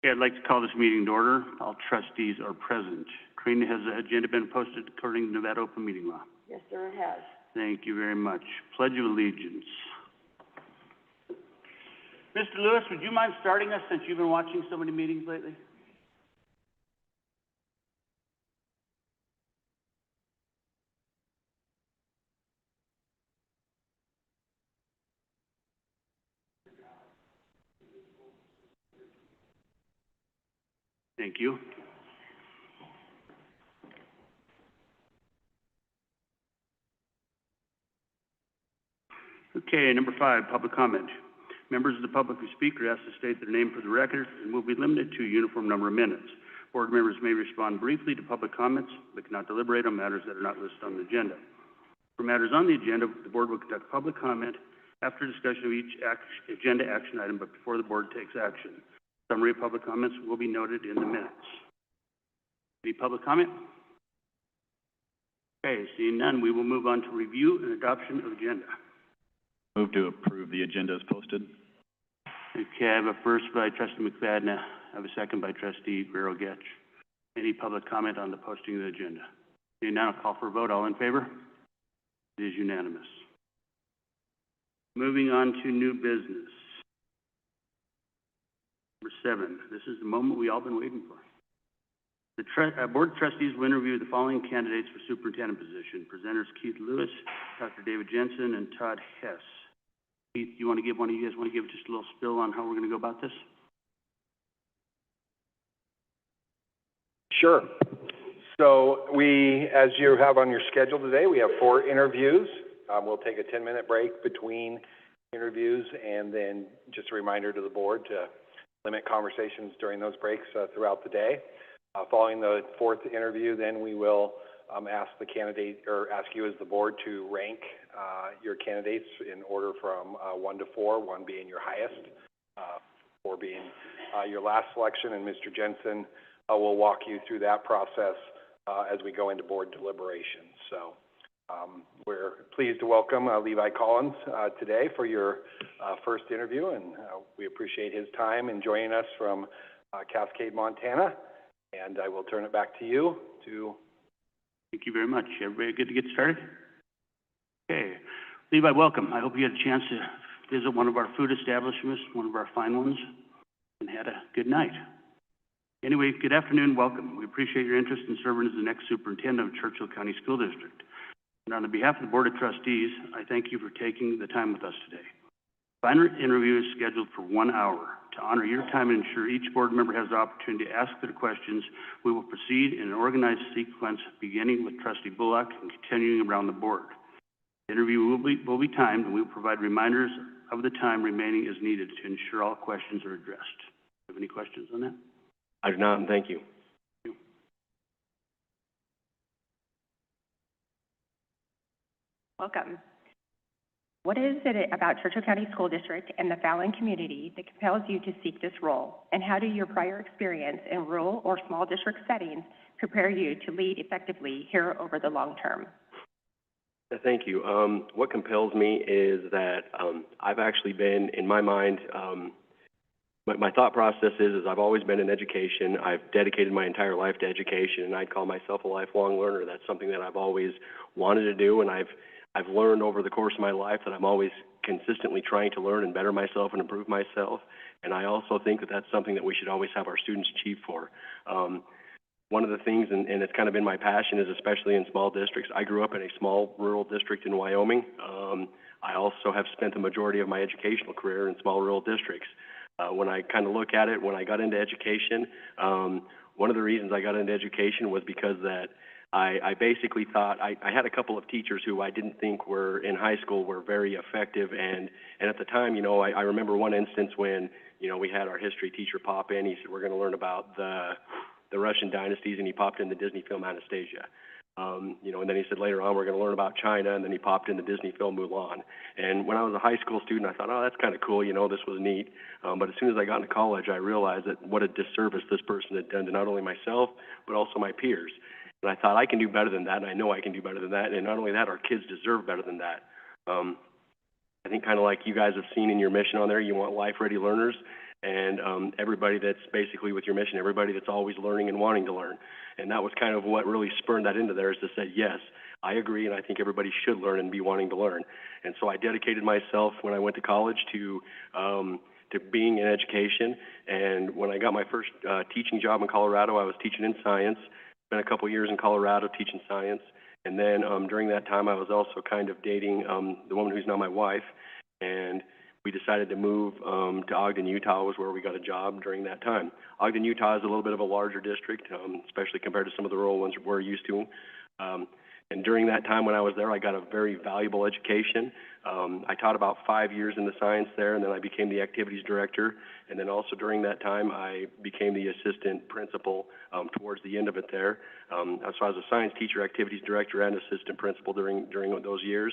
Okay, I'd like to call this meeting to order. All trustees are present. Karina, has the agenda been posted according to Nevada Open Meeting Law? Yes, sir, it has. Thank you very much. Pledge of Allegiance. Mr. Lewis, would you mind starting us since you've been watching so many meetings lately? Thank you. Okay, number 5, public comment. Members of the public who speak are asked to state their name for the record and will be limited to a uniform number of minutes. Board members may respond briefly to public comments, but cannot deliberate on matters that are not listed on the agenda. For matters on the agenda, the board will conduct public comment after discussion of each agenda action item, but before the board takes action. Summary of public comments will be noted in the minutes. Any public comment? Okay, seeing none, we will move on to review and adoption of agenda. Move to approve the agenda as posted. Okay, I have a first by Trustee McFadden. I have a second by Trustee Guerrero-Getch. Any public comment on the posting of the agenda? Seeing none, I'll call for a vote. All in favor? It is unanimous. Moving on to new business. Number 7. This is the moment we all been waiting for. The Board of Trustees will interview the following candidates for superintendent position. Presenters Keith Lewis, Dr. David Jensen, and Todd Hess. Keith, one of you guys want to give just a little spill on how we're going to go about this? Sure. So as you have on your schedule today, we have 4 interviews. We'll take a 10-minute break between interviews, and then just a reminder to the board to limit conversations during those breaks throughout the day. Following the 4th interview, then we will ask the candidate, or ask you as the board, to rank your candidates in order from 1 to 4, 1 being your highest, 4 being your last selection, and Mr. Jensen will walk you through that process as we go into board deliberations. So we're pleased to welcome Levi Collins today for your first interview, and we appreciate his time in joining us from Cascade, Montana. And I will turn it back to you to... Thank you very much. Everybody good to get started? Okay. Levi, welcome. I hope you had a chance to visit one of our food establishments, one of our fine ones, and had a good night. Anyway, good afternoon. Welcome. We appreciate your interest in serving as the next superintendent of Churchill County School District. And on behalf of the Board of Trustees, I thank you for taking the time with us today. The final interview is scheduled for 1 hour. To honor your time and ensure each board member has the opportunity to ask their questions, we will proceed in an organized sequence, beginning with Trustee Bullock and continuing around the board. The interview will be timed, and we will provide reminders of the time remaining as needed to ensure all questions are addressed. Do you have any questions on that? I do not, and thank you. Welcome. What is it about Churchill County School District and the Fallon community that compels you to seek this role? And how do your prior experience in rural or small district settings prepare you to lead effectively here over the long term? Thank you. What compels me is that I've actually been, in my mind, my thought process is I've always been in education. I've dedicated my entire life to education, and I'd call myself a lifelong learner. That's something that I've always wanted to do, and I've learned over the course of my life that I'm always consistently trying to learn and better myself and improve myself. And I also think that that's something that we should always have our students achieve for. One of the things, and it's kind of been my passion, is especially in small districts. I grew up in a small rural district in Wyoming. I also have spent the majority of my educational career in small rural districts. When I kind of look at it, when I got into education, one of the reasons I got into education was because that I basically thought I had a couple of teachers who I didn't think were in high school were very effective, and at the time, I remember one instance when we had our history teacher pop in. He said, we're going to learn about the Russian dynasties, and he popped in the Disney film Anastasia. And then he said later on we're going to learn about China, and then he popped in the Disney film Mulan. And when I was a high school student, I thought, oh, that's kind of cool, this was neat. But as soon as I got into college, I realized that what a disservice this person had done to not only myself, but also my peers. And I thought, I can do better than that, and I know I can do better than that. And not only that, our kids deserve better than that. I think kind of like you guys have seen in your mission on there, you want life-ready learners, and everybody that's basically with your mission, everybody that's always learning and wanting to learn. And that was kind of what really spurred that into there, is to say, yes, I agree, and I think everybody should learn and be wanting to learn. And so I dedicated myself when I went to college to being in education. And when I got my first teaching job in Colorado, I was teaching in science. Spent a couple years in Colorado teaching science. And then during that time, I was also kind of dating the woman who's now my wife. And we decided to move to Ogden, Utah, was where we got a job during that time. Ogden, Utah is a little bit of a larger district, especially compared to some of the rural ones we're used to. And during that time when I was there, I got a very valuable education. I taught about 5 years in the science there, and then I became the activities director. And then also during that time, I became the assistant principal towards the end of it there. So I was a science teacher, activities director, and assistant principal during those years.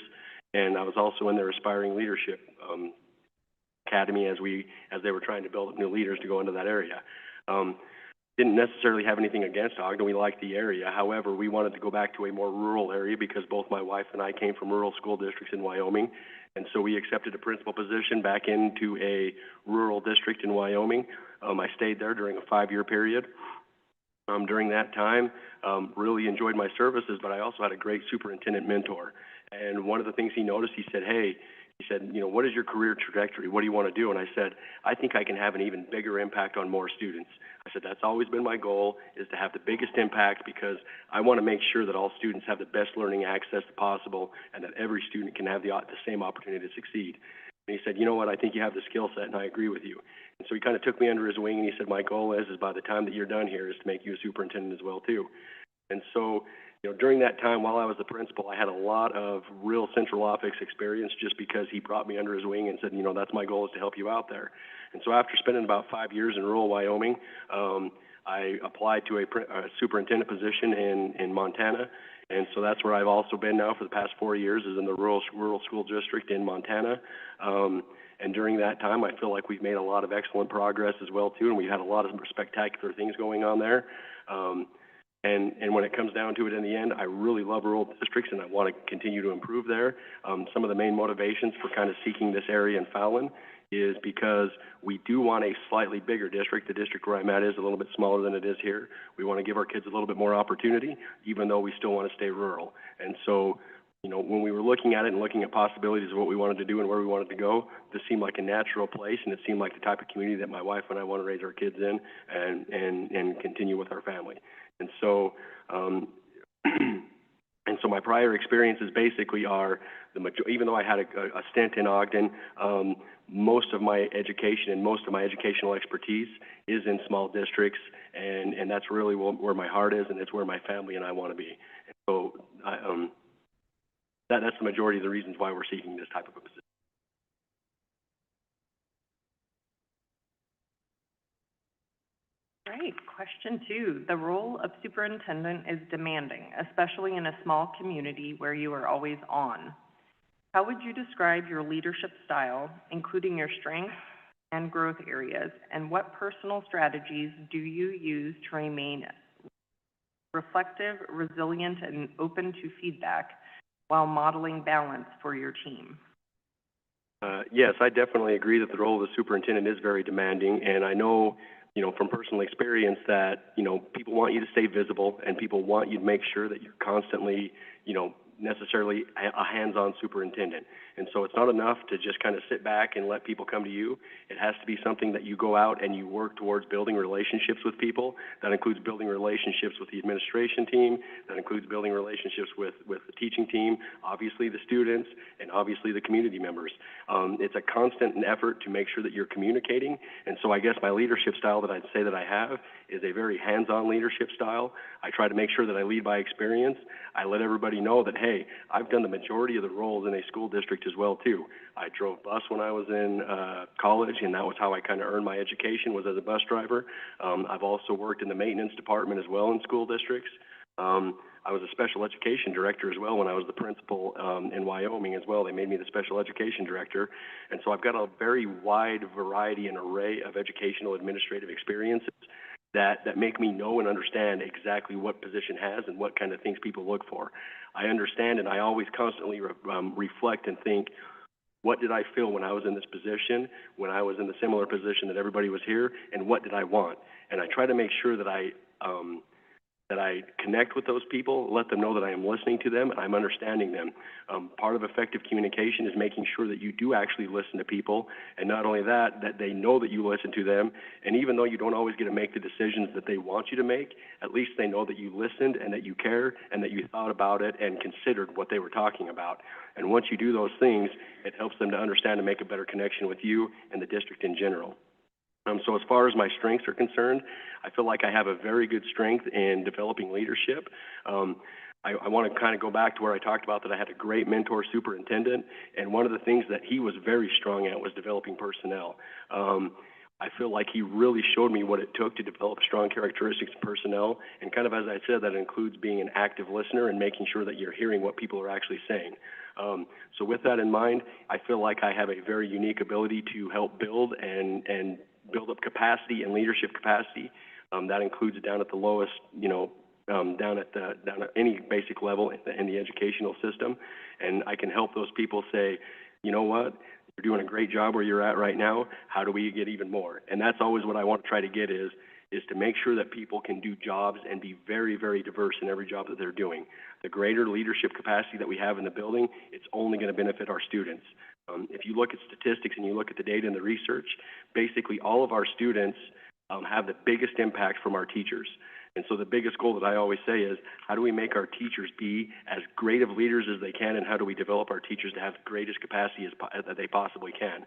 And I was also in their aspiring leadership academy as they were trying to build up new leaders to go into that area. Didn't necessarily have anything against Ogden. We liked the area. However, we wanted to go back to a more rural area because both my wife and I came from rural school districts in Wyoming. And so we accepted a principal position back into a rural district in Wyoming. I stayed there during a 5-year period. During that time, really enjoyed my services, but I also had a great superintendent mentor. And one of the things he noticed, he said, you know, what is your career trajectory? What do you want to do? And I said, I think I can have an even bigger impact on more students. I said, that's always been my goal, is to have the biggest impact, because I want to make sure that all students have the best learning access possible and that every student can have the same opportunity to succeed. And he said, you know what, I think you have the skill set, and I agree with you. And so he kind of took me under his wing, and he said, my goal is by the time that you're done here is to make you a superintendent as well, too. And so, you know, during that time while I was the principal, I had a lot of real central office experience just because he brought me under his wing and said, you know, that's my goal, is to help you out there. And so after spending about 5 years in rural Wyoming, I applied to a superintendent position in Montana. And so that's where I've also been now for the past 4 years, is in the rural school district in Montana. And during that time, I feel like we've made a lot of excellent progress as well, too, and we've had a lot of spectacular things going on there. And when it comes down to it in the end, I really love rural districts, and I want to continue to improve there. Some of the main motivations for kind of seeking this area in Fallon is because we do want a slightly bigger district. The district where I'm at is a little bit smaller than it is here. We want to give our kids a little bit more opportunity, even though we still want to stay rural. And so, you know, when we were looking at it and looking at possibilities of what we wanted to do and where we wanted to go, this seemed like a natural place, and it seemed like the type of community that my wife and I want to raise our kids in and continue with our family. And so, and so my prior experiences basically are even though I had a stint in Ogden, most of my education and most of my educational expertise is in small districts, and that's really where my heart is, and it's where my family and I want to be. And so that's the majority of the reasons why we're seeking this type of a position. Great. Question 2. The role of superintendent is demanding, especially in a small community where you are always on. How would you describe your leadership style, including your strengths and growth areas, and what personal strategies do you use to remain reflective, resilient, and open to feedback while modeling balance for your team? Yes, I definitely agree that the role of the superintendent is very demanding, and I know, you know, from personal experience that, you know, people want you to stay visible, and people want you to make sure that you're constantly, you know, necessarily a hands-on superintendent. And so it's not enough to just kind of sit back and let people come to you. It has to be something that you go out and you work towards building relationships with people. That includes building relationships with the administration team. That includes building relationships with the teaching team, obviously the students, and obviously the community members. It's a constant effort to make sure that you're communicating. And so I guess my leadership style that I'd say that I have is a very hands-on leadership style. I try to make sure that I lead by experience. I let everybody know that, hey, I've done the majority of the roles in a school district as well, too. I drove bus when I was in college, and that was how I kind of earned my education, was as a bus driver. I've also worked in the maintenance department as well in school districts. I was a special education director as well when I was the principal in Wyoming as well. They made me the special education director. And so I've got a very wide variety and array of educational administrative experiences that make me know and understand exactly what position has and what kind of things people look for. I understand, and I always constantly reflect and think, What did I feel when I was in this position, when I was in the similar position that everybody was here, and what did I want? And I try to make sure that I connect with those people, let them know that I am listening to them and I'm understanding them. Part of effective communication is making sure that you do actually listen to people, and not only that, that they know that you listen to them, and even though you don't always get to make the decisions that they want you to make, at least they know that you listened and that you care and that you thought about it and considered what they were talking about. And once you do those things, it helps them to understand and make a better connection with you and the district in general. So as far as my strengths are concerned, I feel like I have a very good strength in developing leadership. I want to kind of go back to where I talked about that I had a great mentor superintendent, and one of the things that he was very strong at was developing personnel. I feel like he really showed me what it took to develop strong characteristics of personnel, and kind of as I said, that includes being an active listener and making sure that you're hearing what people are actually saying. So with that in mind, I feel like I have a very unique ability to help build and build up capacity and leadership capacity. That includes down at the lowest, down at any basic level in the educational system. And I can help those people say, you know what, you're doing a great job where you're at right now. How do we get even more? And that's always what I want to try to get is to make sure that people can do jobs and be very, very diverse in every job that they're doing. The greater leadership capacity that we have in the building, it's only going to benefit our students. If you look at statistics and you look at the data and the research, basically all of our students have the biggest impact from our teachers. And so the biggest goal that I always say is, how do we make our teachers be as great of leaders as they can, and how do we develop our teachers to have the greatest capacity that they possibly can?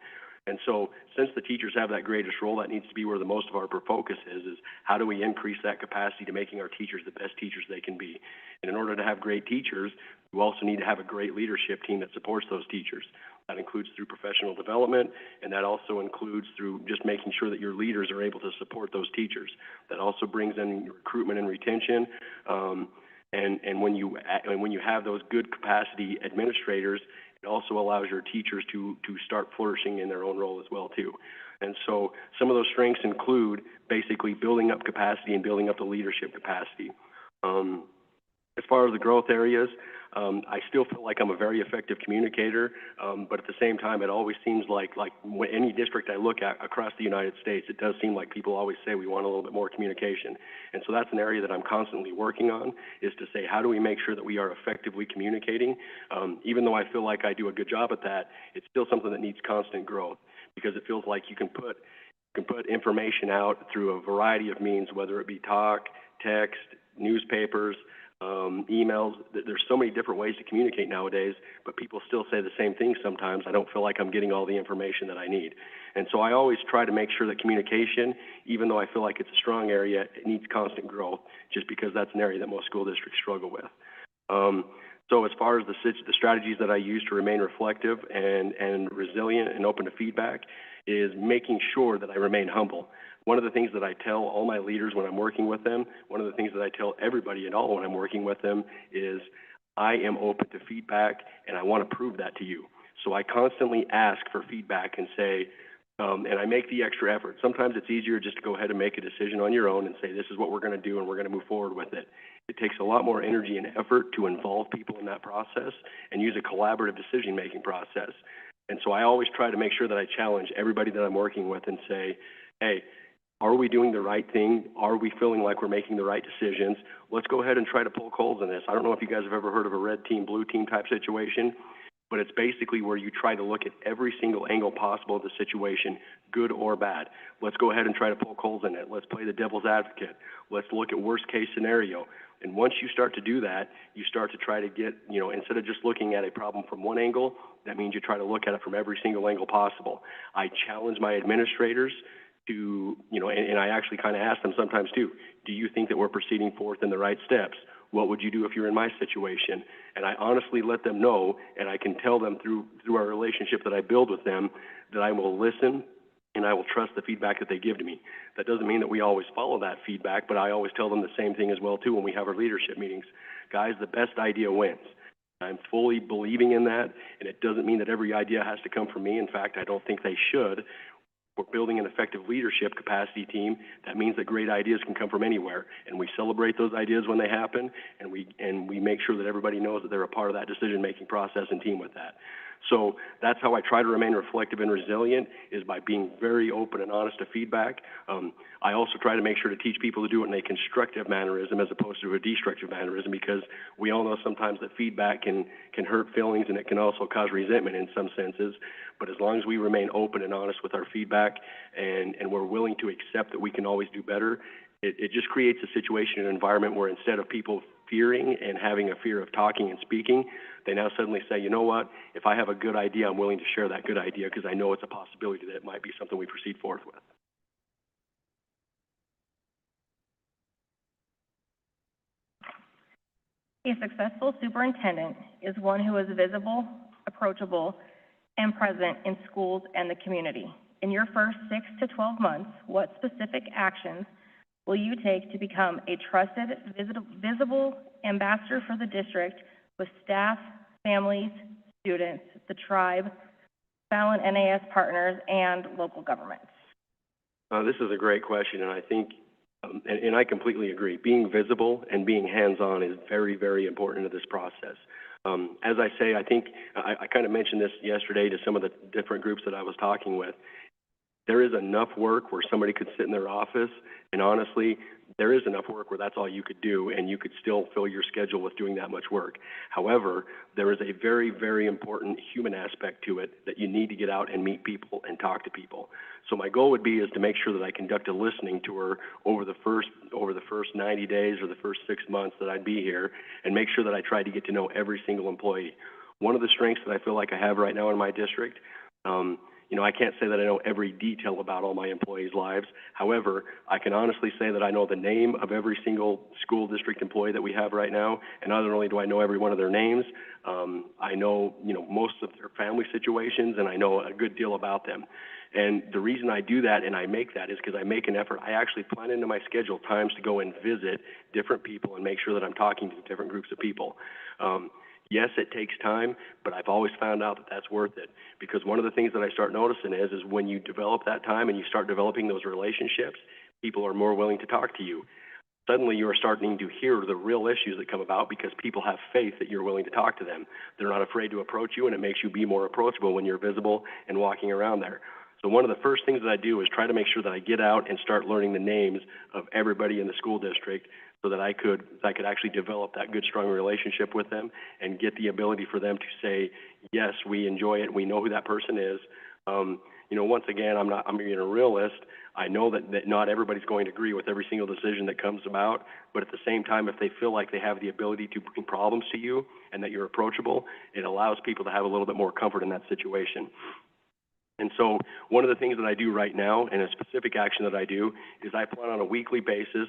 And so since the teachers have that greatest role, that needs to be where the most of our focus is how do we increase that capacity to making our teachers the best teachers they can be? And in order to have great teachers, you also need to have a great leadership team that supports those teachers. That includes through professional development, and that also includes through just making sure that your leaders are able to support those teachers. That also brings in recruitment and retention. And when you have those good capacity administrators, it also allows your teachers to start flourishing in their own role as well too. And so some of those strengths include basically building up capacity and building up the leadership capacity. As far as the growth areas, I still feel like I'm a very effective communicator, but at the same time, it always seems like any district I look at across the United States, it does seem like people always say we want a little bit more communication. And so that's an area that I'm constantly working on, is to say, how do we make sure that we are effectively communicating? Even though I feel like I do a good job at that, it's still something that needs constant growth, because it feels like you can put information out through a variety of means, whether it be talk, text, newspapers, emails. There's so many different ways to communicate nowadays, but people still say the same thing sometimes. I don't feel like I'm getting all the information that I need. And so I always try to make sure that communication, even though I feel like it's a strong area, it needs constant growth, just because that's an area that most school districts struggle with. So as far as the strategies that I use to remain reflective and resilient and open to feedback is making sure that I remain humble. One of the things that I tell all my leaders when I'm working with them, one of the things that I tell everybody at all when I'm working with them is, I am open to feedback and I want to prove that to you. So I constantly ask for feedback and say, and I make the extra effort. Sometimes it's easier just to go ahead and make a decision on your own and say, this is what we're going to do and we're going to move forward with it. It takes a lot more energy and effort to involve people in that process and use a collaborative decision-making process. And so I always try to make sure that I challenge everybody that I'm working with and say, hey, are we doing the right thing? Are we feeling like we're making the right decisions? Let's go ahead and try to poke holes in this. I don't know if you guys have ever heard of a red team, blue team type situation, but it's basically where you try to look at every single angle possible of the situation, good or bad. Let's go ahead and try to poke holes in it. Let's play the devil's advocate. Let's look at worst case scenario. And once you start to do that, you start to try to get, instead of just looking at a problem from one angle, that means you try to look at it from every single angle possible. I challenge my administrators to, and I actually kind of ask them sometimes too, do you think that we're proceeding forth in the right steps? What would you do if you're in my situation? And I honestly let them know, and I can tell them through our relationship that I build with them, that I will listen and I will trust the feedback that they give to me. That doesn't mean that we always follow that feedback, but I always tell them the same thing as well too when we have our leadership meetings. Guys, the best idea wins. I'm fully believing in that, and it doesn't mean that every idea has to come from me. In fact, I don't think they should. We're building an effective leadership capacity team. That means that great ideas can come from anywhere, and we celebrate those ideas when they happen, and we make sure that everybody knows that they're a part of that decision-making process and team with that. So that's how I try to remain reflective and resilient, is by being very open and honest to feedback. I also try to make sure to teach people to do it in a constructive mannerism as opposed to a destructive mannerism, because we all know sometimes that feedback can hurt feelings, and it can also cause resentment in some senses. But as long as we remain open and honest with our feedback, and we're willing to accept that we can always do better, it just creates a situation, an environment where instead of people fearing and having a fear of talking and speaking, they now suddenly say, you know what, if I have a good idea, I'm willing to share that good idea because I know it's a possibility that it might be something we proceed forth with. A successful superintendent is one who is visible, approachable, and present in schools and the community. In your first 6 to 12 months, what specific actions will you take to become a trusted, visible ambassador for the district with staff, families, students, the tribe, Fallon NAS partners, and local governments? This is a great question, and I think, and I completely agree. Being visible and being hands-on is very, very important to this process. As I say, I think I kind of mentioned this yesterday to some of the different groups that I was talking with. There is enough work where somebody could sit in their office, and honestly, there is enough work where that's all you could do, and you could still fill your schedule with doing that much work. However, there is a very, very important human aspect to it that you need to get out and meet people and talk to people. So my goal would be is to make sure that I conduct a listening tour over the first 90 days or the first 6 months that I'd be here, and make sure that I try to get to know every single employee. One of the strengths that I feel like I have right now in my district, I can't say that I know every detail about all my employees' lives. However, I can honestly say that I know the name of every single school district employee that we have right now, and not only do I know every one of their names, I know, most of their family situations, and I know a good deal about them. And the reason I do that and I make that is because I make an effort. I actually plan into my schedule times to go and visit different people and make sure that I'm talking to different groups of people. Yes, it takes time, but I've always found out that that's worth it, because one of the things that I start noticing is when you develop that time and you start developing those relationships, people are more willing to talk to you. Suddenly you are starting to hear the real issues that come about because people have faith that you're willing to talk to them. They're not afraid to approach you, and it makes you be more approachable when you're visible and walking around there. So one of the first things that I do is try to make sure that I get out and start learning the names of everybody in the school district, so that I could actually develop that good, strong relationship with them and get the ability for them to say, yes, we enjoy it, we know who that person is. Once again, I'm being a realist. I know that not everybody's going to agree with every single decision that comes about, but at the same time, if they feel like they have the ability to bring problems to you and that you're approachable, it allows people to have a little bit more comfort in that situation. And so one of the things that I do right now, and a specific action that I do, is I plan on a weekly basis.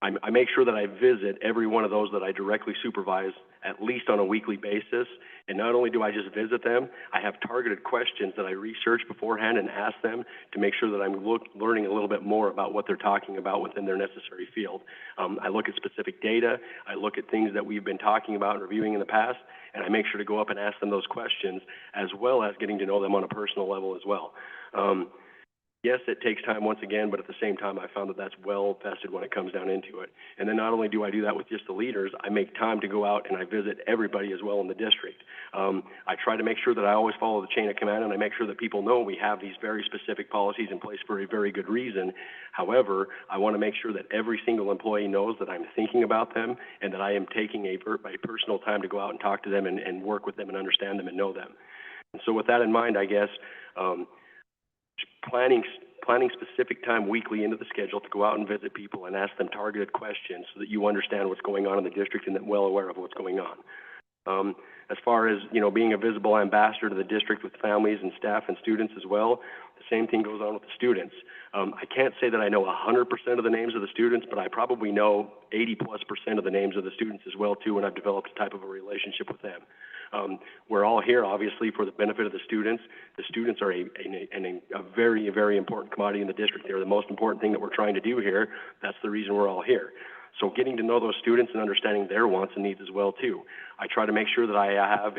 I make sure that I visit every one of those that I directly supervise at least on a weekly basis. And not only do I just visit them, I have targeted questions that I research beforehand and ask them to make sure that I'm learning a little bit more about what they're talking about within their necessary field. I look at specific data. I look at things that we've been talking about and reviewing in the past, and I make sure to go up and ask them those questions, as well as getting to know them on a personal level as well. Yes, it takes time once again, but at the same time, I found that that's well vested when it comes down into it. And then not only do I do that with just the leaders, I make time to go out and I visit everybody as well in the district. I try to make sure that I always follow the chain of command, and I make sure that people know we have these very specific policies in place for a very good reason. However, I want to make sure that every single employee knows that I'm thinking about them and that I am taking a personal time to go out and talk to them and work with them and understand them and know them. And so with that in mind, I guess, planning specific time weekly into the schedule to go out and visit people and ask them targeted questions so that you understand what's going on in the district and that well aware of what's going on. As far as, being a visible ambassador to the district with families and staff and students as well, the same thing goes on with the students. I can't say that I know 100% of the names of the students, but I probably know 80+% of the names of the students as well too, and I've developed a type of a relationship with them. We're all here, obviously, for the benefit of the students. The students are a very, very important commodity in the district. They're the most important thing that we're trying to do here. That's the reason we're all here. So getting to know those students and understanding their wants and needs as well, too. I try to make sure that I have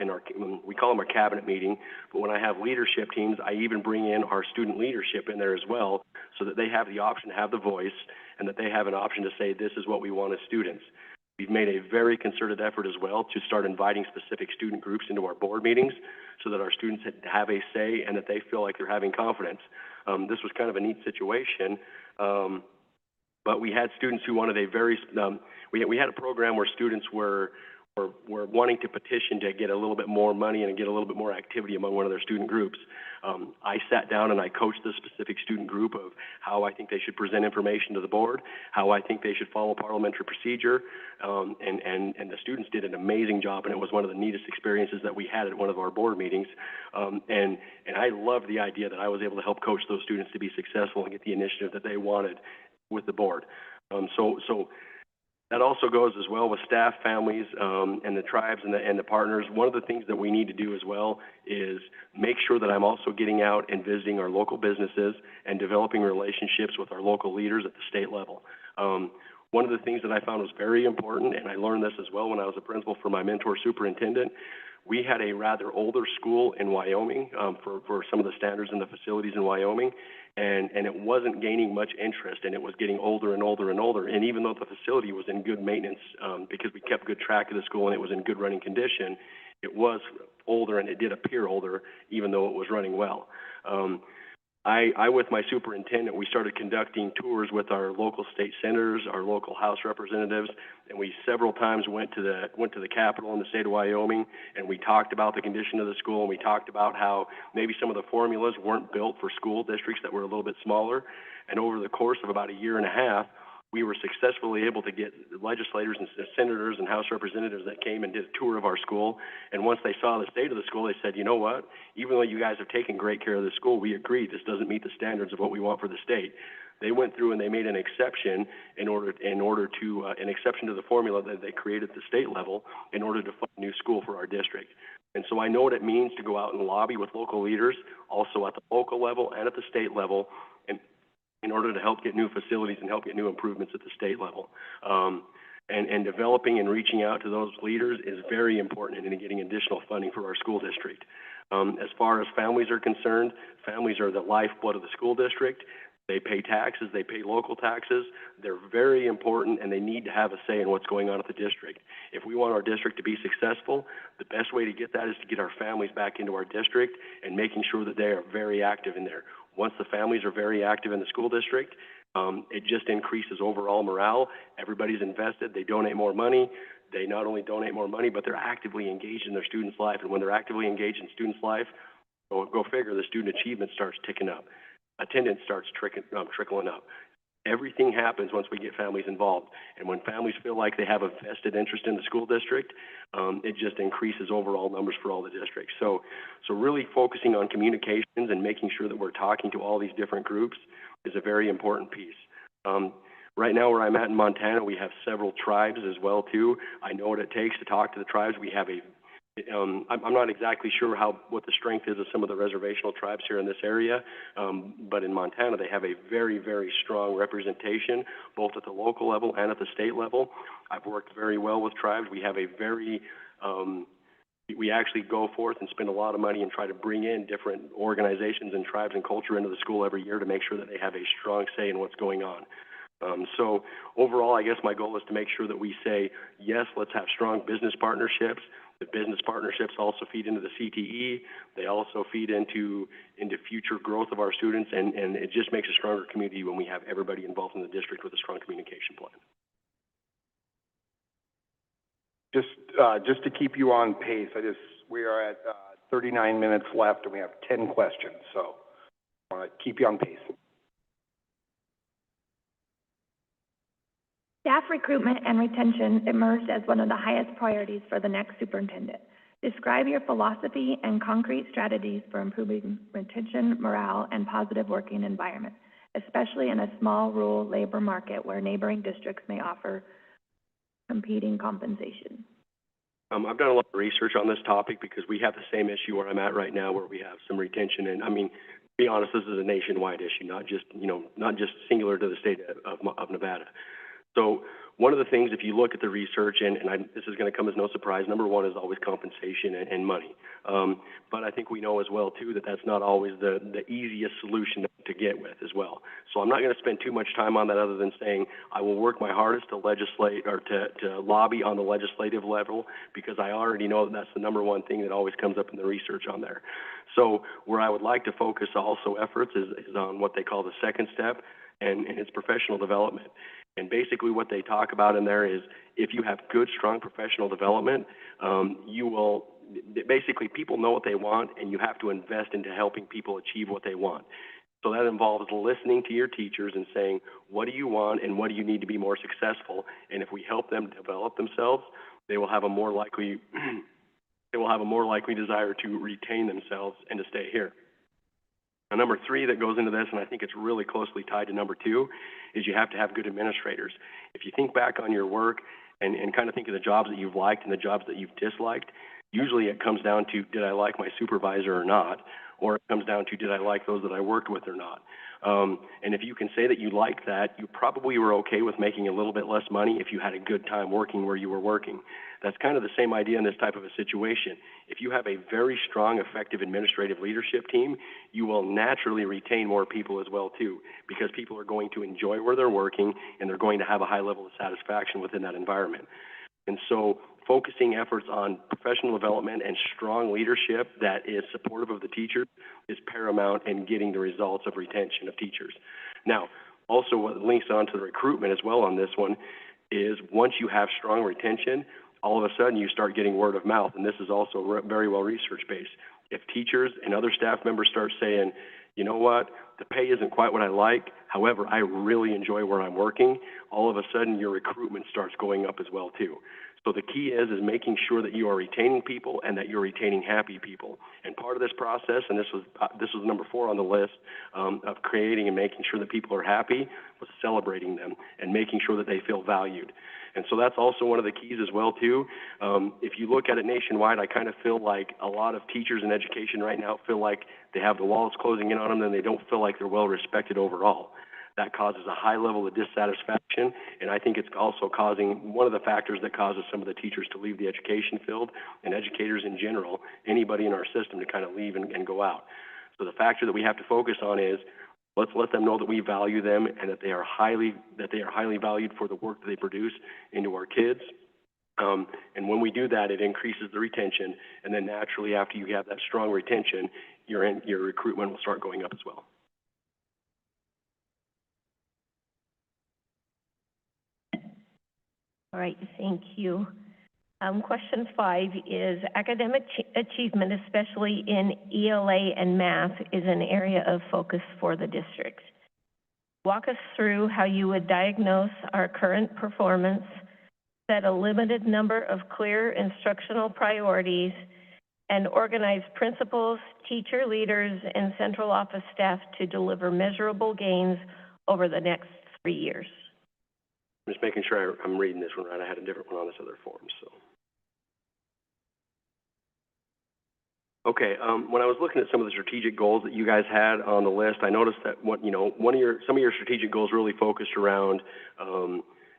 we call them our cabinet meeting, but when I have leadership teams, I even bring in our student leadership in there as well, so that they have the option to have the voice and that they have an option to say, this is what we want as students. We've made a very concerted effort as well to start inviting specific student groups into our board meetings so that our students have a say and that they feel like they're having confidence. This was kind of a neat situation, but we had students who wanted a very, we had a program where students were wanting to petition to get a little bit more money and get a little bit more activity among one of their student groups. I sat down and I coached the specific student group of how I think they should present information to the board, how I think they should follow parliamentary procedure, and the students did an amazing job, and it was one of the neatest experiences that we had at one of our board meetings. And I loved the idea that I was able to help coach those students to be successful and get the initiative that they wanted with the board. So that also goes as well with staff, families, and the tribes and the partners. One of the things that we need to do as well is make sure that I'm also getting out and visiting our local businesses and developing relationships with our local leaders at the state level. One of the things that I found was very important, and I learned this as well when I was a principal for my mentor superintendent, we had a rather older school in Wyoming for some of the standards and the facilities in Wyoming, and it wasn't gaining much interest, and it was getting older and older and older. And even though the facility was in good maintenance because we kept good track of the school and it was in good running condition, it was older and it did appear older even though it was running well. I, with my superintendent, we started conducting tours with our local state senators, our local House representatives, and we several times went to the Capitol in the state of Wyoming, and we talked about the condition of the school, and we talked about how maybe some of the formulas weren't built for school districts that were a little bit smaller. And over the course of about a year and a half, we were successfully able to get legislators and senators and House representatives that came and did a tour of our school. And once they saw the state of the school, they said, you know what, even though you guys have taken great care of the school, we agree this doesn't meet the standards of what we want for the state. They went through and they made an exception an exception to the formula that they created at the state level in order to fund a new school for our district. And so I know what it means to go out and lobby with local leaders, also at the local level and at the state level, and in order to help get new facilities and help get new improvements at the state level. And developing and reaching out to those leaders is very important in getting additional funding for our school district. As far as families are concerned, families are the lifeblood of the school district. They pay taxes, they pay local taxes. They're very important, and they need to have a say in what's going on at the district. If we want our district to be successful, the best way to get that is to get our families back into our district and making sure that they are very active in there. Once the families are very active in the school district, it just increases overall morale. Everybody's invested. They donate more money. They not only donate more money, but they're actively engaged in their students' life. And when they're actively engaged in students' life, go figure, the student achievement starts ticking up. Attendance starts trickling up. Everything happens once we get families involved. And when families feel like they have a vested interest in the school district, it just increases overall numbers for all the districts. So really focusing on communications and making sure that we're talking to all these different groups is a very important piece. Right now, where I'm at in Montana, we have several tribes as well, too. I know what it takes to talk to the tribes. We have I'm not exactly sure what the strength is of some of the reservational tribes here in this area, but in Montana, they have a very, very strong representation, both at the local level and at the state level. I've worked very well with tribes. We have we actually go forth and spend a lot of money and try to bring in different organizations and tribes and culture into the school every year to make sure that they have a strong say in what's going on. So overall, I guess my goal is to make sure that we say, yes, let's have strong business partnerships. The business partnerships also feed into the CTE. They also feed into future growth of our students, and it just makes a stronger community when we have everybody involved in the district with a strong communication plan. Just to keep you on pace, we are at 39 minutes left, and we have 10 questions, so I want to keep you on pace. Staff recruitment and retention emerged as one of the highest priorities for the next superintendent. Describe your philosophy and concrete strategies for improving retention, morale, and positive working environment, especially in a small rural labor market where neighboring districts may offer competing compensation. I've done a lot of research on this topic because we have the same issue where I'm at right now, where we have some retention. And I mean, to be honest, this is a nationwide issue, not just singular to the state of Nevada. So one of the things, if you look at the research, this is going to come as no surprise, number one is always compensation and money. But I think we know as well, too, that that's not always the easiest solution to get with as well. So I'm not going to spend too much time on that other than saying I will work my hardest to legislate or to lobby on the legislative level, because I already know that that's the number one thing that always comes up in the research on there. So where I would like to focus also efforts is on what they call the second step, and it's professional development. And basically what they talk about in there is if you have good, strong professional development, you will basically, people know what they want, and you have to invest into helping people achieve what they want. So that involves listening to your teachers and saying, what do you want and what do you need to be more successful? And if we help them develop themselves, they will have a more likely desire to retain themselves and to stay here. Now, number 3 that goes into this, and I think it's really closely tied to number 2, is you have to have good administrators. If you think back on your work and kind of think of the jobs that you've liked and the jobs that you've disliked, usually it comes down to, did I like my supervisor or not? Or it comes down to, did I like those that I worked with or not? And if you can say that you like that, you probably were okay with making a little bit less money if you had a good time working where you were working. That's kind of the same idea in this type of a situation. If you have a very strong, effective administrative leadership team, you will naturally retain more people as well, too, because people are going to enjoy where they're working and they're going to have a high level of satisfaction within that environment. And so focusing efforts on professional development and strong leadership that is supportive of the teachers is paramount in getting the results of retention of teachers. Now, also what links on to the recruitment as well on this one is once you have strong retention, all of a sudden you start getting word of mouth, and this is also very well research-based. If teachers and other staff members start saying, you know what, the pay isn't quite what I like, however, I really enjoy where I'm working, all of a sudden your recruitment starts going up as well too. So the key is making sure that you are retaining people and that you're retaining happy people. And part of this process, and this was number 4 on the list, of creating and making sure that people are happy, was celebrating them and making sure that they feel valued. And so that's also one of the keys as well too. If you look at it nationwide, I kind of feel like a lot of teachers in education right now feel like they have the walls closing in on them and they don't feel like they're well respected overall. That causes a high level of dissatisfaction, and I think it's also causing one of the factors that causes some of the teachers to leave the education field, and educators in general, anybody in our system to kind of leave and go out. So the factor that we have to focus on is let's let them know that we value them and that they are highly valued for the work that they produce into our kids. And when we do that, it increases the retention, and then naturally after you have that strong retention, your recruitment will start going up as well. All right, thank you. Question 5 is academic achievement, especially in ELA and math, is an area of focus for the district. Walk us through how you would diagnose our current performance, set a limited number of clear instructional priorities, and organize principals, teacher leaders, and central office staff to deliver measurable gains over the next 3 years. I'm just making sure I'm reading this one right. I had a different one on this other form, so. Okay, when I was looking at some of the strategic goals that you guys had on the list, I noticed that some of your strategic goals really focused around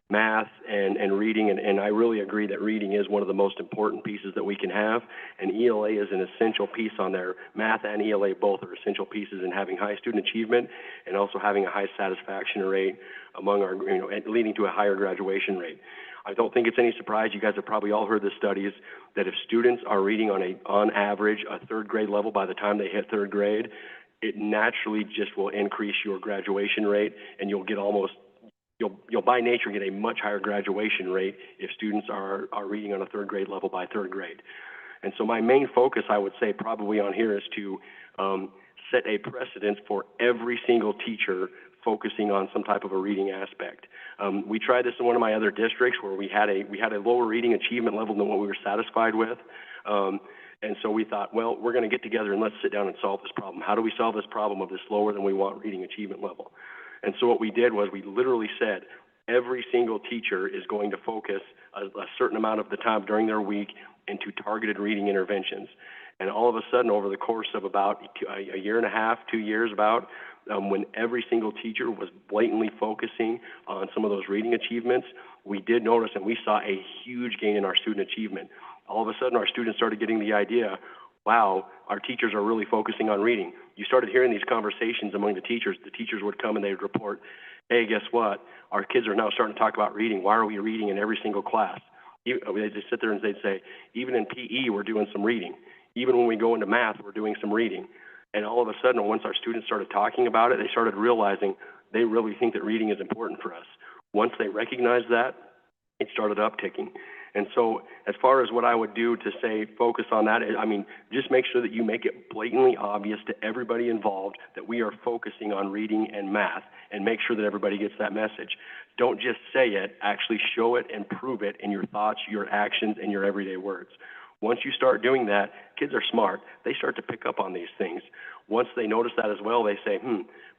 math and reading, and I really agree that reading is one of the most important pieces that we can have, and ELA is an essential piece on there. Math and ELA both are essential pieces in having high student achievement and also having a high satisfaction rate among our, leading to a higher graduation rate. I don't think it's any surprise, you guys have probably all heard the studies, that if students are reading on average a 3rd grade level by the time they hit 3rd grade, it naturally just will increase your graduation rate, and you'll by nature get a much higher graduation rate if students are reading on a 3rd grade level by 3rd grade. And so my main focus, I would say, probably on here is to set a precedent for every single teacher focusing on some type of a reading aspect. We tried this in one of my other districts where we had a lower reading achievement level than what we were satisfied with. And so we thought, well, we're going to get together and let's sit down and solve this problem. How do we solve this problem of this lower than we want reading achievement level? And so what we did was we literally said every single teacher is going to focus a certain amount of the time during their week into targeted reading interventions. And all of a sudden, over the course of about a year and a half, 2 years when every single teacher was blatantly focusing on some of those reading achievements, we did notice and we saw a huge gain in our student achievement. All of a sudden, our students started getting the idea, wow, our teachers are really focusing on reading. you started hearing these conversations among the teachers. The teachers would come and they would report, hey, guess what? Our kids are now starting to talk about reading. Why are we reading in every single class? They'd just sit there and they'd say, even in PE, we're doing some reading. Even when we go into math, we're doing some reading. And all of a sudden, once our students started talking about it, they started realizing they really think that reading is important for us. Once they recognized that, it started upticking. And so as far as what I would do to say focus on that, I mean, just make sure that you make it blatantly obvious to everybody involved that we are focusing on reading and math, and make sure that everybody gets that message. Don't just say it, actually show it and prove it in your thoughts, your actions, and your everyday words. Once you start doing that, kids are smart. They start to pick up on these things. Once they notice that as well, they say,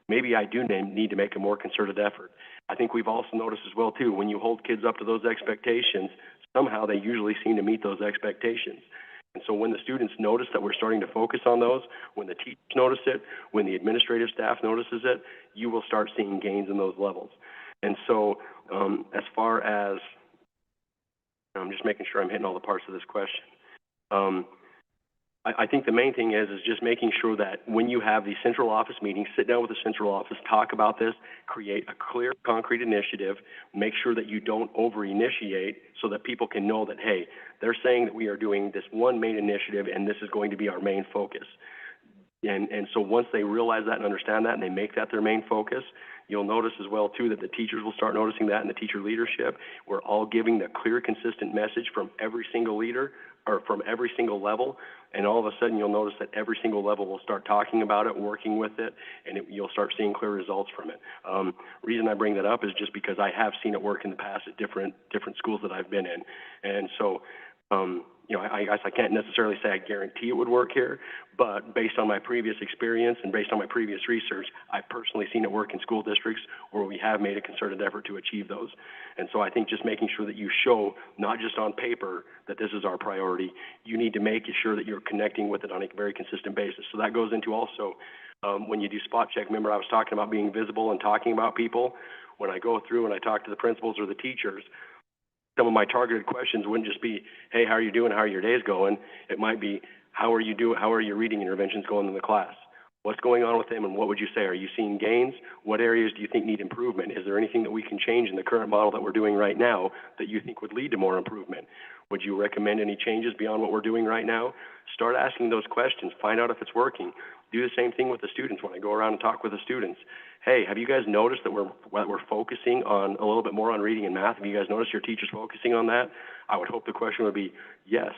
maybe I do need to make a more concerted effort. I think we've also noticed as well, too, when you hold kids up to those expectations, somehow they usually seem to meet those expectations. And so when the students notice that we're starting to focus on those, when the teachers notice it, when the administrative staff notices it, you will start seeing gains in those levels. And so as far as, I'm just making sure I'm hitting all the parts of this question. I think the main thing is just making sure that when you have these central office meetings, sit down with the central office, talk about this, create a clear, concrete initiative, make sure that you don't over-initiate so that people can know that, hey, they're saying that we are doing this one main initiative and this is going to be our main focus. And so once they realize that and understand that and they make that their main focus, you'll notice as well, too, that the teachers will start noticing that in the teacher leadership. We're all giving the clear, consistent message from every single leader or from every single level, and all of a sudden you'll notice that every single level will start talking about it, working with it, and you'll start seeing clear results from it. Reason I bring that up is just because I have seen it work in the past at different schools that I've been in. And so, I guess I can't necessarily say I guarantee it would work here, but based on my previous experience and based on my previous research, I've personally seen it work in school districts where we have made a concerted effort to achieve those. And so I think just making sure that you show, not just on paper, that this is our priority, you need to make sure that you're connecting with it on a very consistent basis. So that goes into also when you do spot check. Remember, I was talking about being visible and talking about people. When I go through and I talk to the principals or the teachers, some of my targeted questions wouldn't just be, hey, how are you doing? How are your days going? It might be, how are your reading interventions going in the class? What's going on with them, and what would you say? Are you seeing gains? What areas do you think need improvement? Is there anything that we can change in the current model that we're doing right now that you think would lead to more improvement? Would you recommend any changes beyond what we're doing right now? Start asking those questions. Find out if it's working. Do the same thing with the students when I go around and talk with the students. Hey, have you guys noticed that we're focusing on a little bit more on reading and math? Have you guys noticed your teachers focusing on that? I would hope the question would be, yes.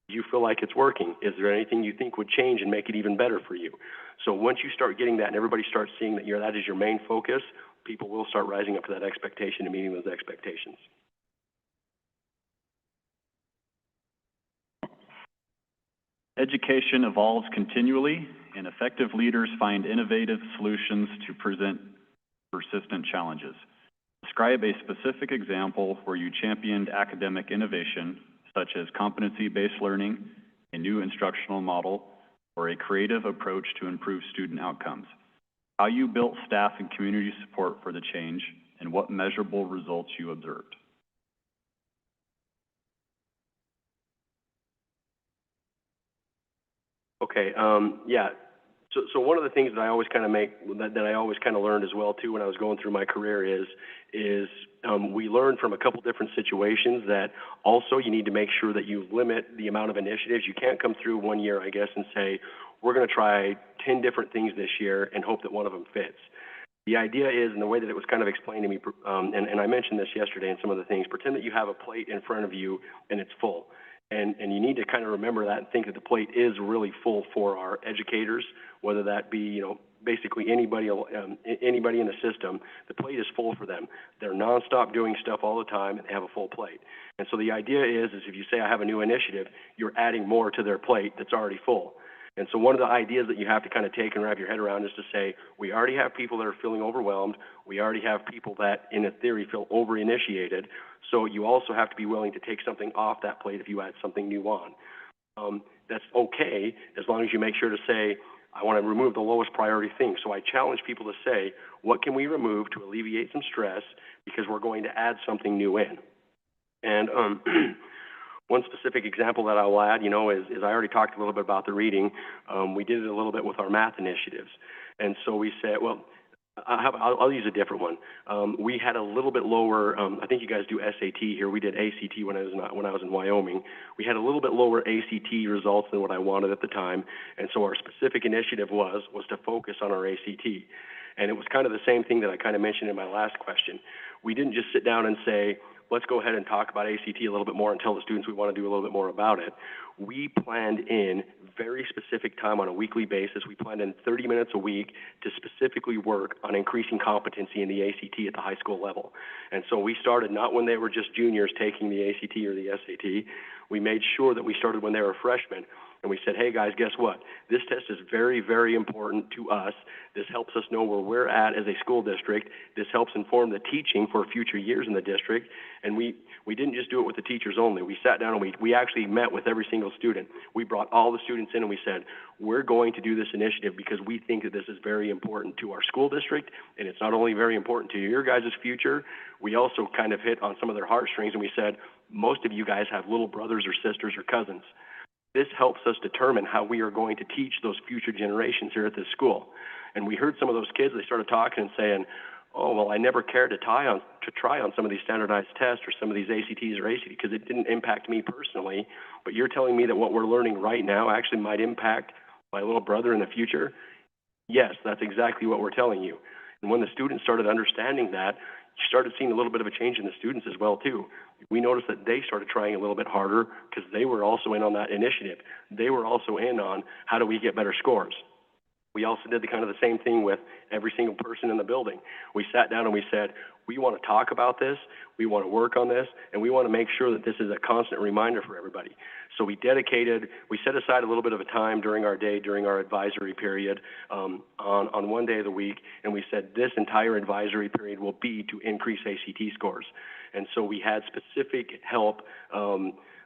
Do you feel like it's working? Is there anything you think would change and make it even better for you? So once you start getting that and everybody starts seeing that that is your main focus, people will start rising up to that expectation and meeting those expectations. Education evolves continually, and effective leaders find innovative solutions to present persistent challenges. Describe a specific example where you championed academic innovation, such as competency-based learning, a new instructional model, or a creative approach to improve student outcomes. How you built staff and community support for the change, and what measurable results you observed. Okay, yeah. So one of the things that I always kind of learned as well too when I was going through my career is we learned from a couple different situations that also you need to make sure that you limit the amount of initiatives. You can't come through one year, I guess, and say, we're going to try 10 different things this year and hope that one of them fits. The idea is, and the way that it was kind of explained to me, and I mentioned this yesterday in some of the things, pretend that you have a plate in front of you and it's full. And you need to kind of remember that and think that the plate is really full for our educators, whether that be, basically anybody in the system. The plate is full for them. They're nonstop doing stuff all the time, and they have a full plate. And so the idea is if you say I have a new initiative, you're adding more to their plate that's already full. And so one of the ideas that you have to kind of take and wrap your head around is to say, we already have people that are feeling overwhelmed. We already have people that, in a theory, feel over-initiated. So you also have to be willing to take something off that plate if you add something new on. That's okay as long as you make sure to say, I want to remove the lowest priority thing. So I challenge people to say, what can we remove to alleviate some stress because we're going to add something new in? And One specific example that I will add, is I already talked a little bit about the reading. We did it a little bit with our math initiatives. And so we said, well, I'll use a different one. We had a little bit lower, I think you guys do SAT here. We did ACT when I was in Wyoming. We had a little bit lower ACT results than what I wanted at the time. And so our specific initiative was to focus on our ACT. And it was kind of the same thing that I kind of mentioned in my last question. We didn't just sit down and say, let's go ahead and talk about ACT a little bit more and tell the students we want to do a little bit more about it. We planned in very specific time on a weekly basis. We planned in 30 minutes a week to specifically work on increasing competency in the ACT at the high school level. And so we started not when they were just juniors taking the ACT or the SAT. We made sure that we started when they were freshmen. And we said, hey guys, guess what? This test is very, very important to us. This helps us know where we're at as a school district. This helps inform the teaching for future years in the district. And we didn't just do it with the teachers only. We sat down and we actually met with every single student. We brought all the students in and we said, we're going to do this initiative because we think that this is very important to our school district, and it's not only very important to your guys' future, we also kind of hit on some of their heartstrings, and we said, most of you guys have little brothers or sisters or cousins. This helps us determine how we are going to teach those future generations here at this school. And we heard some of those kids, they started talking and saying, oh, well, I never cared to try on some of these standardized tests or some of these ACTs or ACT because it didn't impact me personally. But you're telling me that what we're learning right now actually might impact my little brother in the future? Yes, that's exactly what we're telling you. And when the students started understanding that, you started seeing a little bit of a change in the students as well, too. We noticed that they started trying a little bit harder because they were also in on that initiative. They were also in on how do we get better scores. We also did the same thing with every single person in the building. We sat down and we said, we want to talk about this, we want to work on this, and we want to make sure that this is a constant reminder for everybody. So we set aside a little bit of a time during our day, during our advisory period, on one day of the week, and we said this entire advisory period will be to increase ACT scores. And so we had specific help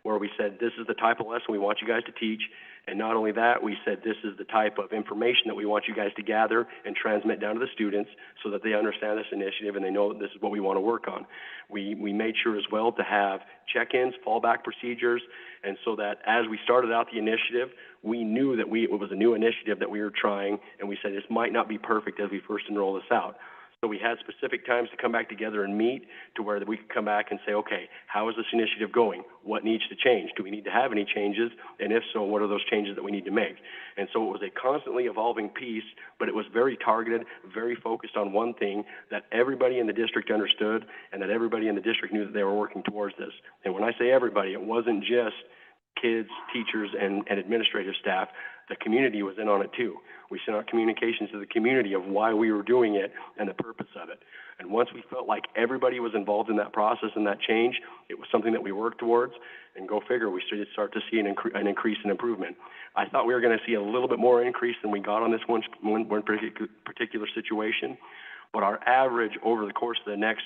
where we said, this is the type of lesson we want you guys to teach. And not only that, we said this is the type of information that we want you guys to gather and transmit down to the students so that they understand this initiative and they know that this is what we want to work on. We made sure as well to have check-ins, fallback procedures, and so that as we started out the initiative, we knew that it was a new initiative that we were trying, and we said this might not be perfect as we first enroll this out. So we had specific times to come back together and meet to where we could come back and say, okay, how is this initiative going? What needs to change? Do we need to have any changes? And if so, what are those changes that we need to make? And so it was a constantly evolving piece, but it was very targeted, very focused on one thing that everybody in the district understood and that everybody in the district knew that they were working towards this. And when I say everybody, it wasn't just kids, teachers, and administrative staff. The community was in on it too. We sent out communications to the community of why we were doing it and the purpose of it. And once we felt like everybody was involved in that process and that change, it was something that we worked towards. And go figure, we started to see an increase in improvement. I thought we were going to see a little bit more increase than we got on this one particular situation. But our average over the course of the next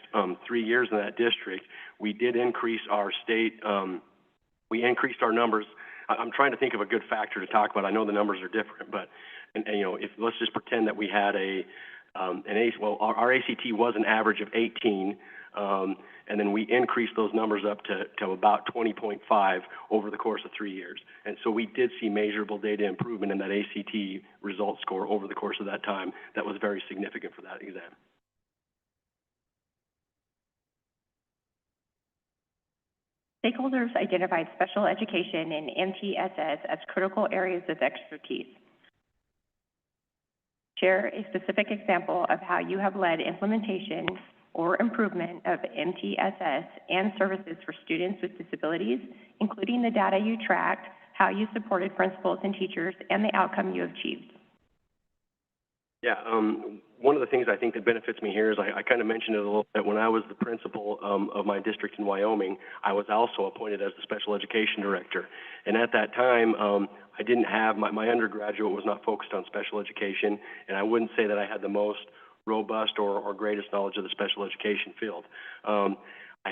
3 years in that district, we did increase our state, we increased our numbers. I'm trying to think of a good factor to talk about. I know the numbers are different, but if let's just pretend that we had our ACT was an average of 18, and then we increased those numbers up to about 20.5 over the course of 3 years. And so we did see measurable data improvement in that ACT result score over the course of that time. That was very significant for that exam. Stakeholders identified special education and MTSS as critical areas of expertise. Share a specific example of how you have led implementation or improvement of MTSS and services for students with disabilities, including the data you tracked, how you supported principals and teachers, and the outcome you achieved. Yeah, one of the things I think that benefits me here is I kind of mentioned it a little bit. When I was the principal of my district in Wyoming, I was also appointed as the special education director. And at that time, I didn't have, my undergraduate was not focused on special education, and I wouldn't say that I had the most robust or greatest knowledge of the special education field.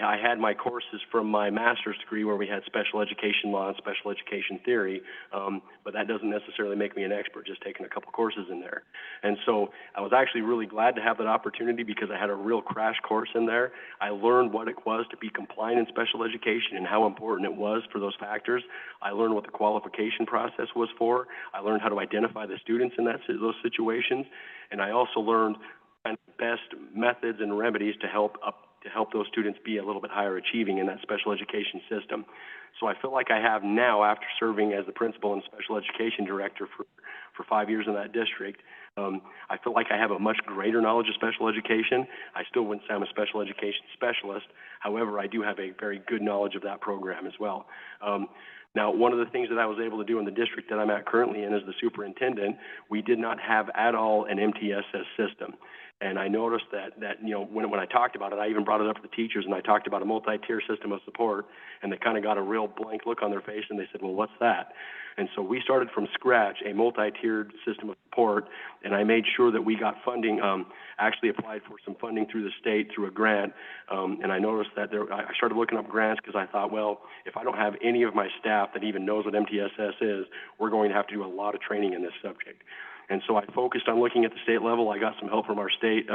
I had my courses from my master's degree where we had special education law and special education theory, but that doesn't necessarily make me an expert, just taking a couple courses in there. And so I was actually really glad to have that opportunity because I had a real crash course in there. I learned what it was to be compliant in special education and how important it was for those factors. I learned what the qualification process was for. I learned how to identify the students in those situations. And I also learned kind of best methods and remedies to help those students be a little bit higher achieving in that special education system. So I feel like I have now, after serving as the principal and special education director for 5 years in that district, I feel like I have a much greater knowledge of special education. I still wouldn't say I'm a special education specialist. However, I do have a very good knowledge of that program as well. Now, one of the things that I was able to do in the district that I'm at currently in as the superintendent, we did not have at all an MTSS system. And I noticed that when I talked about it, I even brought it up to the teachers, and I talked about a multi-tier system of support, and they kind of got a real blank look on their face, and they said, well, what's that? And so we started from scratch, a multi-tiered system of support, and I made sure that we got funding, actually applied for some funding through the state through a grant, and I noticed that I started looking up grants because I thought, well, if I don't have any of my staff that even knows what MTSS is, we're going to have to do a lot of training in this subject. And so I focused on looking at the state level. I got some help from our state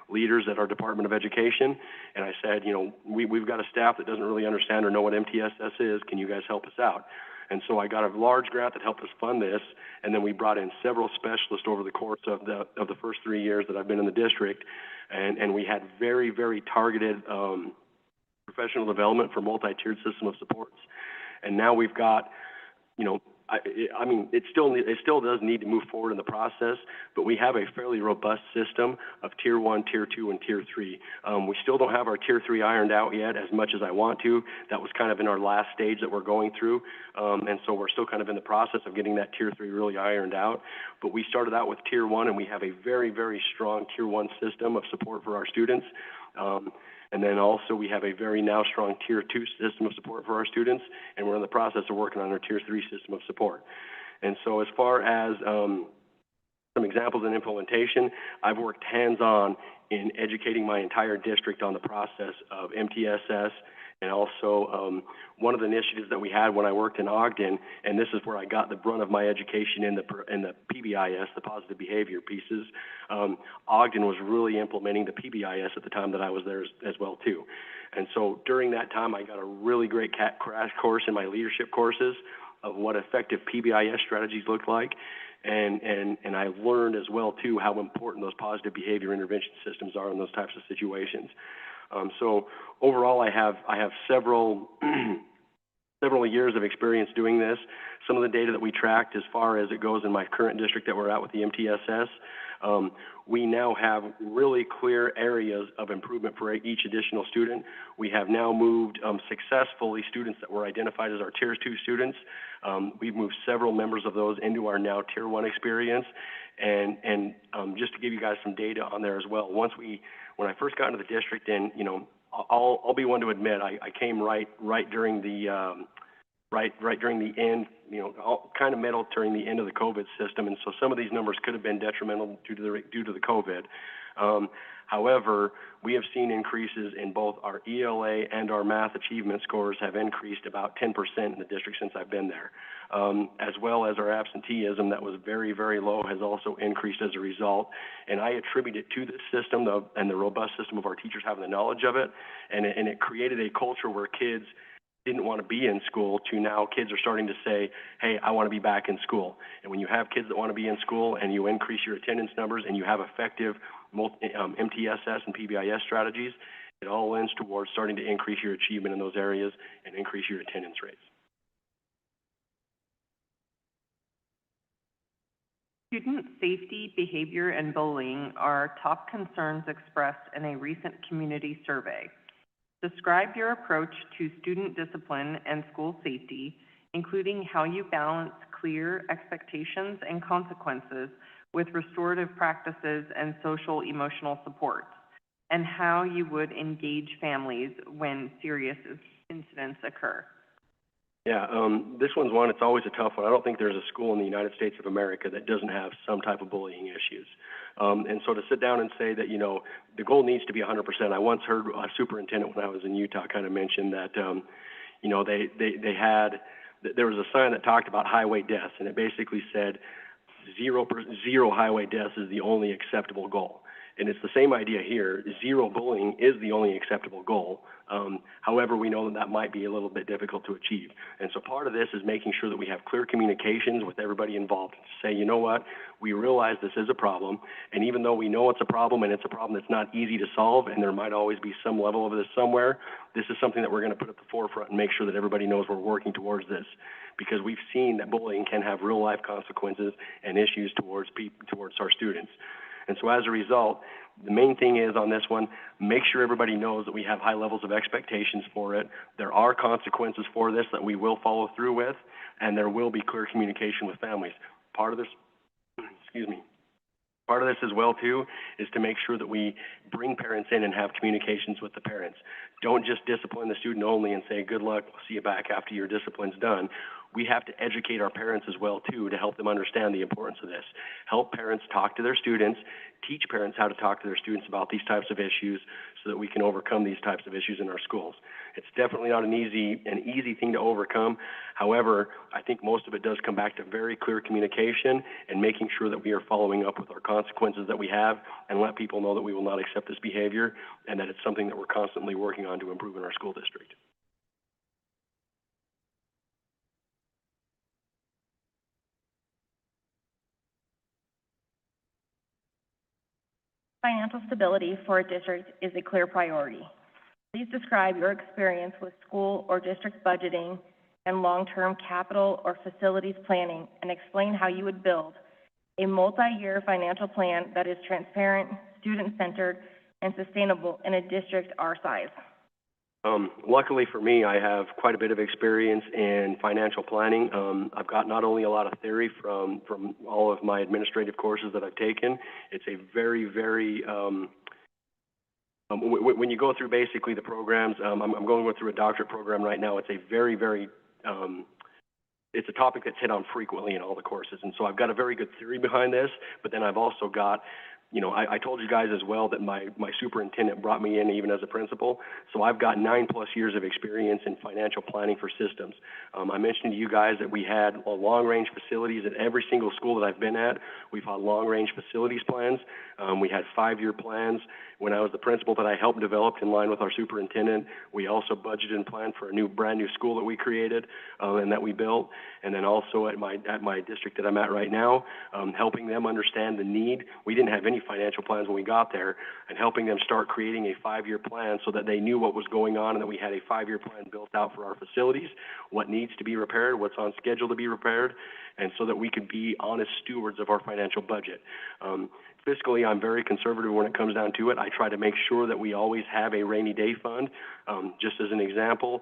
leaders at our Department of Education, and I said, we've got a staff that doesn't really understand or know what MTSS is. Can you guys help us out? And so I got a large grant that helped us fund this, and then we brought in several specialists over the course of the first 3 years that I've been in the district, and we had very, very targeted professional development for multi-tiered system of supports. And now we've got, it still does need to move forward in the process, but we have a fairly robust system of Tier 1, Tier 2, and Tier 3. We still don't have our Tier 3 ironed out yet as much as I want to. That was kind of in our last stage that we're going through, and so we're still kind of in the process of getting that Tier 3 really ironed out. But we started out with Tier 1, and we have a very, very strong Tier 1 system of support for our students. And then also we have a very now strong Tier 2 system of support for our students, and we're in the process of working on our Tier 3 system of support. And so as far as some examples in implementation, I've worked hands-on in educating my entire district on the process of MTSS, and also one of the initiatives that we had when I worked in Ogden, and this is where I got the brunt of my education in the PBIS, the positive behavior pieces. Ogden was really implementing the PBIS at the time that I was there as well too. And so during that time, I got a really great crash course in my leadership courses of what effective PBIS strategies look like. And I learned as well too how important those positive behavior intervention systems are in those types of situations. So overall, I have several years of experience doing this. Some of the data that we tracked as far as it goes in my current district that we're at with the MTSS, we now have really clear areas of improvement for each additional student. We have now moved successfully students that were identified as our Tier 2 students. We've moved several members of those into our now Tier 1 experience. And just to give you guys some data on there as well, when I first got into the district, and I'll be one to admit I came right during the during the end, kind of middle during the end of the COVID system, and so some of these numbers could have been detrimental due to the COVID. However, we have seen increases in both our ELA and our math achievement scores have increased about 10% in the district since I've been there, as well as our absenteeism that was very, very low has also increased as a result. And I attribute it to this system and the robust system of our teachers having the knowledge of it, and it created a culture where kids didn't want to be in school to now kids are starting to say, hey, I want to be back in school. And when you have kids that want to be in school and you increase your attendance numbers and you have effective MTSS and PBIS strategies, it all lends towards starting to increase your achievement in those areas and increase your attendance rates. Student safety, behavior, and bullying are top concerns expressed in a recent community survey. Describe your approach to student discipline and school safety, including how you balance clear expectations and consequences with restorative practices and social emotional supports, and how you would engage families when serious incidents occur. Yeah, this one's one, it's always a tough one. I don't think there's a school in the United States of America that doesn't have some type of bullying issues. And so to sit down and say that, the goal needs to be 100%. I once heard a superintendent when I was in Utah kind of mention that, there was a sign that talked about highway deaths, and it basically said zero highway deaths is the only acceptable goal. And it's the same idea here. Zero bullying is the only acceptable goal. However, we know that might be a little bit difficult to achieve. And so part of this is making sure that we have clear communications with everybody involved to say, you know what, we realize this is a problem, and even though we know it's a problem and it's a problem that's not easy to solve, and there might always be some level of this somewhere, this is something that we're going to put at the forefront and make sure that everybody knows we're working towards this. Because we've seen that bullying can have real-life consequences and issues towards our students. And so as a result, the main thing is on this one, make sure everybody knows that we have high levels of expectations for it. There are consequences for this that we will follow through with, and there will be clear communication with families. Part of this as well, too, is to make sure that we bring parents in and have communications with the parents. Don't just discipline the student only and say, good luck, we'll see you back after your discipline's done. We have to educate our parents as well, too, to help them understand the importance of this. Help parents talk to their students, teach parents how to talk to their students about these types of issues so that we can overcome these types of issues in our schools. It's definitely not an easy thing to overcome. However, I think most of it does come back to very clear communication and making sure that we are following up with our consequences that we have and let people know that we will not accept this behavior and that it's something that we're constantly working on to improve in our school district. Financial stability for a district is a clear priority. Please describe your experience with school or district budgeting and long-term capital or facilities planning, and explain how you would build a multi-year financial plan that is transparent, student-centered, and sustainable in a district our size. Luckily for me, I have quite a bit of experience in financial planning. I've got not only a lot of theory from all of my administrative courses that I've taken. It's a very, very when you go through basically the programs, I'm going through a doctorate program right now. It's a very, very it's a topic that's hit on frequently in all the courses, and so I've got a very good theory behind this. But then I've also got I told you guys as well that my superintendent brought me in even as a principal. So I've got 9+ years of experience in financial planning for systems. I mentioned to you guys that we had long-range facilities at every single school that I've been at. We've had long-range facilities plans. We had 5-year plans. When I was the principal that I helped develop in line with our superintendent, we also budgeted and planned for a brand new school that we created and that we built. And then also at my district that I'm at right now, helping them understand the need. We didn't have any financial plans when we got there, and helping them start creating a 5-year plan so that they knew what was going on and that we had a 5-year plan built out for our facilities, what needs to be repaired, what's on schedule to be repaired, and so that we could be honest stewards of our financial budget. Fiscally, I'm very conservative when it comes down to it. I try to make sure that we always have a rainy day fund. Just as an example,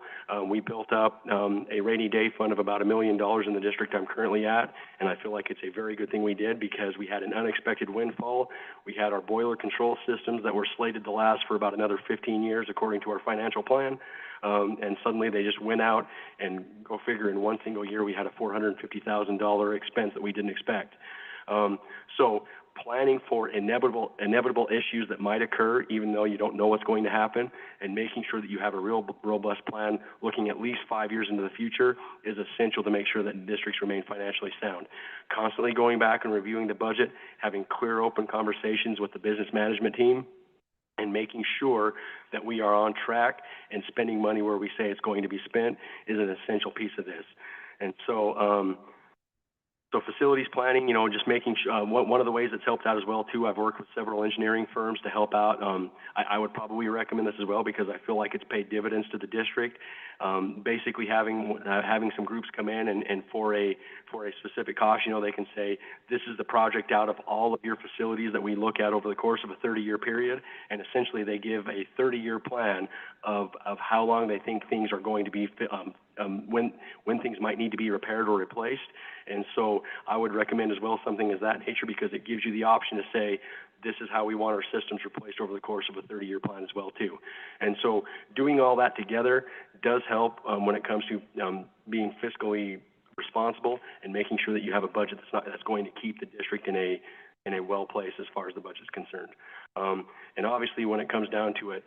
we built up a rainy day fund of about $1 million in the district I'm currently at, and I feel like it's a very good thing we did because we had an unexpected windfall. We had our boiler control systems that were slated to last for about another 15 years according to our financial plan. And suddenly they just went out, and go figure, in one single year we had a $450,000 expense that we didn't expect. So planning for inevitable issues that might occur, even though you don't know what's going to happen, and making sure that you have a real robust plan looking at least 5 years into the future is essential to make sure that districts remain financially sound. Constantly going back and reviewing the budget, having clear, open conversations with the business management team, and making sure that we are on track and spending money where we say it's going to be spent is an essential piece of this. And so, facilities planning, just making sure, one of the ways that's helped out as well, too, I've worked with several engineering firms to help out. I would probably recommend this as well because I feel like it's paid dividends to the district. Basically having some groups come in and for a specific cost, they can say, this is the project out of all of your facilities that we look at over the course of a 30-year period, and essentially they give a 30-year plan of how long they think things are going to be, when things might need to be repaired or replaced. And so I would recommend as well something as that nature because it gives you the option to say, this is how we want our systems replaced over the course of a 30-year plan as well too. And so doing all that together does help when it comes to being fiscally responsible and making sure that you have a budget that's going to keep the district in a well place as far as the budget is concerned. And obviously when it comes down to it,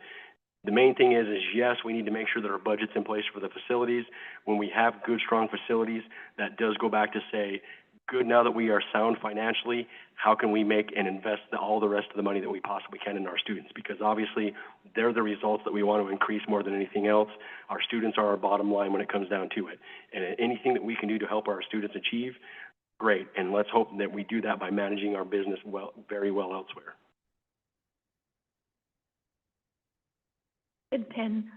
the main thing is yes, we need to make sure that our budget's in place for the facilities. When we have good, strong facilities, that does go back to say, good, now that we are sound financially, how can we make and invest all the rest of the money that we possibly can in our students? Because obviously, they're the results that we want to increase more than anything else. Our students are our bottom line when it comes down to it. And anything that we can do to help our students achieve, great. And let's hope that we do that by managing our business very well elsewhere. Good 10.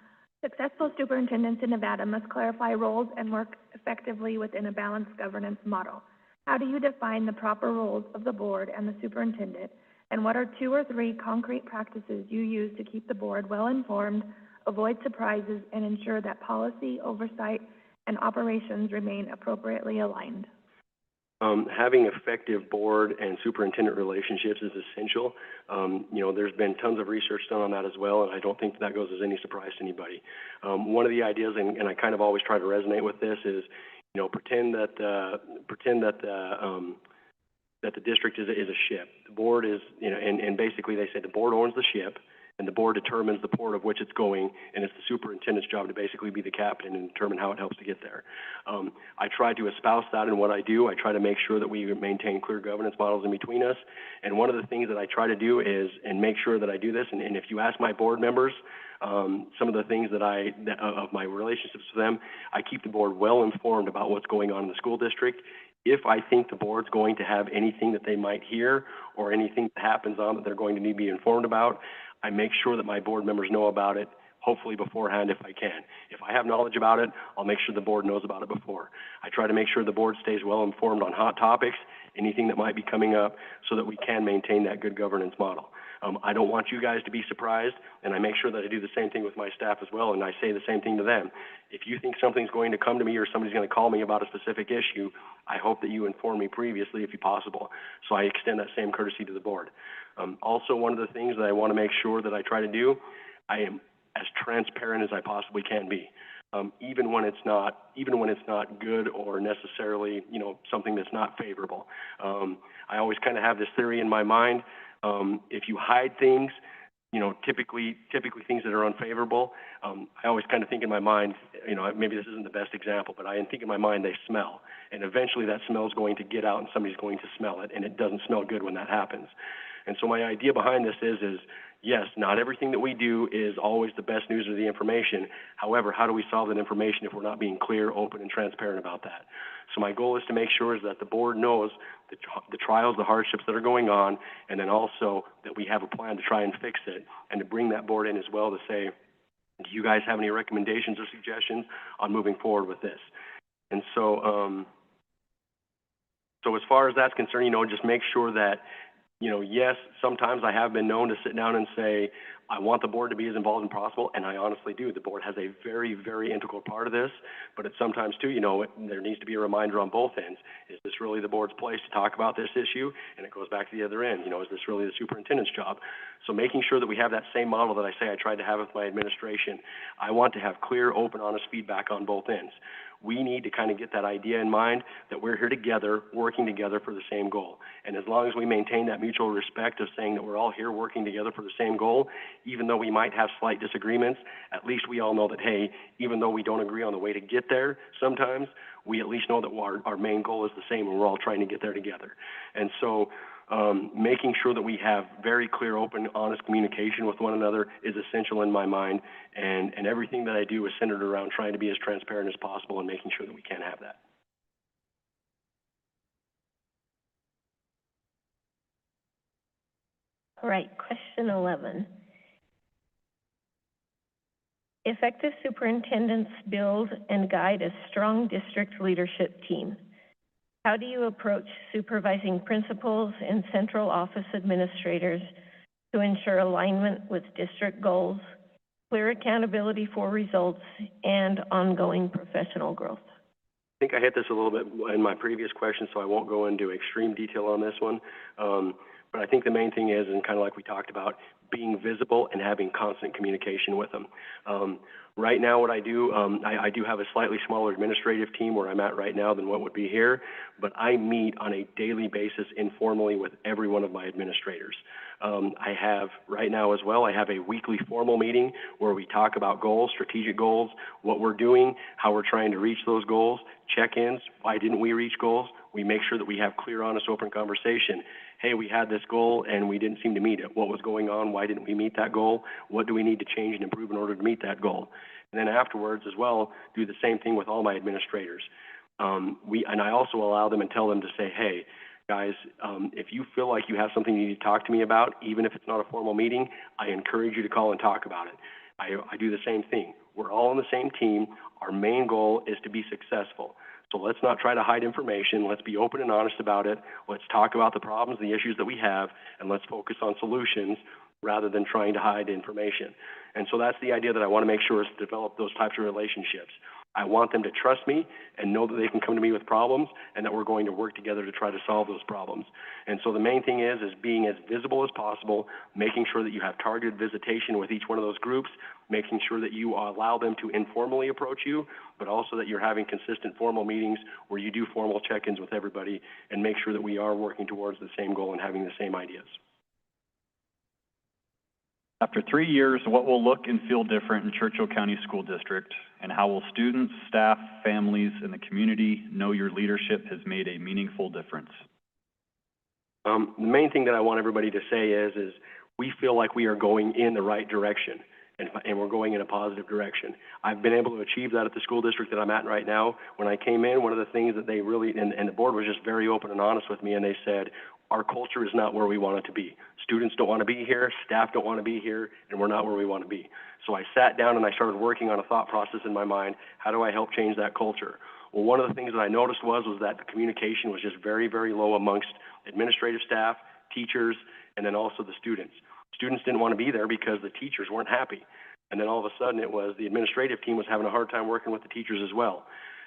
Successful superintendents in Nevada must clarify roles and work effectively within a balanced governance model. How do you define the proper roles of the board and the superintendent, and what are 2 or 3 concrete practices you use to keep the board well-informed, avoid surprises, and ensure that policy, oversight, and operations remain appropriately aligned? Having effective board and superintendent relationships is essential. There's been tons of research done on that as well, and I don't think that goes as any surprise to anybody. One of the ideas, and I kind of always try to resonate with this, is pretend that the district is a ship. The board is, and basically they say the board owns the ship, and the board determines the port of which it's going, and it's the superintendent's job to basically be the captain and determine how it helps to get there. I try to espouse that in what I do. I try to make sure that we maintain clear governance models in between us, and one of the things that I try to do is, and make sure that I do this, and if you ask my board members, some of the things of my relationships with them, I keep the board well informed about what's going on in the school district. If I think the board's going to have anything that they might hear or anything that happens on that they're going to need to be informed about, I make sure that my board members know about it, hopefully beforehand if I can. If I have knowledge about it, I'll make sure the board knows about it before. I try to make sure the board stays well informed on hot topics, anything that might be coming up, so that we can maintain that good governance model. I don't want you guys to be surprised, and I make sure that I do the same thing with my staff as well, and I say the same thing to them. If you think something's going to come to me or somebody's going to call me about a specific issue, I hope that you inform me previously if possible. So I extend that same courtesy to the board. Also, one of the things that I want to make sure that I try to do, I am as transparent as I possibly can be. Even when it's not good or necessarily, something that's not favorable. I always kind of have this theory in my mind. If you hide things, typically things that are unfavorable, I always kind of think in my mind, maybe this isn't the best example, but I think in my mind they smell. And eventually that smell is going to get out and somebody's going to smell it, and it doesn't smell good when that happens. And so my idea behind this is yes, not everything that we do is always the best news or the information. However, how do we solve that information if we're not being clear, open, and transparent about that? So my goal is to make sure is that the board knows the trials, the hardships that are going on, and then also that we have a plan to try and fix it, and to bring that board in as well to say, do you guys have any recommendations or suggestions on moving forward with this? And so, so as far as that's concerned, just make sure that, yes, sometimes I have been known to sit down and say, I want the board to be as involved as possible, and I honestly do. The board has a very, very integral part of this, but it's sometimes too, there needs to be a reminder on both ends. Is this really the board's place to talk about this issue? And it goes back to the other end. Is this really the superintendent's job? So making sure that we have that same model that I say I tried to have with my administration, I want to have clear, open, honest feedback on both ends. We need to kind of get that idea in mind that we're here together, working together for the same goal. And as long as we maintain that mutual respect of saying that we're all here working together for the same goal, even though we might have slight disagreements, at least we all know that, hey, even though we don't agree on the way to get there sometimes, we at least know that our main goal is the same and we're all trying to get there together. And so making sure that we have very clear, open, honest communication with one another is essential in my mind, and everything that I do is centered around trying to be as transparent as possible and making sure that we can have that. All right, question 11. Effective superintendents build and guide a strong district leadership team. How do you approach supervising principals and central office administrators to ensure alignment with district goals, clear accountability for results, and ongoing professional growth? I think I hit this a little bit in my previous question, so I won't go into extreme detail on this one. But I think the main thing is, and kind of like we talked about, being visible and having constant communication with them. Right now, what I do, I do have a slightly smaller administrative team where I'm at right now than what would be here, but I meet on a daily basis informally with every one of my administrators. I have, right now as well, I have a weekly formal meeting where we talk about goals, strategic goals, what we're doing, how we're trying to reach those goals, check-ins, why didn't we reach goals? We make sure that we have clear, honest, open conversation. Hey, we had this goal and we didn't seem to meet it. What was going on? Why didn't we meet that goal? What do we need to change and improve in order to meet that goal? And then afterwards as well, do the same thing with all my administrators. And I also allow them and tell them to say, hey, guys, if you feel like you have something you need to talk to me about, even if it's not a formal meeting, I encourage you to call and talk about it. I do the same thing. We're all on the same team. Our main goal is to be successful. So let's not try to hide information. Let's be open and honest about it. Let's talk about the problems, the issues that we have, and let's focus on solutions rather than trying to hide information. And so that's the idea that I want to make sure is to develop those types of relationships. I want them to trust me and know that they can come to me with problems and that we're going to work together to try to solve those problems. And so the main thing is being as visible as possible, making sure that you have targeted visitation with each one of those groups, making sure that you allow them to informally approach you, but also that you're having consistent formal meetings where you do formal check-ins with everybody and make sure that we are working towards the same goal and having the same ideas. After 3 years, what will look and feel different in Churchill County School District, and how will students, staff, families, and the community know your leadership has made a meaningful difference? The main thing that I want everybody to say is we feel like we are going in the right direction, and we're going in a positive direction. I've been able to achieve that at the school district that I'm at right now. When I came in, one of the things that they really, and the board was just very open and honest with me, and they said, our culture is not where we want it to be. Students don't want to be here, staff don't want to be here, and we're not where we want to be. So I sat down and I started working on a thought process in my mind. How do I help change that culture? Well, one of the things that I noticed was that the communication was just very, very low amongst administrative staff, teachers, and then also the students. Students didn't want to be there because the teachers weren't happy. And then all of a sudden it was the administrative team was having a hard time working with the teachers as well.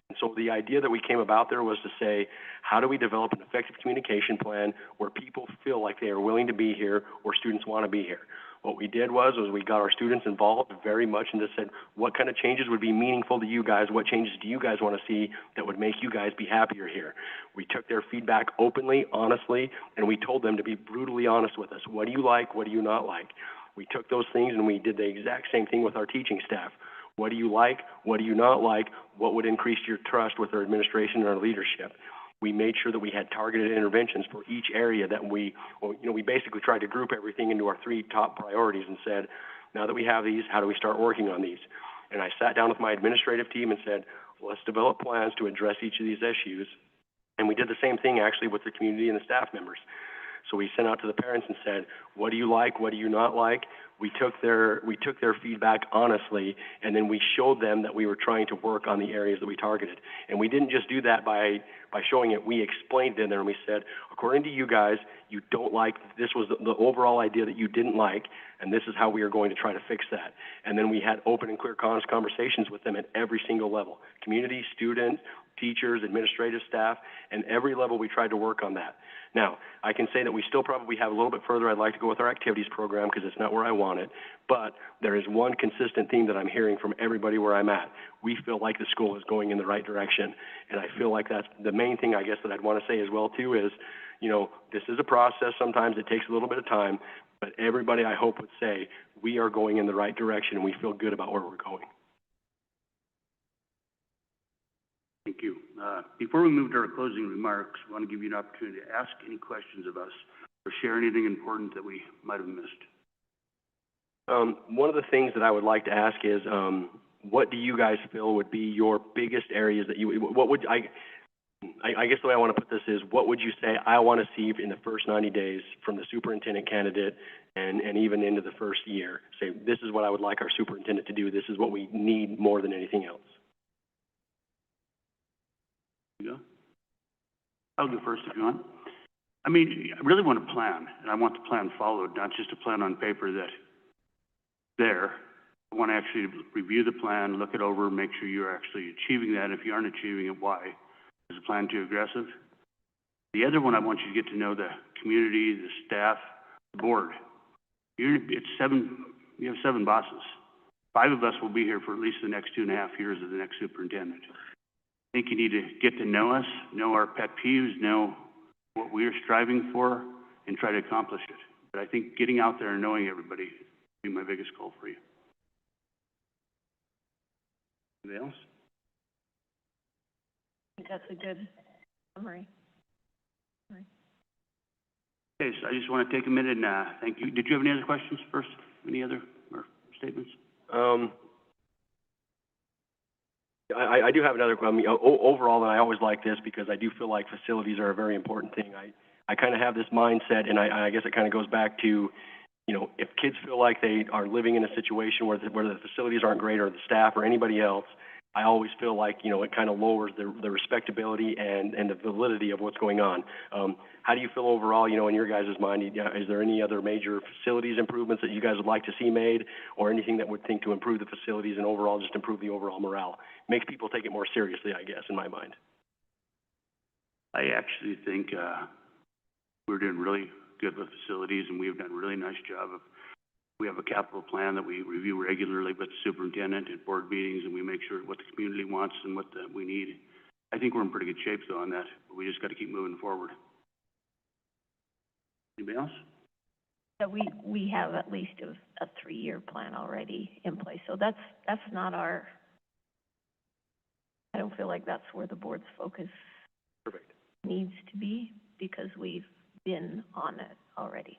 And so the idea that we came about there was to say, how do we develop an effective communication plan where people feel like they are willing to be here, where students want to be here? What we did was we got our students involved very much and just said, what kind of changes would be meaningful to you guys? What changes do you guys want to see that would make you guys be happier here? We took their feedback openly, honestly, and we told them to be brutally honest with us. What do you like? What do you not like? We took those things and we did the exact same thing with our teaching staff. What do you like? What do you not like? What would increase your trust with our administration and our leadership? We made sure that we had targeted interventions for each area that we basically tried to group everything into our 3 top priorities and said, now that we have these, how do we start working on these? And I sat down with my administrative team and said, let's develop plans to address each of these issues. And we did the same thing actually with the community and the staff members. So we sent out to the parents and said, what do you like? What do you not like? We took their feedback honestly, and then we showed them that we were trying to work on the areas that we targeted. And we didn't just do that by showing it. We explained it, and we said, according to you guys, you don't like, this was the overall idea that you didn't like, and this is how we are going to try to fix that. And then we had open and clear conversations with them at every single level, community, students, teachers, administrative staff, and every level we tried to work on that. Now, I can say that we still probably have a little bit further I'd like to go with our activities program because it's not where I want it, but there is one consistent theme that I'm hearing from everybody where I'm at. We feel like the school is going in the right direction, and I feel like that's the main thing I guess that I'd want to say as well too is, this is a process. Sometimes it takes a little bit of time, but everybody I hope would say we are going in the right direction and we feel good about where we're going. Thank you. Before we move to our closing remarks, I want to give you an opportunity to ask any questions of us or share anything important that we might have missed. One of the things that I would like to ask is, what do you guys feel would be your biggest areas that I guess the way I want to put this is, what would you say I want to see in the first 90 days from the superintendent candidate and even into the first year? Say, this is what I would like our superintendent to do. This is what we need more than anything else. Yeah. I'll go first if you want. I mean, I really want to plan, and I want the plan followed, not just a plan on paper that there. I want to actually review the plan, look it over, make sure you're actually achieving that. If you aren't achieving it, why? Is the plan too aggressive? The other one, I want you to get to know the community, the staff, the board. You have 7 bosses. 5 of us will be here for at least the next 2.5 years of the next superintendent. I think you need to get to know us, know our pet peeves, know what we are striving for, and try to accomplish it. But I think getting out there and knowing everybody would be my biggest goal for you. Anybody else? I think that's a good summary. Okay, so I just want to take a minute and thank you. Did you have any other questions first? Any other statements? I do have another, overall, and I always like this because I do feel like facilities are a very important thing. I kind of have this mindset, and I guess it kind of goes back to, you know, if kids feel like they are living in a situation where the facilities aren't great, or the staff or anybody else, I always feel like, you know, it kind of lowers the respectability and the validity of what's going on. How do you feel overall, you know, in your guys' mind? Is there any other major facilities improvements that you guys would like to see made, or anything that would think to improve the facilities and overall just improve the overall morale? Makes people take it more seriously, I guess, in my mind. I actually think we're doing really good with facilities, and we've done a really nice job of. We have a capital plan that we review regularly with the superintendent at board meetings, and we make sure what the community wants and what we need. I think we're in pretty good shape, though, on that. But we just got to keep moving forward. Anybody else? So we have at least a 3-year plan already in place. So that's not our. I don't feel like that's where the board's focus Perfect. Needs to be, because we've been on it already.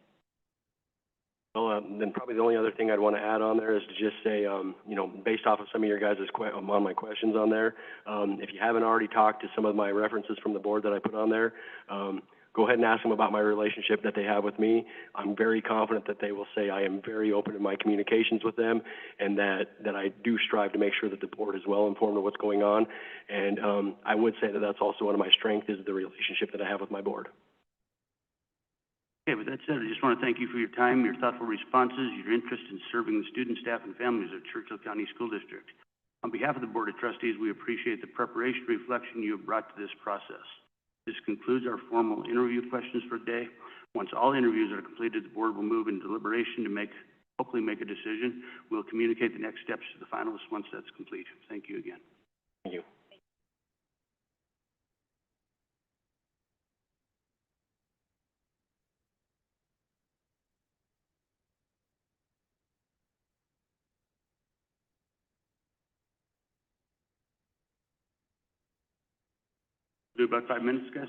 Well, then probably the only other thing I'd want to add on there is to just say, you know, based off of some of your guys' on my questions on there, if you haven't already talked to some of my references from the board that I put on there, go ahead and ask them about my relationship that they have with me. I'm very confident that they will say I am very open in my communications with them, and that I do strive to make sure that the board is well informed of what's going on. And I would say that that's also one of my strengths, is the relationship that I have with my board. Okay, with that said, I just want to thank you for your time, your thoughtful responses, your interest in serving the students, staff, and families of Churchill County School District. On behalf of the Board of Trustees, we appreciate the preparation and reflection you have brought to this process. This concludes our formal interview questions for today. Once all interviews are completed, the board will move into deliberation to hopefully make a decision. We'll communicate the next steps to the finalists once that's complete. Thank you again. Thank you. Do about 5 minutes, guys.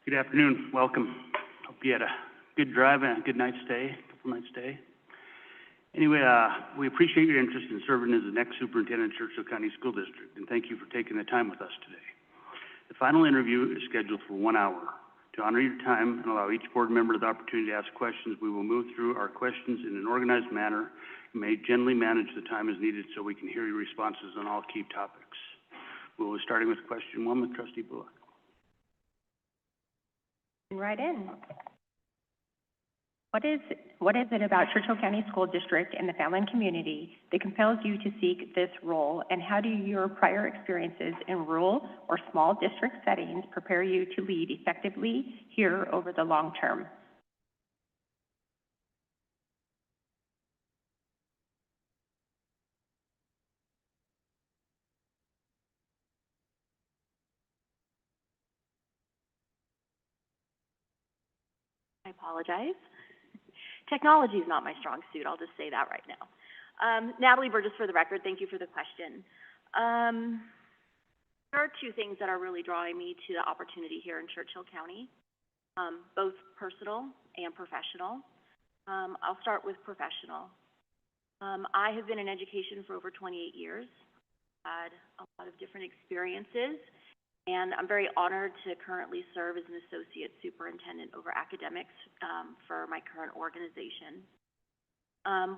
Good afternoon, welcome. Hope you had a good drive and a good night's stay, couple nights stay. Anyway, we appreciate your interest in serving as the next superintendent of Churchill County School District, and thank you for taking the time with us today. The final interview is scheduled for 1 hour. To honor your time and allow each board member the opportunity to ask questions, we will move through our questions in an organized manner and may generally manage the time as needed so we can hear your responses on all key topics. We will be starting with question 1 with Trustee Bullock. Right in. What is it about Churchill County School District and the Fallon community that compels you to seek this role, and how do your prior experiences in rural or small district settings prepare you to lead effectively here over the long term? I apologize. Technology is not my strong suit. I'll just say that right now. Natalie Burgess for the record. Thank you for the question. There are two things that are really drawing me to the opportunity here in Churchill County, both personal and professional. I'll start with professional. I have been in education for over 28 years, had a lot of different experiences, and I'm very honored to currently serve as an associate superintendent over academics for my current organization.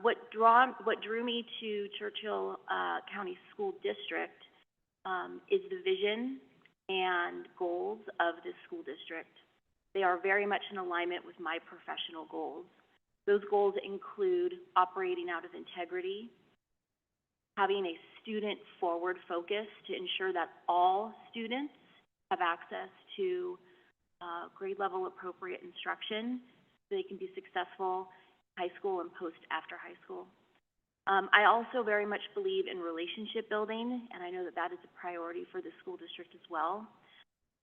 What drew me to Churchill County School District is the vision and goals of this school district. They are very much in alignment with my professional goals. Those goals include operating out of integrity, having a student-forward focus to ensure that all students have access to grade-level appropriate instruction so they can be successful in high school and after high school. I also very much believe in relationship building, and I know that that is a priority for the school district as well.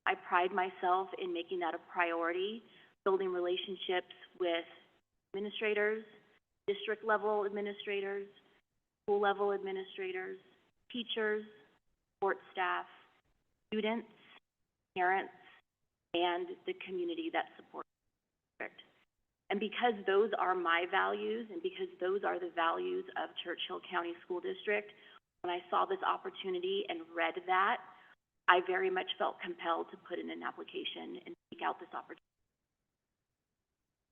I pride myself in making that a priority, building relationships with administrators, district-level administrators, school-level administrators, teachers, support staff, students, parents, and the community that supports the district. And because those are my values, and because those are the values of Churchill County School District, when I saw this opportunity and read that, I very much felt compelled to put in an application and seek out this opportunity.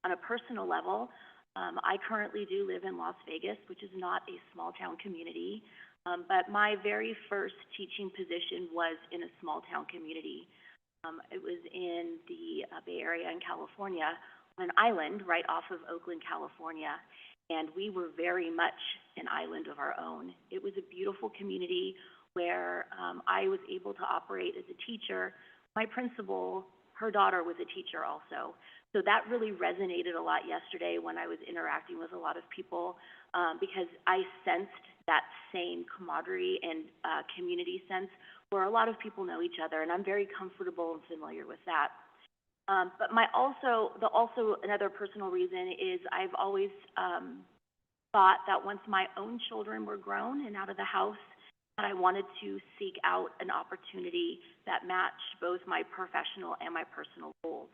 On a personal level, I currently do live in Las Vegas, which is not a small town community, but my very first teaching position was in a small town community. It was in the Bay Area in California, on an island right off of Oakland, California, and we were very much an island of our own. It was a beautiful community where I was able to operate as a teacher. My principal, her daughter was a teacher also. So that really resonated a lot yesterday when I was interacting with a lot of people, because I sensed that same camaraderie and community sense where a lot of people know each other, and I'm very comfortable and familiar with that. But also another personal reason is I've always thought that once my own children were grown and out of the house, that I wanted to seek out an opportunity that matched both my professional and my personal goals.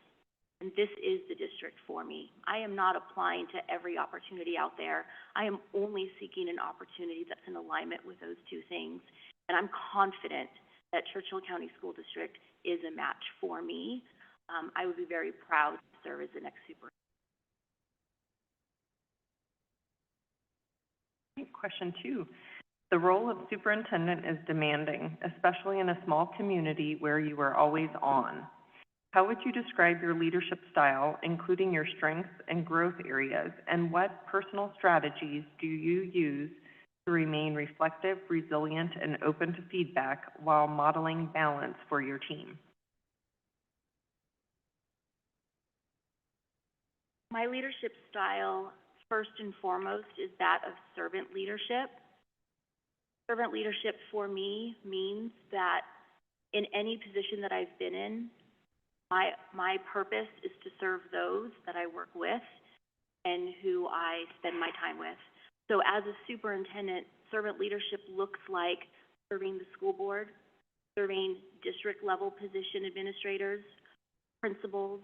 And this is the district for me. I am not applying to every opportunity out there. I am only seeking an opportunity that's in alignment with those two things. And I'm confident that Churchill County School District is a match for me. I would be very proud to serve as the next superintendent. Question 2. The role of superintendent is demanding, especially in a small community where you are always on. How would you describe your leadership style, including your strengths and growth areas, and what personal strategies do you use to remain reflective, resilient, and open to feedback while modeling balance for your team? My leadership style, first and foremost, is that of servant leadership. Servant leadership for me means that in any position that I've been in, my purpose is to serve those that I work with and who I spend my time with. So as a superintendent, servant leadership looks like serving the school board, serving district level position administrators, principals,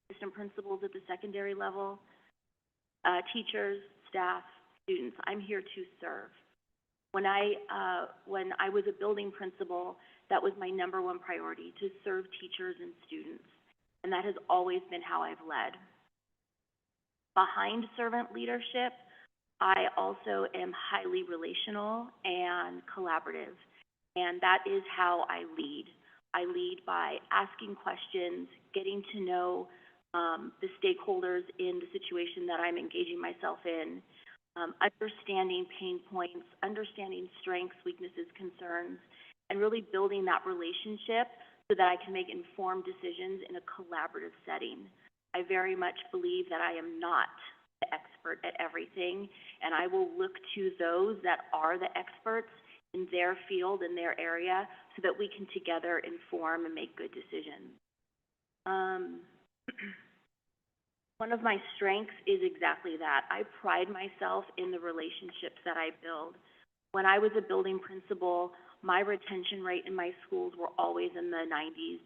assistant principals at the secondary level, teachers, staff, students. I'm here to serve. When I was a building principal, that was my number one priority, to serve teachers and students. And that has always been how I've led. Behind servant leadership, I also am highly relational and collaborative. And that is how I lead. I lead by asking questions, getting to know the stakeholders in the situation that I'm engaging myself in, understanding pain points, understanding strengths, weaknesses, concerns, and really building that relationship so that I can make informed decisions in a collaborative setting. I very much believe that I am not the expert at everything, and I will look to those that are the experts in their field, in their area, so that we can together inform and make good decisions. One of my strengths is exactly that. I pride myself in the relationships that I build. When I was a building principal, my retention rate in my schools were always in the 90%.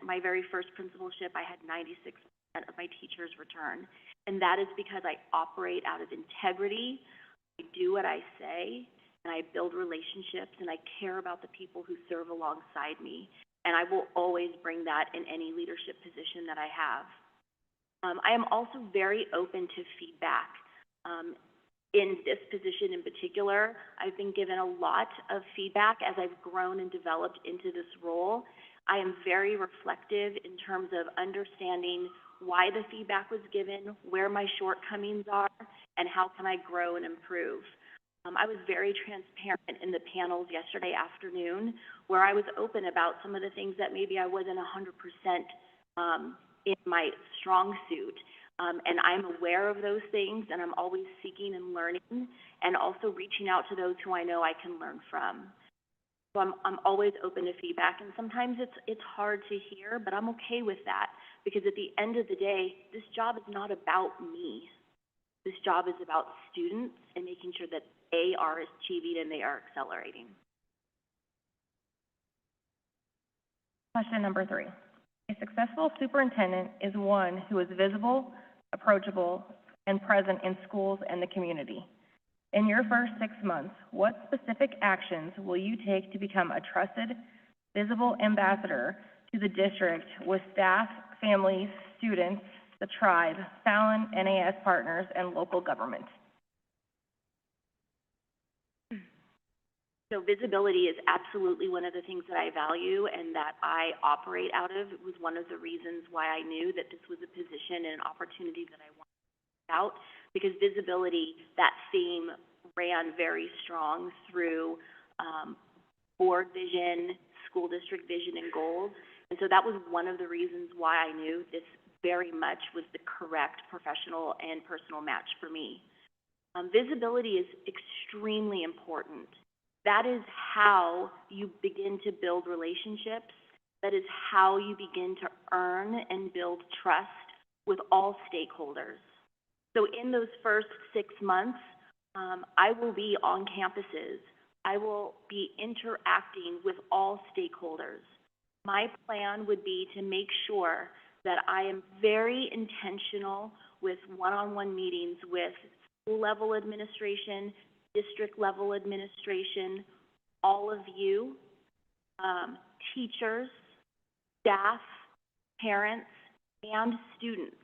My very first principalship, I had 96% of my teachers return. And that is because I operate out of integrity, I do what I say, and I build relationships, and I care about the people who serve alongside me. And I will always bring that in any leadership position that I have. I am also very open to feedback. In this position in particular, I've been given a lot of feedback as I've grown and developed into this role. I am very reflective in terms of understanding why the feedback was given, where my shortcomings are, and how can I grow and improve. I was very transparent in the panels yesterday afternoon, where I was open about some of the things that maybe I wasn't 100% in my strong suit. And I'm aware of those things, and I'm always seeking and learning, and also reaching out to those who I know I can learn from. So I'm always open to feedback, and sometimes it's hard to hear, but I'm okay with that, because at the end of the day, this job is not about me. This job is about students and making sure that they are achieving and they are accelerating. Question number 3. A successful superintendent is one who is visible, approachable, and present in schools and the community. In your first 6 months, what specific actions will you take to become a trusted, visible ambassador to the district with staff, families, students, the tribe, Fallon, NAS partners, and local government? So visibility is absolutely one of the things that I value and that I operate out of. It was one of the reasons why I knew that this was a position and an opportunity that I wanted out, because visibility, that theme ran very strong through board vision, school district vision, and goals. And so that was one of the reasons why I knew this very much was the correct professional and personal match for me. Visibility is extremely important. That is how you begin to build relationships. That is how you begin to earn and build trust with all stakeholders. So in those first 6 months, I will be on campuses. I will be interacting with all stakeholders. My plan would be to make sure that I am very intentional with one-on-one meetings with school-level administration, district-level administration, all of you, teachers, staff, parents, and students.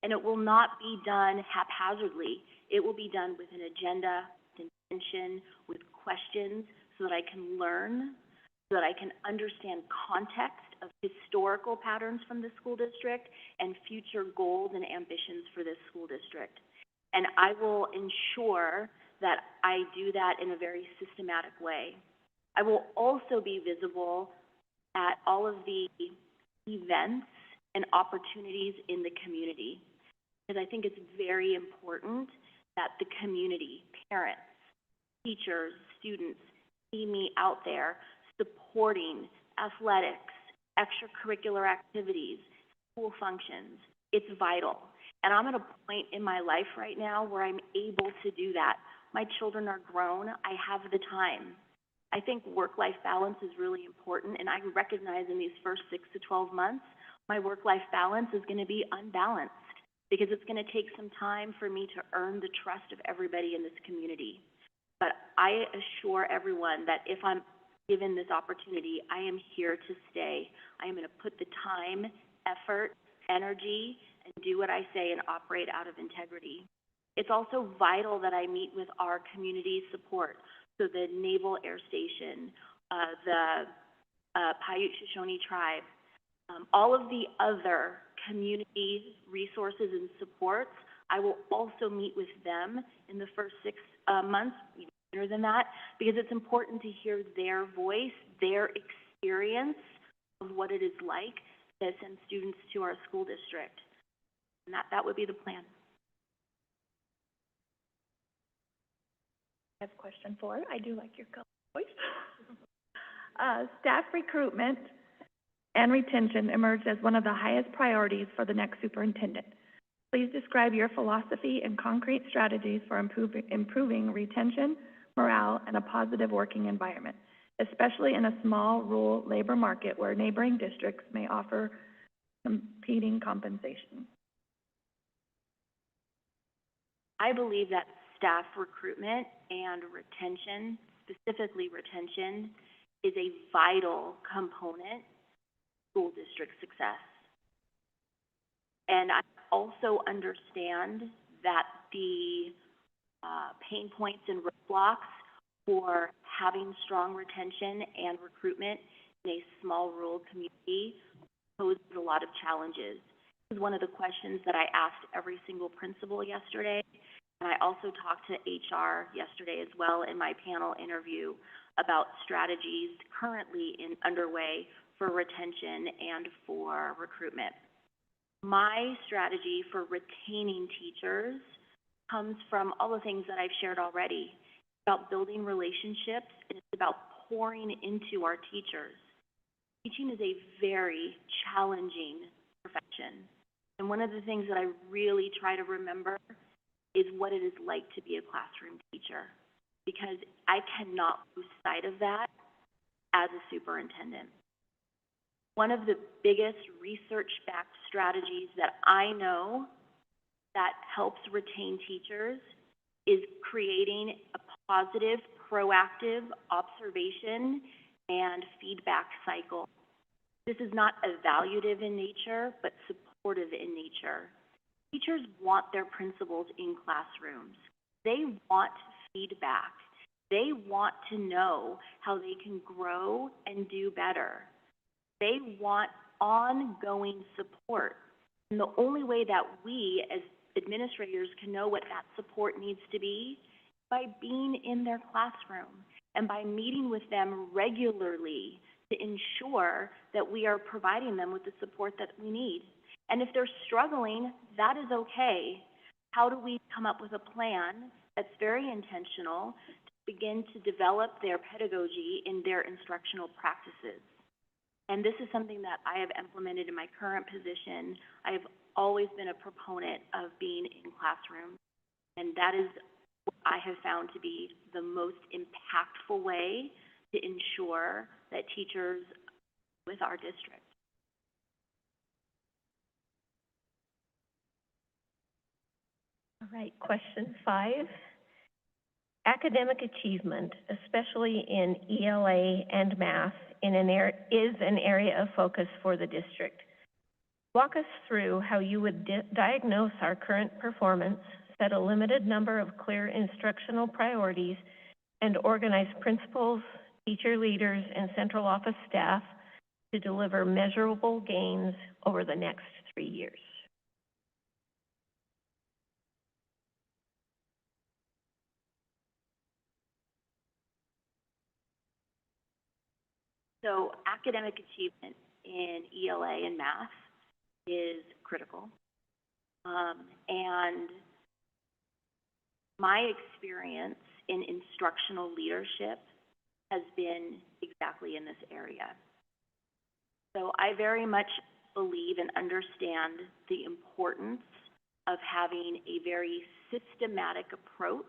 And it will not be done haphazardly. It will be done with an agenda, intention, with questions, so that I can learn, so that I can understand context of historical patterns from the school district and future goals and ambitions for this school district. And I will ensure that I do that in a very systematic way. I will also be visible at all of the events and opportunities in the community, because I think it's very important that the community, parents, teachers, students, see me out there supporting athletics, extracurricular activities, school functions. It's vital. And I'm at a point in my life right now where I'm able to do that. My children are grown. I have the time. I think work-life balance is really important, and I recognize in these first 6 to 12 months, My work-life balance is going to be unbalanced because it's going to take some time for me to earn the trust of everybody in this community. But I assure everyone that if I'm given this opportunity, I am here to stay. I am going to put the time, effort, energy, and do what I say and operate out of integrity. It's also vital that I meet with our community support, so the Naval Air Station, the Paiute-Shoshone Tribe, all of the other community resources and supports. I will also meet with them in the first 6 months, even sooner than that, because it's important to hear their voice, their experience of what it is like to send students to our school district. And that would be the plan. I have question 4. I do like your color voice. Staff recruitment and retention emerged as one of the highest priorities for the next superintendent. Please describe your philosophy and concrete strategies for improving retention, morale, and a positive working environment, especially in a small rural labor market where neighboring districts may offer competing compensation. I believe that staff recruitment and retention, specifically retention, is a vital component of school district success. And I also understand that the pain points and roadblocks for having strong retention and recruitment in a small rural community poses a lot of challenges. This is one of the questions that I asked every single principal yesterday, and I also talked to HR yesterday as well in my panel interview about strategies currently underway for retention and for recruitment. My strategy for retaining teachers comes from all the things that I've shared already. It's about building relationships, and it's about pouring into our teachers. Teaching is a very challenging profession. And one of the things that I really try to remember is what it is like to be a classroom teacher, because I cannot lose sight of that as a superintendent. One of the biggest research-backed strategies that I know that helps retain teachers is creating a positive, proactive observation and feedback cycle. This is not evaluative in nature, but supportive in nature. Teachers want their principals in classrooms. They want feedback. They want to know how they can grow and do better. They want ongoing support. And the only way that we as administrators can know what that support needs to be is by being in their classroom and by meeting with them regularly to ensure that we are providing them with the support that we need. And if they're struggling, that is okay. How do we come up with a plan that's very intentional to begin to develop their pedagogy in their instructional practices? And this is something that I have implemented in my current position. I have always been a proponent of being in classrooms, and that is what I have found to be the most impactful way to ensure that teachers with our district. All right, question 5. Academic achievement, especially in ELA and math, is an area of focus for the district. Walk us through how you would diagnose our current performance, set a limited number of clear instructional priorities, and organize principals, teacher leaders, and central office staff to deliver measurable gains over the next 3 years. So academic achievement in ELA and math is critical. And my experience in instructional leadership has been exactly in this area. So I very much believe and understand the importance of having a very systematic approach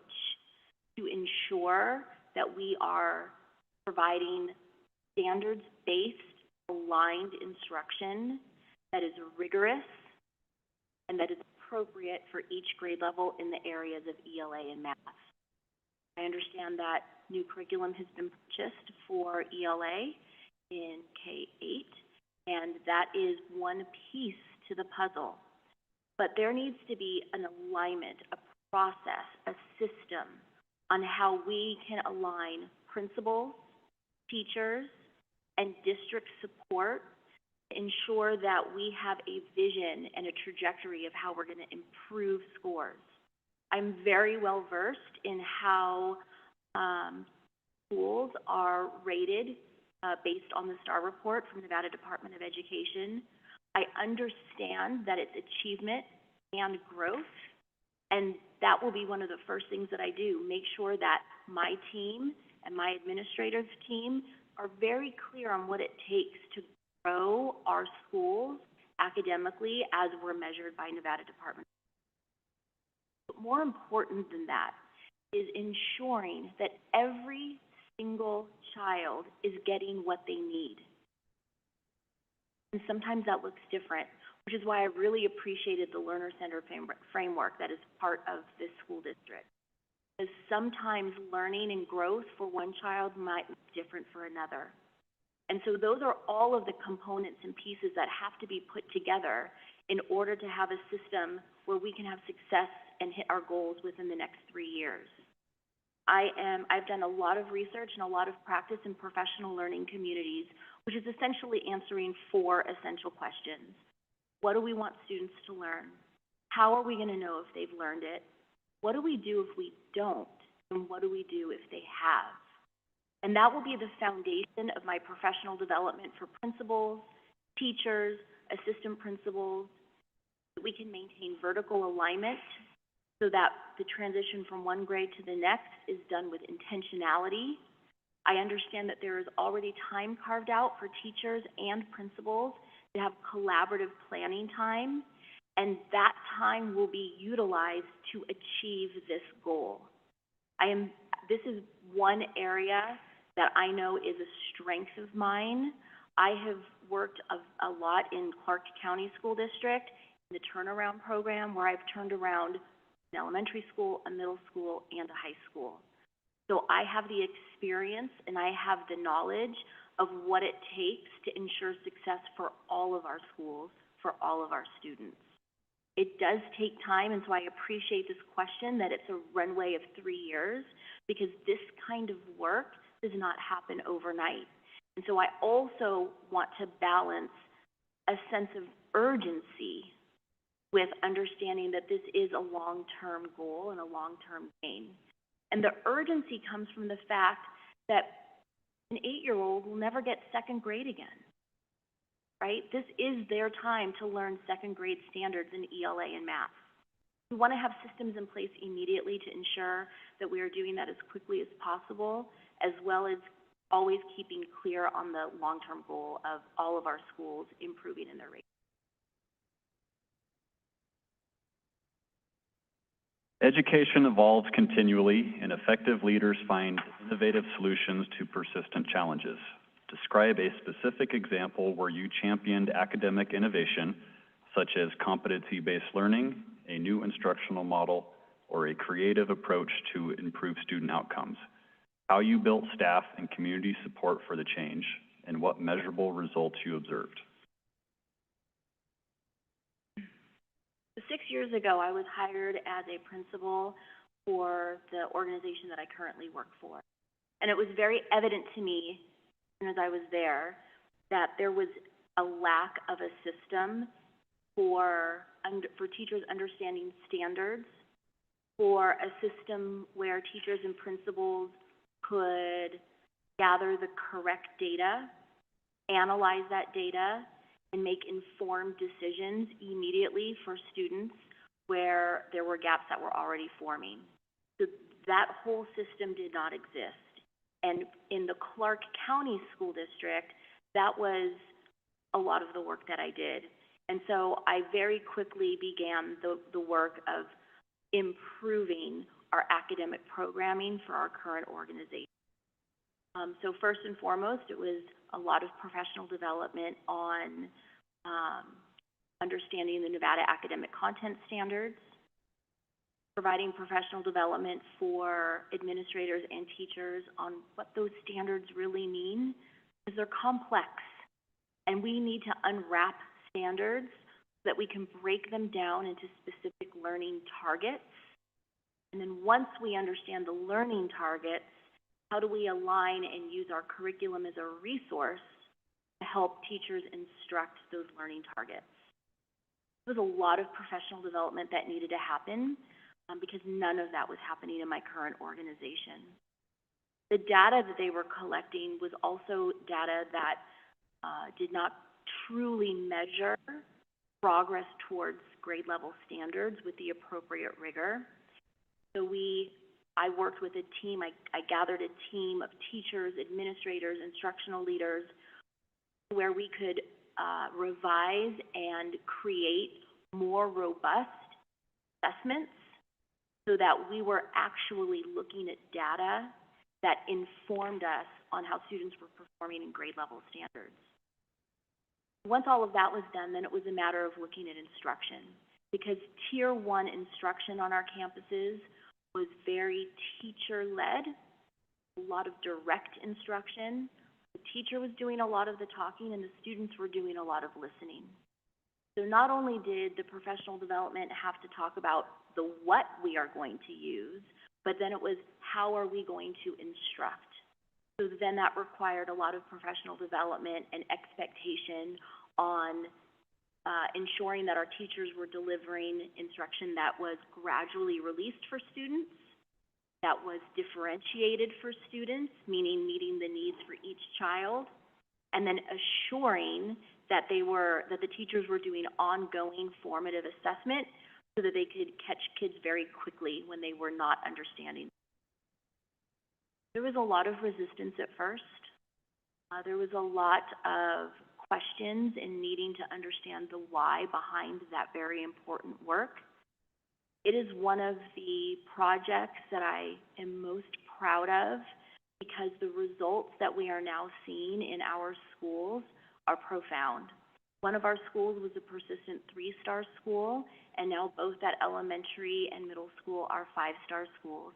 to ensure that we are providing standards-based, aligned instruction that is rigorous, and that is appropriate for each grade level in the areas of ELA and math. I understand that new curriculum has been purchased for ELA in K-8, and that is one piece to the puzzle. But there needs to be an alignment, a process, a system on how we can align principals, teachers, and district support to ensure that we have a vision and a trajectory of how we're going to improve scores. I'm very well versed in how schools are rated based on the STAR report from Nevada Department of Education. I understand that it's achievement and growth, and that will be one of the first things that I do, make sure that my team and my administrative team are very clear on what it takes to grow our schools academically as we're measured by Nevada Department. But more important than that is ensuring that every single child is getting what they need. And sometimes that looks different, which is why I really appreciated the Learner Center framework that is part of this school district. Because sometimes learning and growth for one child might look different for another. And so those are all of the components and pieces that have to be put together in order to have a system where we can have success and hit our goals within the next 3 years. I've done a lot of research and a lot of practice in professional learning communities, which is essentially answering 4 essential questions. What do we want students to learn? How are we going to know if they've learned it? What do we do if we don't? And what do we do if they have? And that will be the foundation of my professional development for principals, teachers, assistant principals, that we can maintain vertical alignment so that the transition from one grade to the next is done with intentionality. I understand that there is already time carved out for teachers and principals to have collaborative planning time, and that time will be utilized to achieve this goal. This is one area that I know is a strength of mine. I have worked a lot in Clark County School District in the turnaround program, where I've turned around an elementary school, a middle school, and a high school. So I have the experience and I have the knowledge of what it takes to ensure success for all of our schools, for all of our students. It does take time, and so I appreciate this question that it's a runway of 3 years, because this kind of work does not happen overnight. And so I also want to balance a sense of urgency with understanding that this is a long-term goal and a long-term gain. And the urgency comes from the fact that an 8-year-old will never get second grade again, right? This is their time to learn second grade standards in ELA and math. We want to have systems in place immediately to ensure that we are doing that as quickly as possible, as well as always keeping clear on the long-term goal of all of our schools improving in their rate. Education evolves continually, and effective leaders find innovative solutions to persistent challenges. Describe a specific example where you championed academic innovation, such as competency-based learning, a new instructional model, or a creative approach to improve student outcomes. How you built staff and community support for the change, and what measurable results you observed. 6 years ago, I was hired as a principal for the organization that I currently work for. And it was very evident to me, as I was there, that there was a lack of a system for teachers understanding standards, for a system where teachers and principals could gather the correct data, analyze that data, and make informed decisions immediately for students where there were gaps that were already forming. So that whole system did not exist. And in the Clark County School District, that was a lot of the work that I did. And so I very quickly began the work of improving our academic programming for our current organization. So first and foremost, it was a lot of professional development on understanding the Nevada academic content standards, providing professional development for administrators and teachers on what those standards really mean, because they're complex, and we need to unwrap standards so that we can break them down into specific learning targets. And then once we understand the learning targets, how do we align and use our curriculum as a resource to help teachers instruct those learning targets? There was a lot of professional development that needed to happen because none of that was happening in my current organization. The data that they were collecting was also data that did not truly measure progress towards grade level standards with the appropriate rigor. So I worked with a team, I gathered a team of teachers, administrators, instructional leaders, where we could revise and create more robust assessments so that we were actually looking at data that informed us on how students were performing in grade level standards. Once all of that was done, then it was a matter of looking at instruction, because Tier 1 instruction on our campuses was very teacher-led, a lot of direct instruction. The teacher was doing a lot of the talking, and the students were doing a lot of listening. So not only did the professional development have to talk about the what we are going to use, but then it was how are we going to instruct. So then that required a lot of professional development and expectation on ensuring that our teachers were delivering instruction that was gradually released for students, that was differentiated for students, meaning meeting the needs for each child, and then assuring that the teachers were doing ongoing formative assessment so that they could catch kids very quickly when they were not understanding. There was a lot of resistance at first. There was a lot of questions and needing to understand the why behind that very important work. It is one of the projects that I am most proud of because the results that we are now seeing in our schools are profound. One of our schools was a persistent 3-star school, and now both that elementary and middle school are 5-star schools.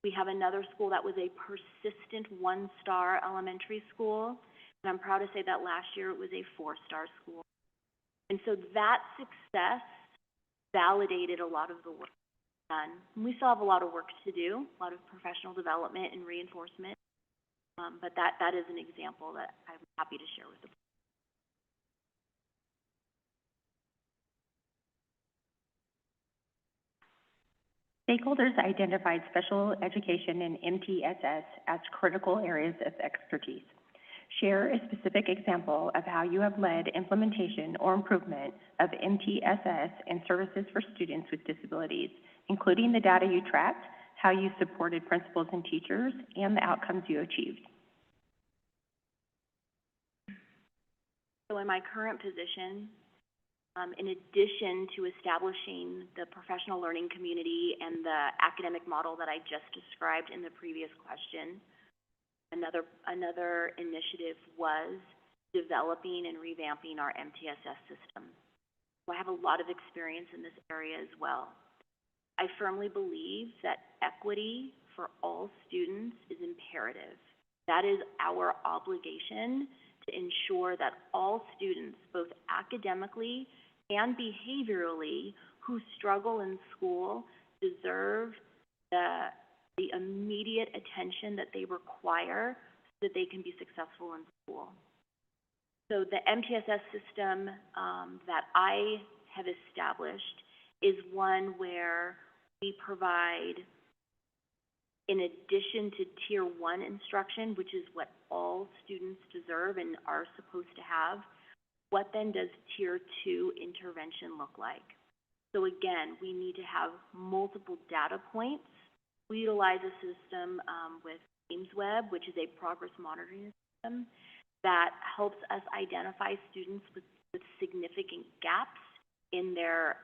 We have another school that was a persistent 1-star elementary school, and I'm proud to say that last year it was a 4-star school. And so that success validated a lot of the work done. And we still have a lot of work to do, a lot of professional development and reinforcement, but that is an example that I'm happy to share with the board. Stakeholders identified special education and MTSS as critical areas of expertise. Share a specific example of how you have led implementation or improvement of MTSS and services for students with disabilities, including the data you tracked, how you supported principals and teachers, and the outcomes you achieved. So in my current position, in addition to establishing the professional learning community and the academic model that I just described in the previous question, another initiative was developing and revamping our MTSS system. So I have a lot of experience in this area as well. I firmly believe that equity for all students is imperative. That is our obligation to ensure that all students, both academically and behaviorally, who struggle in school deserve the immediate attention that they require so that they can be successful in school. So the MTSS system that I have established is one where we provide, in addition to Tier 1 instruction, which is what all students deserve and are supposed to have, what then does Tier 2 intervention look like? So again, we need to have multiple data points. We utilize a system with AimsWeb, which is a progress monitoring system that helps us identify students with significant gaps in their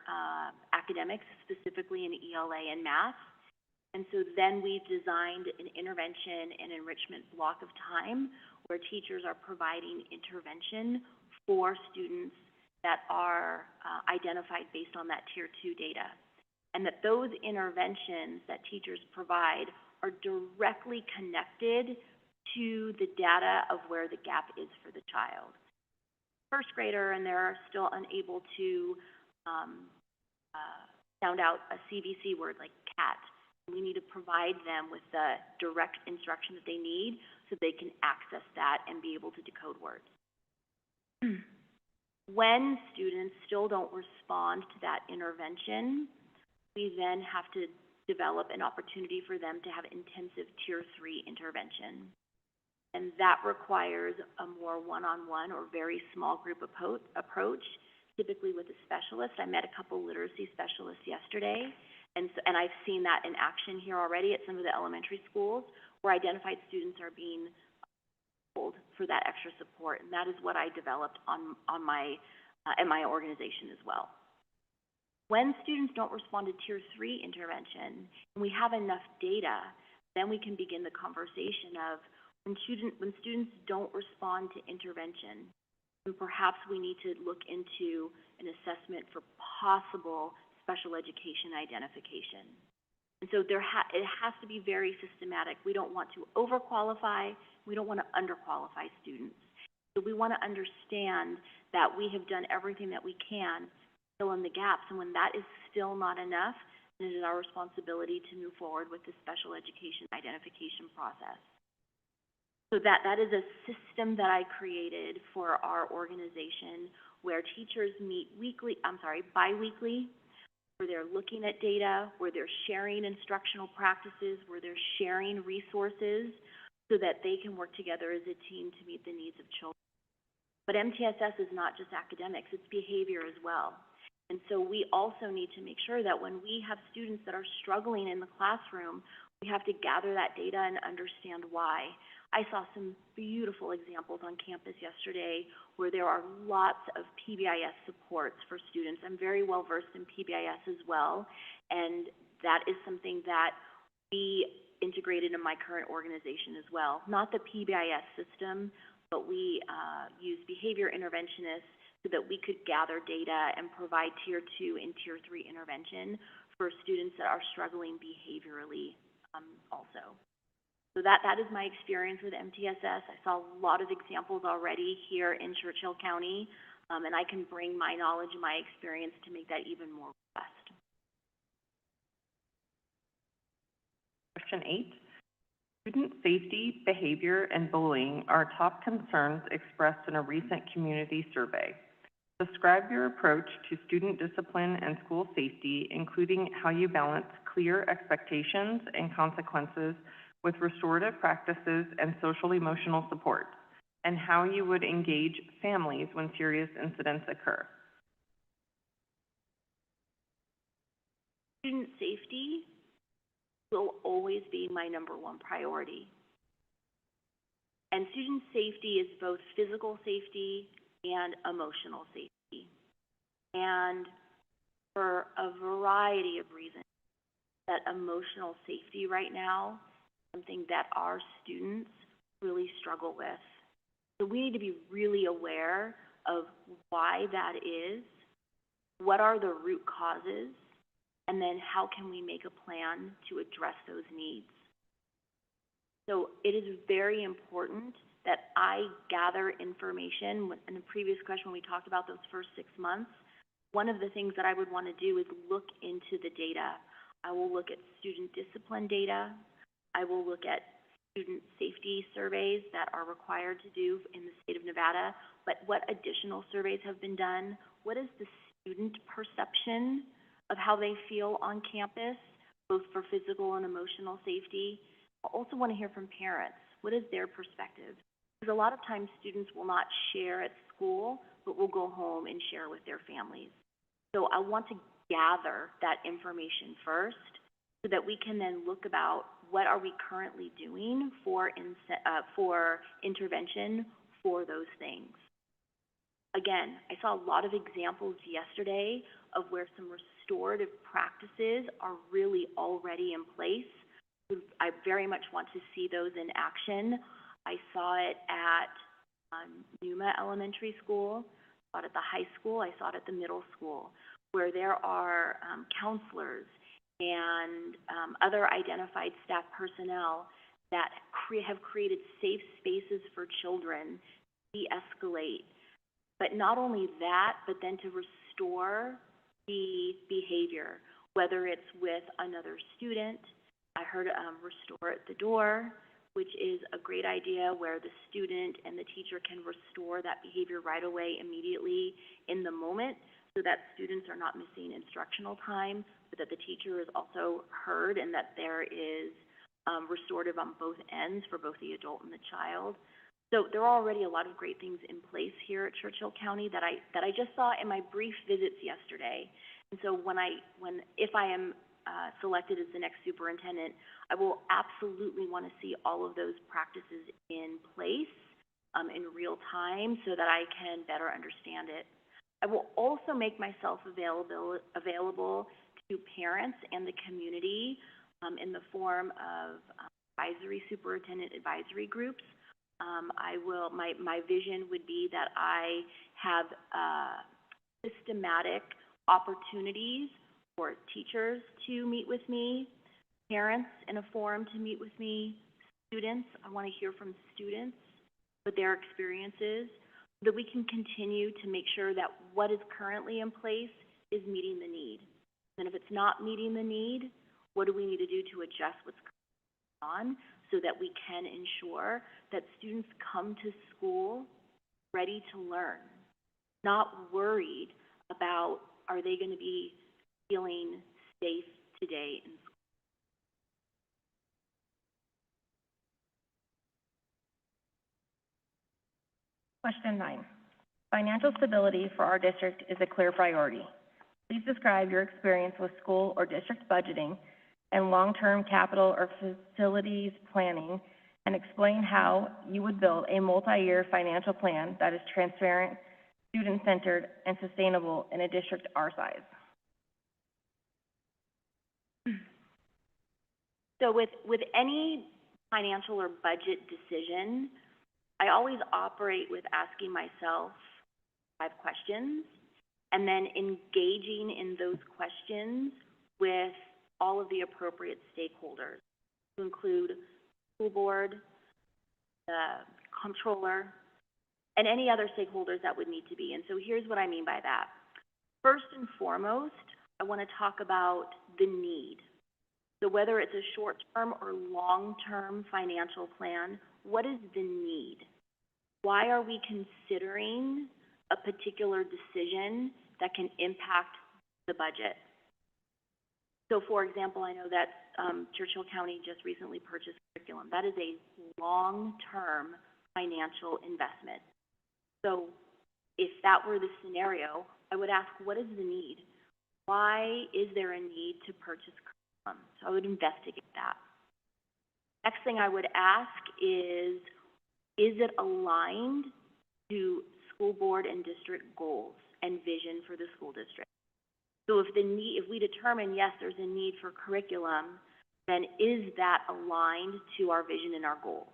academics, specifically in ELA and math. And so then we designed an intervention and enrichment block of time where teachers are providing intervention for students that are identified based on that Tier 2 data, and that those interventions that teachers provide are directly connected to the data of where the gap is for the child. First grader, and they're still unable to sound out a CVC word like cat. We need to provide them with the direct instruction that they need so they can access that and be able to decode words. When students still don't respond to that intervention, we then have to develop an opportunity for them to have intensive Tier 3 intervention. And that requires a more one-on-one or very small group approach, typically with a specialist. I met a couple literacy specialists yesterday, and I've seen that in action here already at some of the elementary schools where identified students are being pulled for that extra support. And that is what I developed in my organization as well. When students don't respond to Tier 3 intervention, and we have enough data, then we can begin the conversation of when students don't respond to intervention, then perhaps we need to look into an assessment for possible special education identification. And so it has to be very systematic. We don't want to overqualify, we don't want to underqualify students. So we want to understand that we have done everything that we can to fill in the gaps, and when that is still not enough, then it is our responsibility to move forward with the special education identification process. So that is a system that I created for our organization where teachers meet bi-weekly, where they're looking at data, where they're sharing instructional practices, where they're sharing resources so that they can work together as a team to meet the needs of children. But MTSS is not just academics, it's behavior as well. And so we also need to make sure that when we have students that are struggling in the classroom, we have to gather that data and understand why. I saw some beautiful examples on campus yesterday where there are lots of PBIS supports for students. I'm very well versed in PBIS as well, and that is something that we integrated in my current organization as well. Not the PBIS system, but we use behavior interventionists so that we could gather data and provide Tier 2 and Tier 3 intervention for students that are struggling behaviorally also. So that is my experience with MTSS. I saw a lot of examples already here in Churchill County, and I can bring my knowledge and my experience to make that even more robust. Question 8. Student safety, behavior, and bullying are top concerns expressed in a recent community survey. Describe your approach to student discipline and school safety, including how you balance clear expectations and consequences with restorative practices and social-emotional support, and how you would engage families when serious incidents occur. Student safety will always be my #1 priority. And student safety is both physical safety and emotional safety. And for a variety of reasons, that emotional safety right now is something that our students really struggle with. So we need to be really aware of why that is, what are the root causes, and then how can we make a plan to address those needs. So it is very important that I gather information. In the previous question, when we talked about those first 6 months, one of the things that I would want to do is look into the data. I will look at student discipline data. I will look at student safety surveys that are required to do in the state of Nevada, but what additional surveys have been done? What is the student perception of how they feel on campus, both for physical and emotional safety? I also want to hear from parents. What is their perspective? Because a lot of times students will not share at school, but will go home and share with their families. So I want to gather that information first so that we can then look about what are we currently doing for intervention for those things. Again, I saw a lot of examples yesterday of where some restorative practices are really already in place. I very much want to see those in action. I saw it at Numa Elementary School. saw it at the high school, I saw it at the middle school, where there are counselors and other identified staff personnel that have created safe spaces for children to de-escalate. But not only that, but then to restore the behavior, whether it's with another student. I heard restore at the door, which is a great idea where the student and the teacher can restore that behavior right away, immediately, in the moment, so that students are not missing instructional time, but that the teacher is also heard and that there is restorative on both ends for both the adult and the child. So there are already a lot of great things in place here at Churchill County that I just saw in my brief visits yesterday. And so if I am selected as the next superintendent, I will absolutely want to see all of those practices in place in real time so that I can better understand it. I will also make myself available to parents and the community in the form of superintendent advisory groups. My vision would be that I have systematic opportunities for teachers to meet with me, parents in a forum to meet with me, students. I want to hear from students what their experiences, so that we can continue to make sure that what is currently in place is meeting the need. And if it's not meeting the need, what do we need to do to adjust what's going on so that we can ensure that students come to school ready to learn, not worried about are they going to be feeling safe today in school. Question 9. Financial stability for our district is a clear priority. Please describe your experience with school or district budgeting and long-term capital or facilities planning, and explain how you would build a multi-year financial plan that is transparent, student-centered, and sustainable in a district our size. So with any financial or budget decision, I always operate with asking myself 5 questions and then engaging in those questions with all of the appropriate stakeholders, to include school board, the comptroller, and any other stakeholders that would need to be. And so here's what I mean by that. First and foremost, I want to talk about the need. So whether it's a short-term or long-term financial plan, what is the need? Why are we considering a particular decision that can impact the budget? So, for example, I know that Churchill County just recently purchased curriculum. That is a long-term financial investment. So if that were the scenario, I would ask, what is the need? Why is there a need to purchase curriculum? So I would investigate that. Next thing I would ask is it aligned to school board and district goals and vision for the school district? So if we determine, yes, there's a need for curriculum, then is that aligned to our vision and our goals?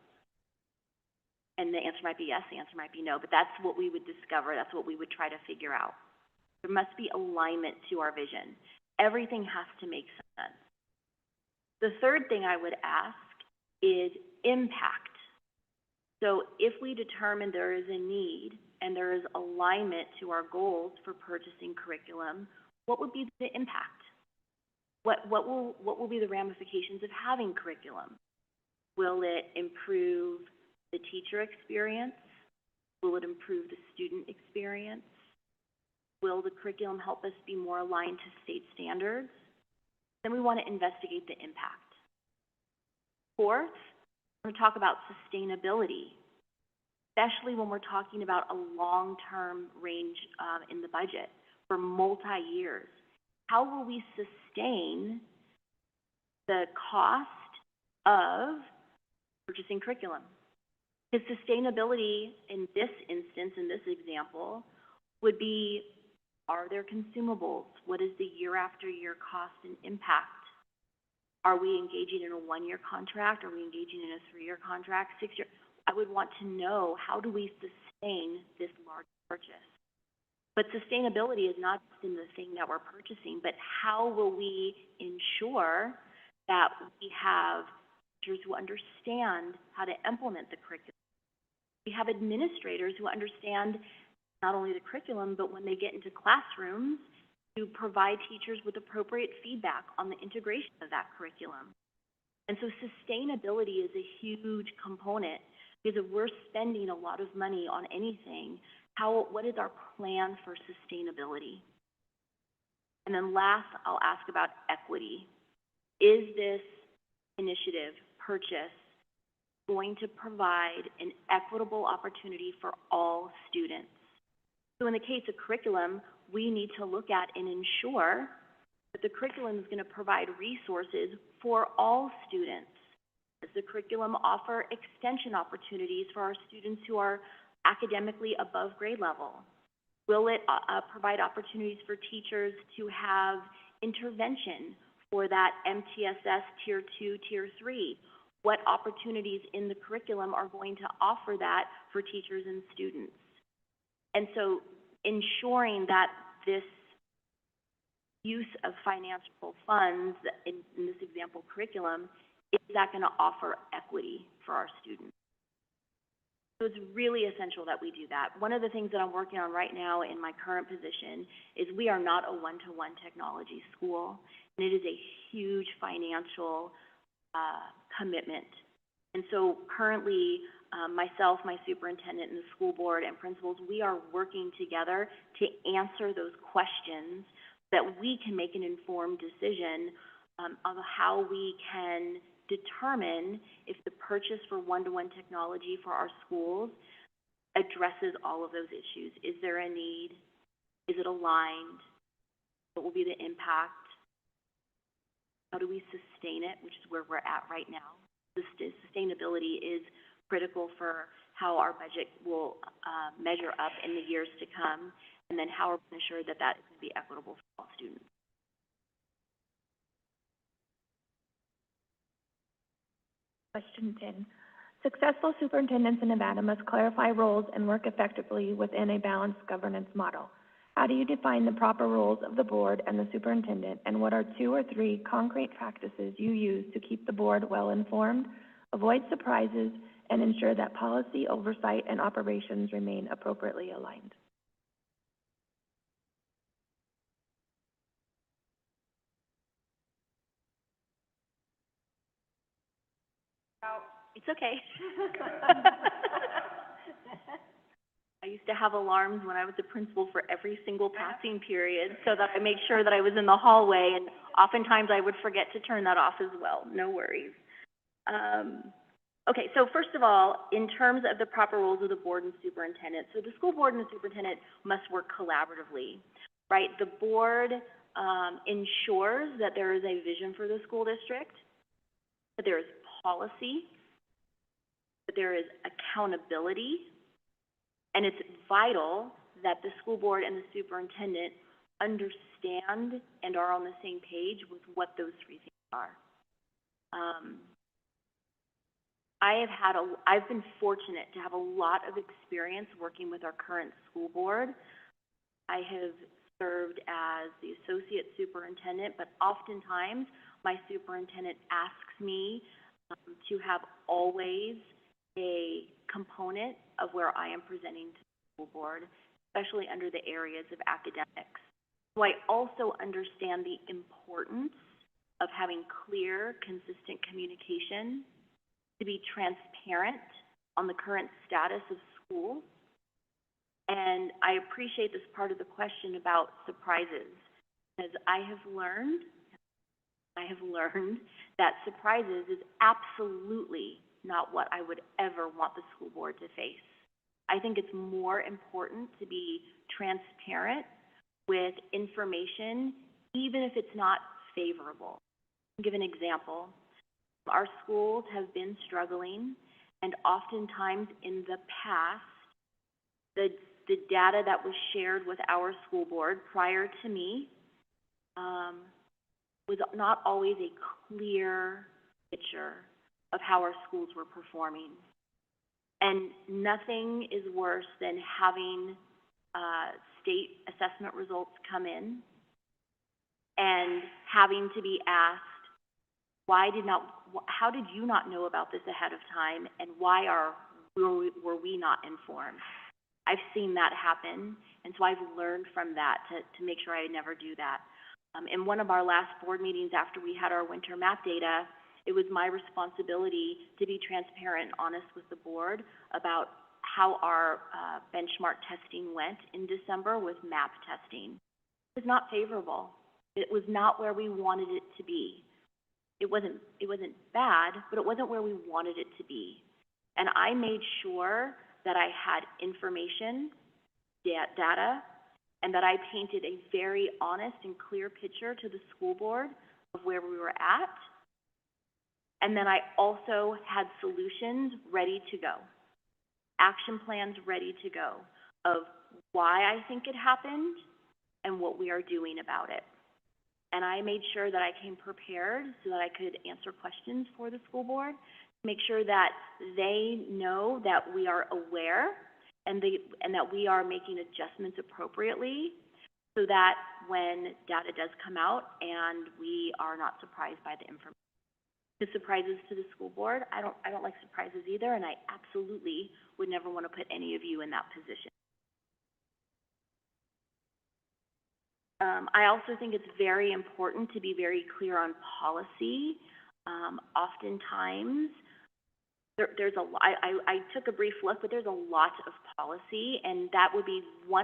And the answer might be yes, the answer might be no, but that's what we would discover, that's what we would try to figure out. There must be alignment to our vision. Everything has to make sense. The third thing I would ask is impact. So if we determine there is a need and there is alignment to our goals for purchasing curriculum, what would be the impact? What will be the ramifications of having curriculum? Will it improve the teacher experience? Will it improve the student experience? Will the curriculum help us be more aligned to state standards? Then we want to investigate the impact. Fourth, we're going to talk about sustainability, especially when we're talking about a long-term range in the budget for multi-years. How will we sustain the cost of purchasing curriculum? Because sustainability in this instance, in this example, would be, are there consumables? What is the year-after-year cost and impact? Are we engaging in a 1-year contract? Are we engaging in a 3-year contract, 6-year? I would want to know, how do we sustain this large purchase? But sustainability is not just in the thing that we're purchasing, but how will we ensure that we have teachers who understand how to implement the curriculum? We have administrators who understand not only the curriculum, but when they get into classrooms, to provide teachers with appropriate feedback on the integration of that curriculum. And so sustainability is a huge component, because if we're spending a lot of money on anything, what is our plan for sustainability? And then last, I'll ask about equity. Is this initiative, purchase, going to provide an equitable opportunity for all students? So in the case of curriculum, we need to look at and ensure that the curriculum is going to provide resources for all students. Does the curriculum offer extension opportunities for our students who are academically above grade level? Will it provide opportunities for teachers to have intervention for that MTSS Tier 2, Tier 3? What opportunities in the curriculum are going to offer that for teachers and students? And so ensuring that this use of financial funds, in this example curriculum, is that going to offer equity for our students? So it's really essential that we do that. One of the things that I'm working on right now in my current position is we are not a one-to-one technology school, and it is a huge financial commitment. And so currently, myself, my superintendent, and the school board and principals, we are working together to answer those questions that we can make an informed decision of how we can determine if the purchase for one-to-one technology for our schools addresses all of those issues. Is there a need? Is it aligned? What will be the impact? How do we sustain it, which is where we're at right now. Sustainability is critical for how our budget will measure up in the years to come, and then how we're going to ensure that that is going to be equitable for all students. Question 10. Successful superintendents in Nevada must clarify roles and work effectively within a balanced governance model. How do you define the proper roles of the board and the superintendent, and what are 2 or 3 concrete practices you use to keep the board well informed, avoid surprises, and ensure that policy, oversight, and operations remain appropriately aligned? It's okay. I used to have alarms when I was the principal for every single passing period, so that I made sure that I was in the hallway, and oftentimes I would forget to turn that off as well. No worries. Okay, so first of all, in terms of the proper roles of the board and superintendent, so the school board and the superintendent must work collaboratively, right? The board ensures that there is a vision for the school district, that there is policy, that there is accountability, and it's vital that the school board and the superintendent understand and are on the same page with what those 3 things are. I've been fortunate to have a lot of experience working with our current school board. I have served as the associate superintendent, but oftentimes my superintendent asks me to have always a component of where I am presenting to the school board, especially under the areas of academics. So I also understand the importance of having clear, consistent communication, to be transparent on the current status of schools. And I appreciate this part of the question about surprises, because I have learned that surprises is absolutely not what I would ever want the school board to face. I think it's more important to be transparent with information, even if it's not favorable. I'll give an example. Our schools have been struggling, and oftentimes in the past, the data that was shared with our school board prior to me was not always a clear picture of how our schools were performing. And nothing is worse than having state assessment results come in and having to be asked, how did you not know about this ahead of time, and were we not informed? I've seen that happen, and so I've learned from that to make sure I never do that. In one of our last board meetings after we had our winter math data, it was my responsibility to be transparent and honest with the board about how our benchmark testing went in December with MAP testing. It was not favorable. It was not where we wanted it to be. It wasn't bad, but it wasn't where we wanted it to be. And I made sure that I had information, data, and that I painted a very honest and clear picture to the school board of where we were at. And then I also had solutions ready to go, action plans ready to go of why I think it happened and what we are doing about it. And I made sure that I came prepared so that I could answer questions for the school board, make sure that they know that we are aware and that we are making adjustments appropriately so that when data does come out and we are not surprised by the information. The surprises to the school board, I don't like surprises either, and I absolutely would never want to put any of you in that position. I also think it's very important to be very clear on policy. Oftentimes, there's a lot, I took a brief look, but there's a lot of policy, and that would be 100%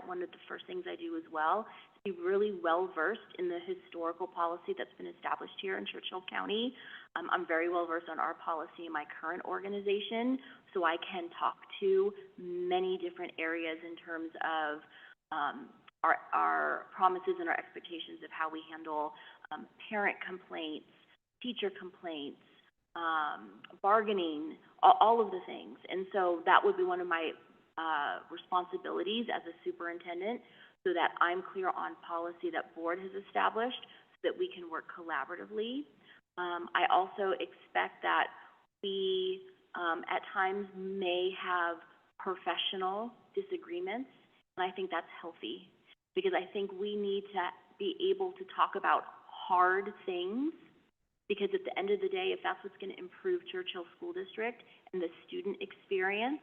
one of the first things I do as well, to be really well-versed in the historical policy that's been established here in Churchill County. I'm very well-versed on our policy in my current organization, so I can talk to many different areas in terms of our promises and our expectations of how we handle parent complaints, teacher complaints, bargaining, all of the things. And so that would be one of my responsibilities as a superintendent, so that I'm clear on policy that board has established so that we can work collaboratively. I also expect that we at times may have professional disagreements, and I think that's healthy, because I think we need to be able to talk about hard things, because at the end of the day, if that's what's going to improve Churchill School District and the student experience,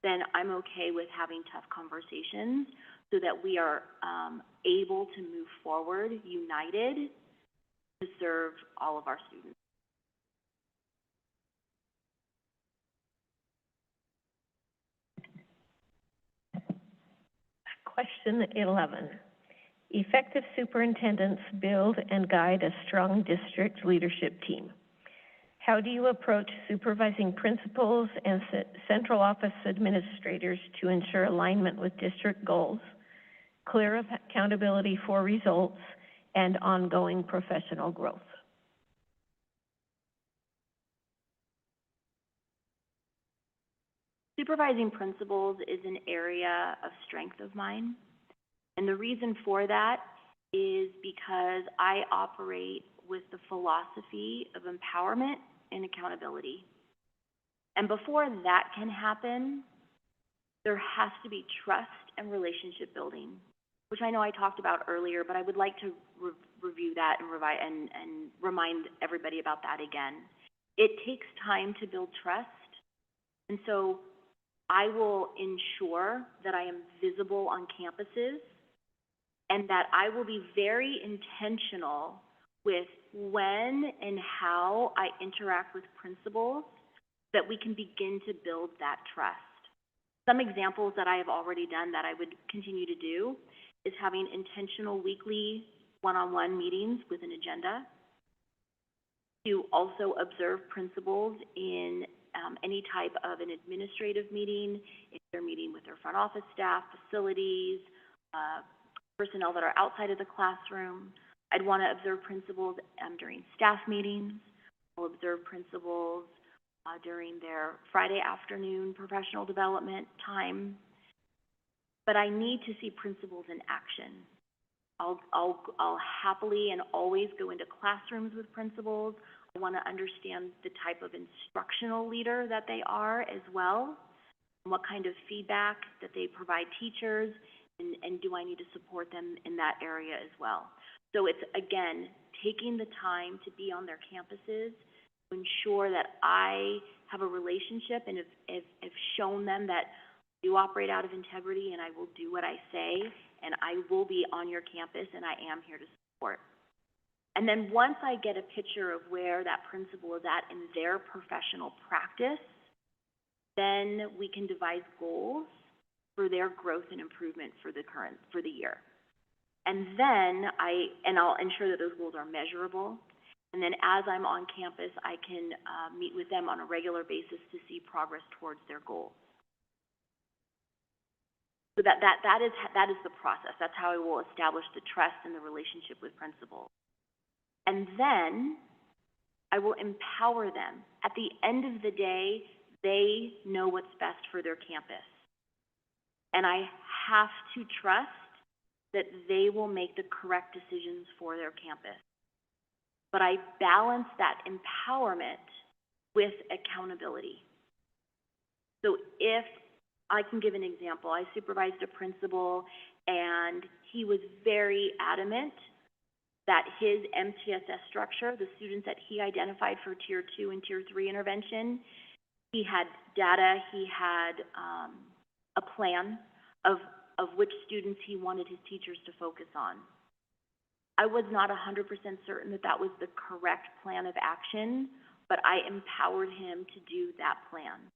then I'm okay with having tough conversations so that we are able to move forward united to serve all of our students. Question 11. Effective superintendents build and guide a strong district leadership team. How do you approach supervising principals and central office administrators to ensure alignment with district goals, clear accountability for results, and ongoing professional growth? Supervising principals is an area of strength of mine. And the reason for that is because I operate with the philosophy of empowerment and accountability. And before that can happen, there has to be trust and relationship building, which I know I talked about earlier, but I would like to review that and remind everybody about that again. It takes time to build trust, and so I will ensure that I am visible on campuses and that I will be very intentional with when and how I interact with principals so that we can begin to build that trust. Some examples that I have already done that I would continue to do is having intentional weekly one-on-one meetings with an agenda, to also observe principals in any type of an administrative meeting, if they're meeting with their front office staff, facilities, personnel that are outside of the classroom. I'd want to observe principals during staff meetings. I'll observe principals during their Friday afternoon professional development time. But I need to see principals in action. I'll happily and always go into classrooms with principals. I want to understand the type of instructional leader that they are as well, and what kind of feedback that they provide teachers, and do I need to support them in that area as well? So it's, again, taking the time to be on their campuses to ensure that I have a relationship and have shown them that I do operate out of integrity and I will do what I say and I will be on your campus and I am here to support. And then once I get a picture of where that principal is at in their professional practice, then we can devise goals for their growth and improvement for the year. And then I'll ensure that those goals are measurable. And then as I'm on campus, I can meet with them on a regular basis to see progress towards their goals. So that is the process. That's how I will establish the trust and the relationship with principals. And then I will empower them. At the end of the day, they know what's best for their campus. And I have to trust that they will make the correct decisions for their campus. But I balance that empowerment with accountability. So if I can give an example, I supervised a principal and he was very adamant that his MTSS structure, the students that he identified for Tier 2 and Tier 3 intervention, he had data, he had a plan of which students he wanted his teachers to focus on. I was not 100% certain that that was the correct plan of action, but I empowered him to do that plan.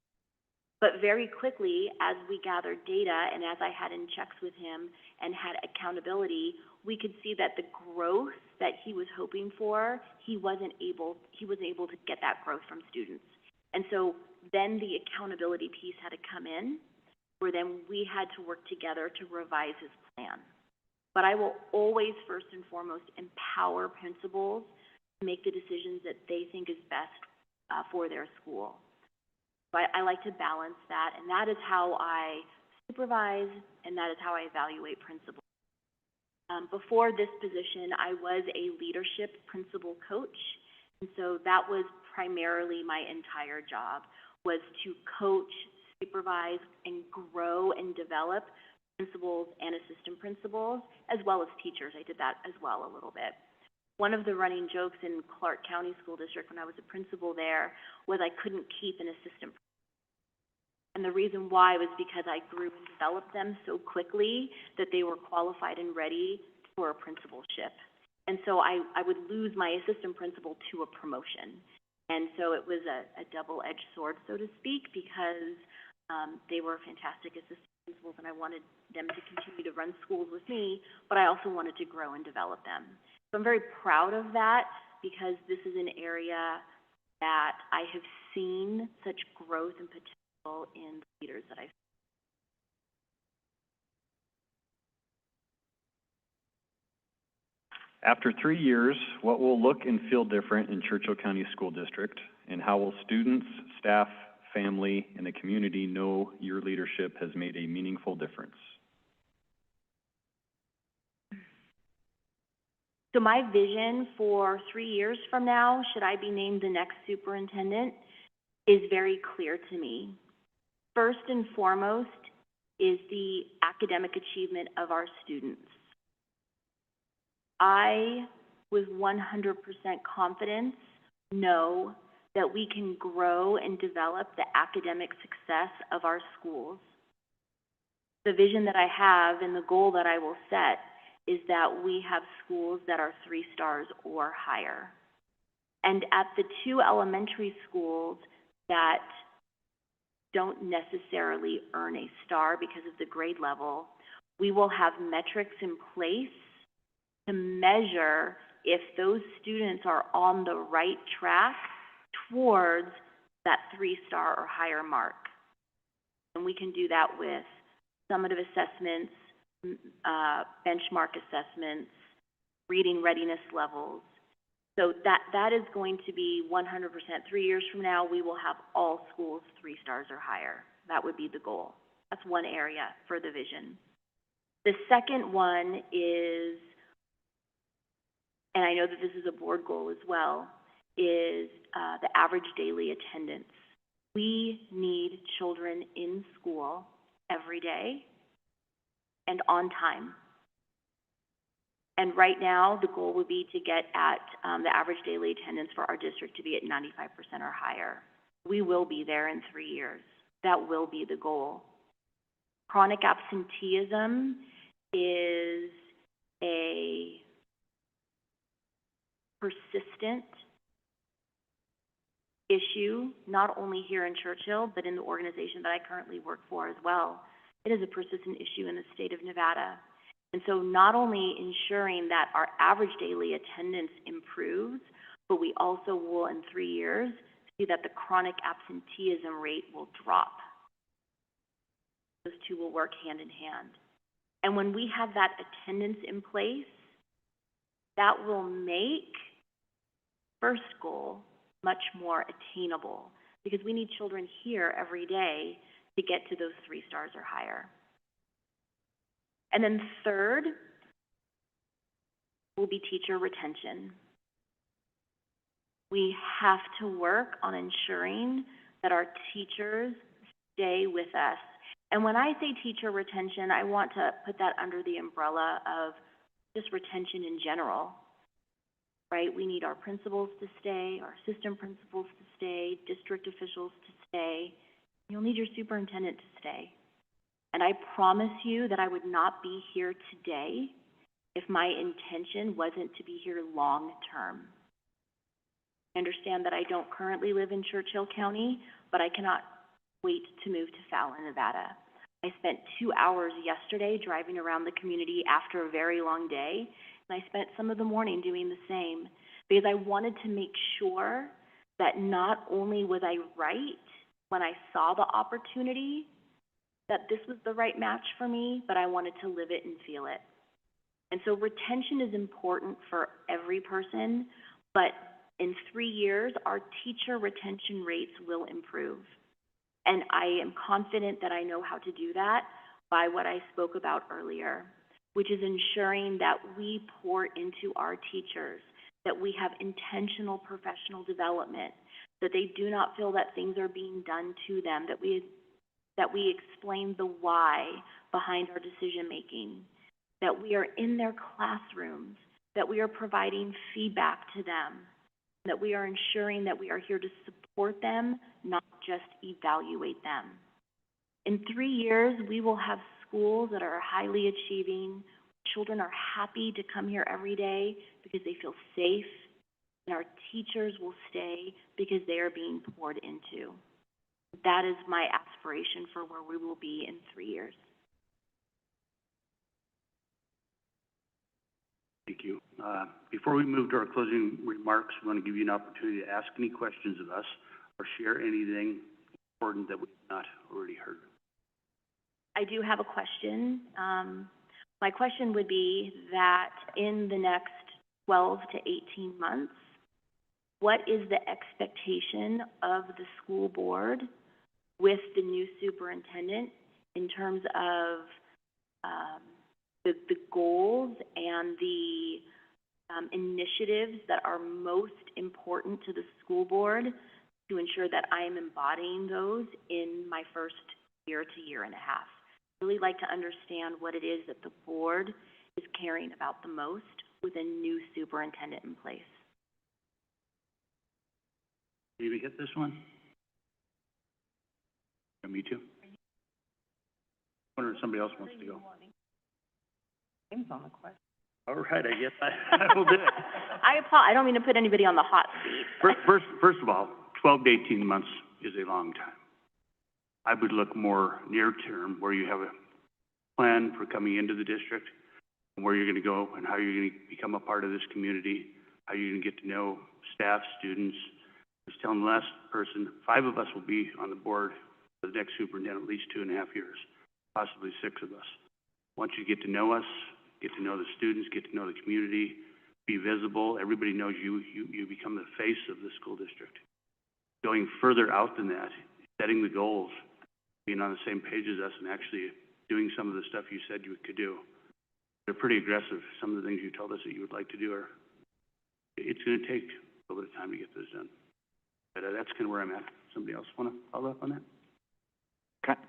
But very quickly, as we gathered data and as I had in checks with him and had accountability, we could see that the growth that he was hoping for, he wasn't able to get that growth from students. And so then the accountability piece had to come in, where then we had to work together to revise his plan. But I will always, first and foremost, empower principals to make the decisions that they think is best for their school. So I like to balance that, and that is how I supervise, and that is how I evaluate principals. Before this position, I was a leadership principal coach, and so that was primarily my entire job, was to coach, supervise, and grow and develop principals and assistant principals, as well as teachers. I did that as well a little bit. One of the running jokes in Clark County School District when I was a principal there was I couldn't keep an assistant principal. And the reason why was because I grew and developed them so quickly that they were qualified and ready for a principalship. And so I would lose my assistant principal to a promotion. And so it was a double-edged sword, so to speak, because they were fantastic assistant principals and I wanted them to continue to run schools with me, but I also wanted to grow and develop them. So I'm very proud of that because this is an area that I have seen such growth and potential in the leaders that I've. After 3 years, what will look and feel different in Churchill County School District, and how will students, staff, family, and the community know your leadership has made a meaningful difference? So my vision for 3 years from now, should I be named the next superintendent, is very clear to me. First and foremost is the academic achievement of our students. I, with 100% confidence, know that we can grow and develop the academic success of our schools. The vision that I have and the goal that I will set is that we have schools that are 3 stars or higher. And at the 2 elementary schools that don't necessarily earn a star because of the grade level, we will have metrics in place to measure if those students are on the right track towards that 3-star or higher mark. And we can do that with summative assessments, benchmark assessments, reading readiness levels. So that is going to be 100%. 3 years from now, we will have all schools 3 stars or higher. That would be the goal. That's one area for the vision. The second one is, and I know that this is a board goal as well, is the average daily attendance. We need children in school every day, and on time. And right now, the goal would be to get at the average daily attendance for our district to be at 95% or higher. We will be there in 3 years. That will be the goal. Chronic absenteeism is a persistent issue, not only here in Churchill, but in the organization that I currently work for as well. It is a persistent issue in the state of Nevada. And so not only ensuring that our average daily attendance improves, but we also will in 3 years see that the chronic absenteeism rate will drop. Those two will work hand in hand. And when we have that attendance in place, that will make first goal much more attainable, because we need children here every day to get to those 3 stars or higher. And then third will be teacher retention. We have to work on ensuring that our teachers stay with us. And when I say teacher retention, I want to put that under the umbrella of just retention in general, right? We need our principals to stay, our assistant principals to stay, district officials to stay. You'll need your superintendent to stay. And I promise you that I would not be here today if my intention wasn't to be here long term. I understand that I don't currently live in Churchill County, but I cannot wait to move to Fallon, Nevada. I spent 2 hours yesterday driving around the community after a very long day, and I spent some of the morning doing the same, because I wanted to make sure that not only was I right when I saw the opportunity, that this was the right match for me, but I wanted to live it and feel it. And so retention is important for every person, but in 3 years, our teacher retention rates will improve. And I am confident that I know how to do that by what I spoke about earlier, which is ensuring that we pour into our teachers, that we have intentional professional development, that they do not feel that things are being done to them, that we explain the why behind our decision making, that we are in their classrooms, that we are providing feedback to them, that we are ensuring that we are here to support them, not just evaluate them. In 3 years, we will have schools that are highly achieving. Children are happy to come here every day because they feel safe, and our teachers will stay because they are being poured into. That is my aspiration for where we will be in 3 years. Thank you. Before we move to our closing remarks, we want to give you an opportunity to ask any questions of us or share anything important that we've not already heard. I do have a question. My question would be that in the next 12 to 18 months, what is the expectation of the school board with the new superintendent in terms of the goals and the initiatives that are most important to the school board to ensure that I am embodying those in my first year to year and a half? I'd really like to understand what it is that the board is caring about the most with a new superintendent in place. Did we hit this one? Yeah, me too. I wonder if somebody else wants to go. Name's on the question. All right, I guess I will do it. I don't mean to put anybody on the hot seat. First of all, 12 to 18 months is a long time. I would look more near term, where you have a plan for coming into the district, and where you're going to go, and how you're going to become a part of this community, how you're going to get to know staff, students. I was telling the last person, 5 of us will be on the board for the next superintendent, at least 2.5 years, possibly 6 of us. Once you get to know us, get to know the students, get to know the community, be visible, everybody knows you become the face of the school district. Going further out than that, setting the goals, being on the same page as us, and actually doing some of the stuff you said you could do. They're pretty aggressive. Some of the things you told us that you would like to do it's going to take a little bit of time to get this done. But that's kind of where I'm at. Somebody else want to follow up on that?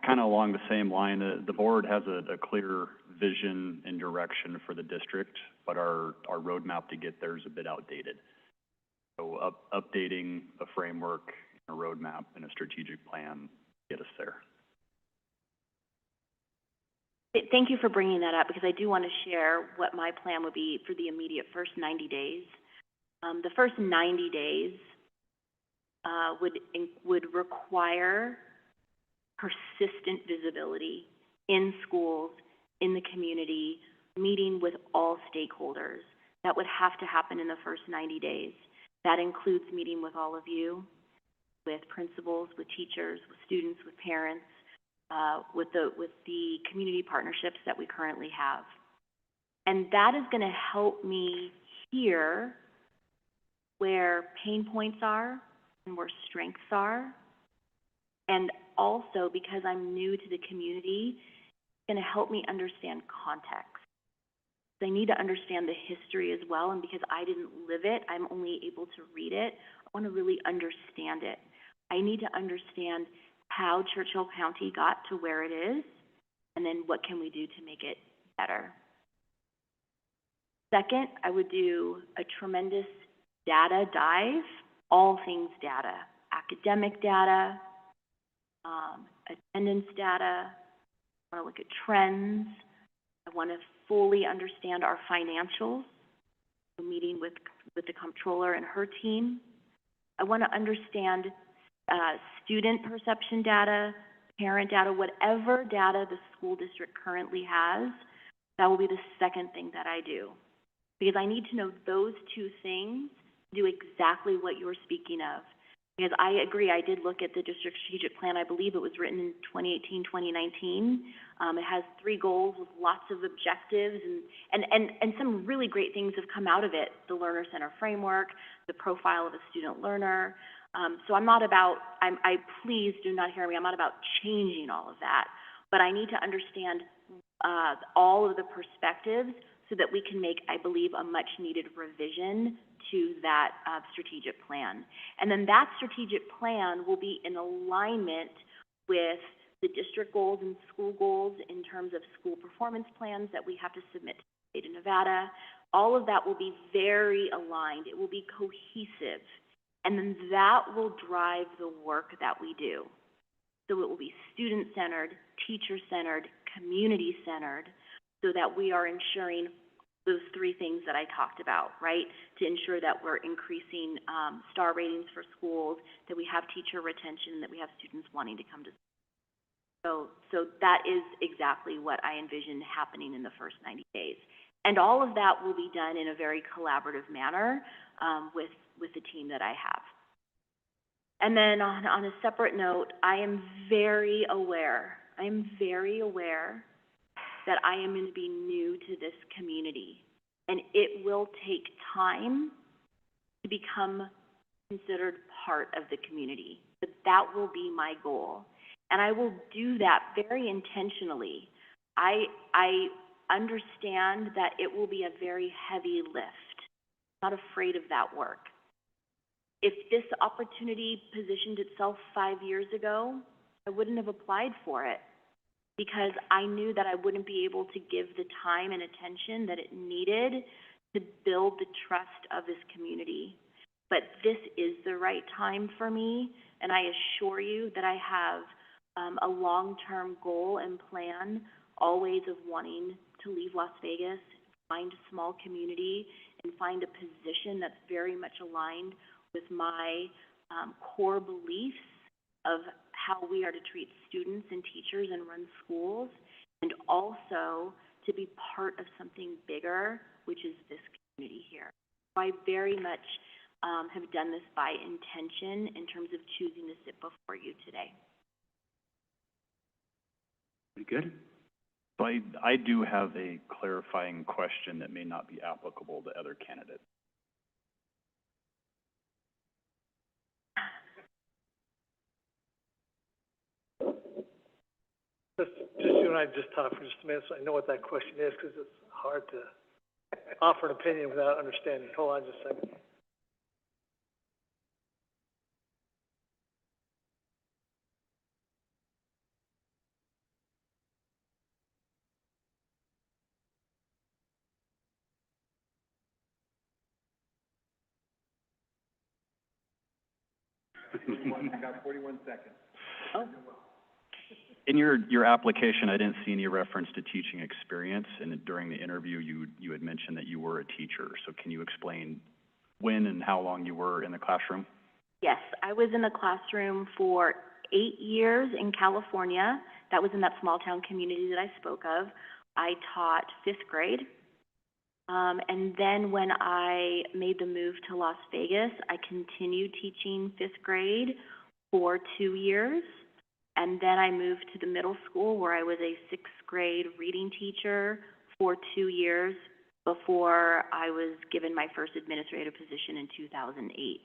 Kind of along the same line, the board has a clear vision and direction for the district, but our roadmap to get there is a bit outdated. So updating a framework, a roadmap, and a strategic plan to get us there. Thank you for bringing that up, because I do want to share what my plan would be for the immediate first 90 days. The first 90 days would require persistent visibility in schools, in the community, meeting with all stakeholders. That would have to happen in the first 90 days. That includes meeting with all of you, with principals, with teachers, with students, with parents, with the community partnerships that we currently have. And that is going to help me hear where pain points are and where strengths are. And also, because I'm new to the community, it's going to help me understand context. I need to understand the history as well, and because I didn't live it, I'm only able to read it. I want to really understand it. I need to understand how Churchill County got to where it is, and then what can we do to make it better. Second, I would do a tremendous data dive, all things data, academic data, attendance data. I want to look at trends. I want to fully understand our financials, meeting with the comptroller and her team. I want to understand student perception data, parent data, whatever data the school district currently has. That will be the second thing that I do, because I need to know those two things to do exactly what you're speaking of. Because I agree, I did look at the district strategic plan. I believe it was written in 2018, 2019. It has 3 goals with lots of objectives, and some really great things have come out of it. The learner center framework, the profile of a student learner. So I'm not about, please do not hear me, I'm not about changing all of that. But I need to understand all of the perspectives so that we can make, I believe, a much needed revision to that strategic plan. And then that strategic plan will be in alignment with the district goals and school goals in terms of school performance plans that we have to submit to the state of Nevada. All of that will be very aligned. It will be cohesive. And then that will drive the work that we do. So it will be student-centered, teacher-centered, community-centered, so that we are ensuring those 3 things that I talked about, right? To ensure that we're increasing star ratings for schools, that we have teacher retention, that we have students wanting to come to school. So that is exactly what I envision happening in the first 90 days. And all of that will be done in a very collaborative manner with the team that I have. And then on a separate note, I am very aware that I am going to be new to this community, and it will take time to become considered part of the community. But that will be my goal, and I will do that very intentionally. I understand that it will be a very heavy lift. I'm not afraid of that work. If this opportunity positioned itself 5 years ago, I wouldn't have applied for it, because I knew that I wouldn't be able to give the time and attention that it needed to build the trust of this community. But this is the right time for me, and I assure you that I have a long-term goal and plan, always of wanting to leave Las Vegas, find a small community, and find a position that's very much aligned with my core beliefs of how we are to treat students and teachers and run schools, and also to be part of something bigger, which is this community here. So I very much have done this by intention in terms of choosing to sit before you today. Very good. So I do have a clarifying question that may not be applicable to other candidates. Just you and I just talk for just a minute, so I know what that question is, because it's hard to offer an opinion without understanding. Hold on just a second. Oh, In your application, I didn't see any reference to teaching experience, and during the interview, you had mentioned that you were a teacher. So can you explain when and how long you were in the classroom? Yes, I was in the classroom for 8 years in California. That was in that small town community that I spoke of. I taught 5th grade. And then when I made the move to Las Vegas, I continued teaching 5th grade for 2 years. And then I moved to the middle school where I was a 6th grade reading teacher for 2 years before I was given my first administrative position in 2008.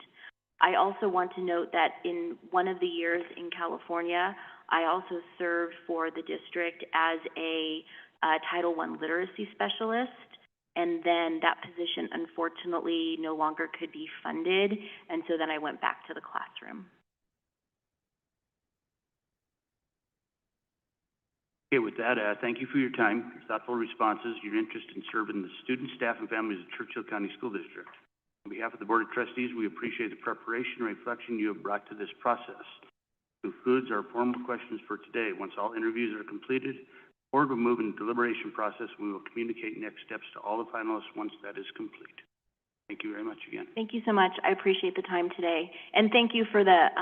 I also want to note that in one of the years in California, I also served for the district as a Title I literacy specialist, and then that position unfortunately no longer could be funded, and so then I went back to the classroom. Okay, with that, thank you for your time, your thoughtful responses, your interest in serving the students, staff, and families of Churchill County School District. On behalf of the Board of Trustees, we appreciate the preparation and reflection you have brought to this process. This concludes our formal questions for today. Once all interviews are completed, the Board will move into deliberation process, and we will communicate next steps to all the finalists once that is complete. Thank you very much again. Thank you so much. I appreciate the time today. And thank you for the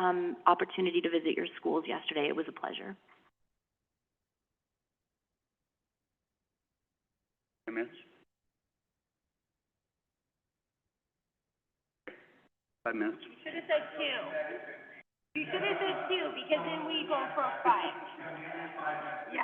opportunity to visit your schools yesterday. It was a pleasure. 10 minutes? 5 minutes? You should have said 2. You should have said 2, because then we go for 5. Yeah.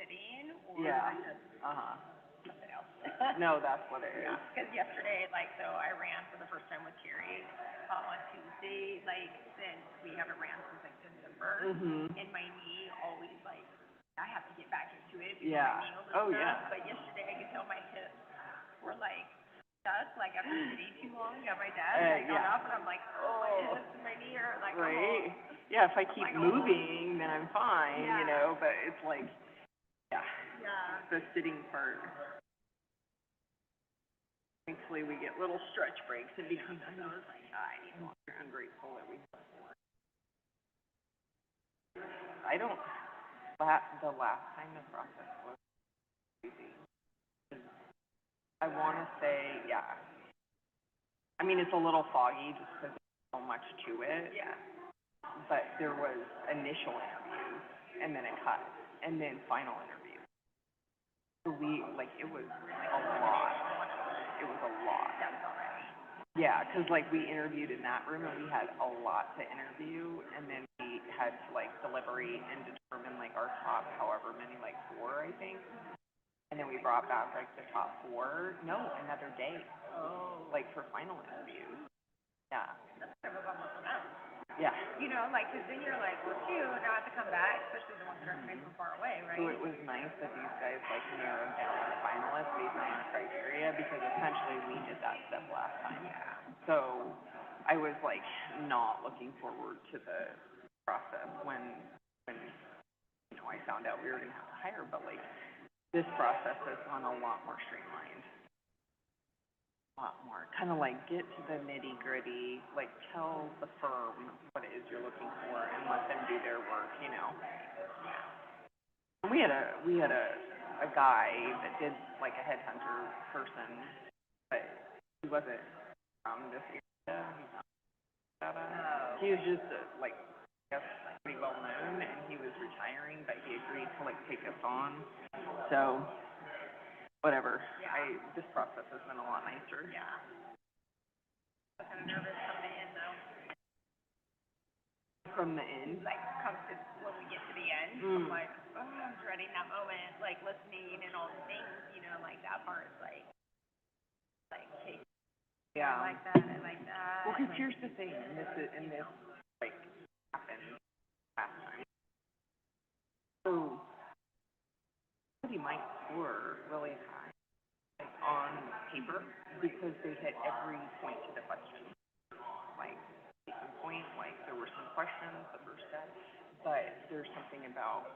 sitting or Yeah. just Uh-huh. something else? No, that's what it is. Yeah, because yesterday, like, so I ran for the first time with Carrie, on Tuesday, like, since we haven't ran since like December. Mhm. And my knee always, like, I have to get back into it because Yeah. my nails and Oh, stuff. yeah. But yesterday, I could tell my hips were, like, stuck, like, after sitting too long at my desk. I got Yeah. up and I'm like, oh, my hips and my knee are, like, Right? Yeah, if I keep like, moving, then I'm fine, you Yeah. know, but it's like, yeah, yeah. the sitting part. Thankfully, we get little stretch breaks in between those. I'm grateful that we have more. I don't, the last time the process was crazy. I want to say, yeah. I mean, it's a little foggy just because there's so much to it. Yeah. But there was initial interviews, and then a cut, and then final interviews. So it was a lot. It was a lot. Yeah, 'cause like we interviewed in that room and we had a lot to interview, and then we had to like deliberate and determine like our top however many, like 4, I think. And then we brought back like the top 4, no, another day. Oh. Like for final interviews. Yeah. That's kind of a bummer for them. Yeah. You know, like, 'cause then you're like, well, shoot, now I have to come back, especially the ones that are coming from far away, right? So it was nice that these guys like narrowed down the finalists based on our criteria, because essentially we did that step last time. Yeah. So I was like not looking forward to the process when you know I found out we were gonna have to hire, but like this process has gone a lot more streamlined. A lot more. Kind of like get to the nitty gritty, like tell the firm what it is you're looking for and let them do their work, you know. And we had a guy that did like a headhunter person, but he wasn't from this area. He's not He was just like I guess pretty well known, and he was retiring, but he agreed to like take us on. So whatever. This process has been a lot nicer. Yeah. I'm kind of nervous coming in, though. From the end. Like, come to, when we get to the end, I'm like, oh, I'm dreading that moment, like, listening and all the things, you know, like, that part is like, hey, Yeah. I like that, I like that. Well, 'cause here's the thing, and this like happened last time. So somebody might score really high, like on paper, because they hit every point to the question. Like case in point, like there were some questions that were set, but there's something about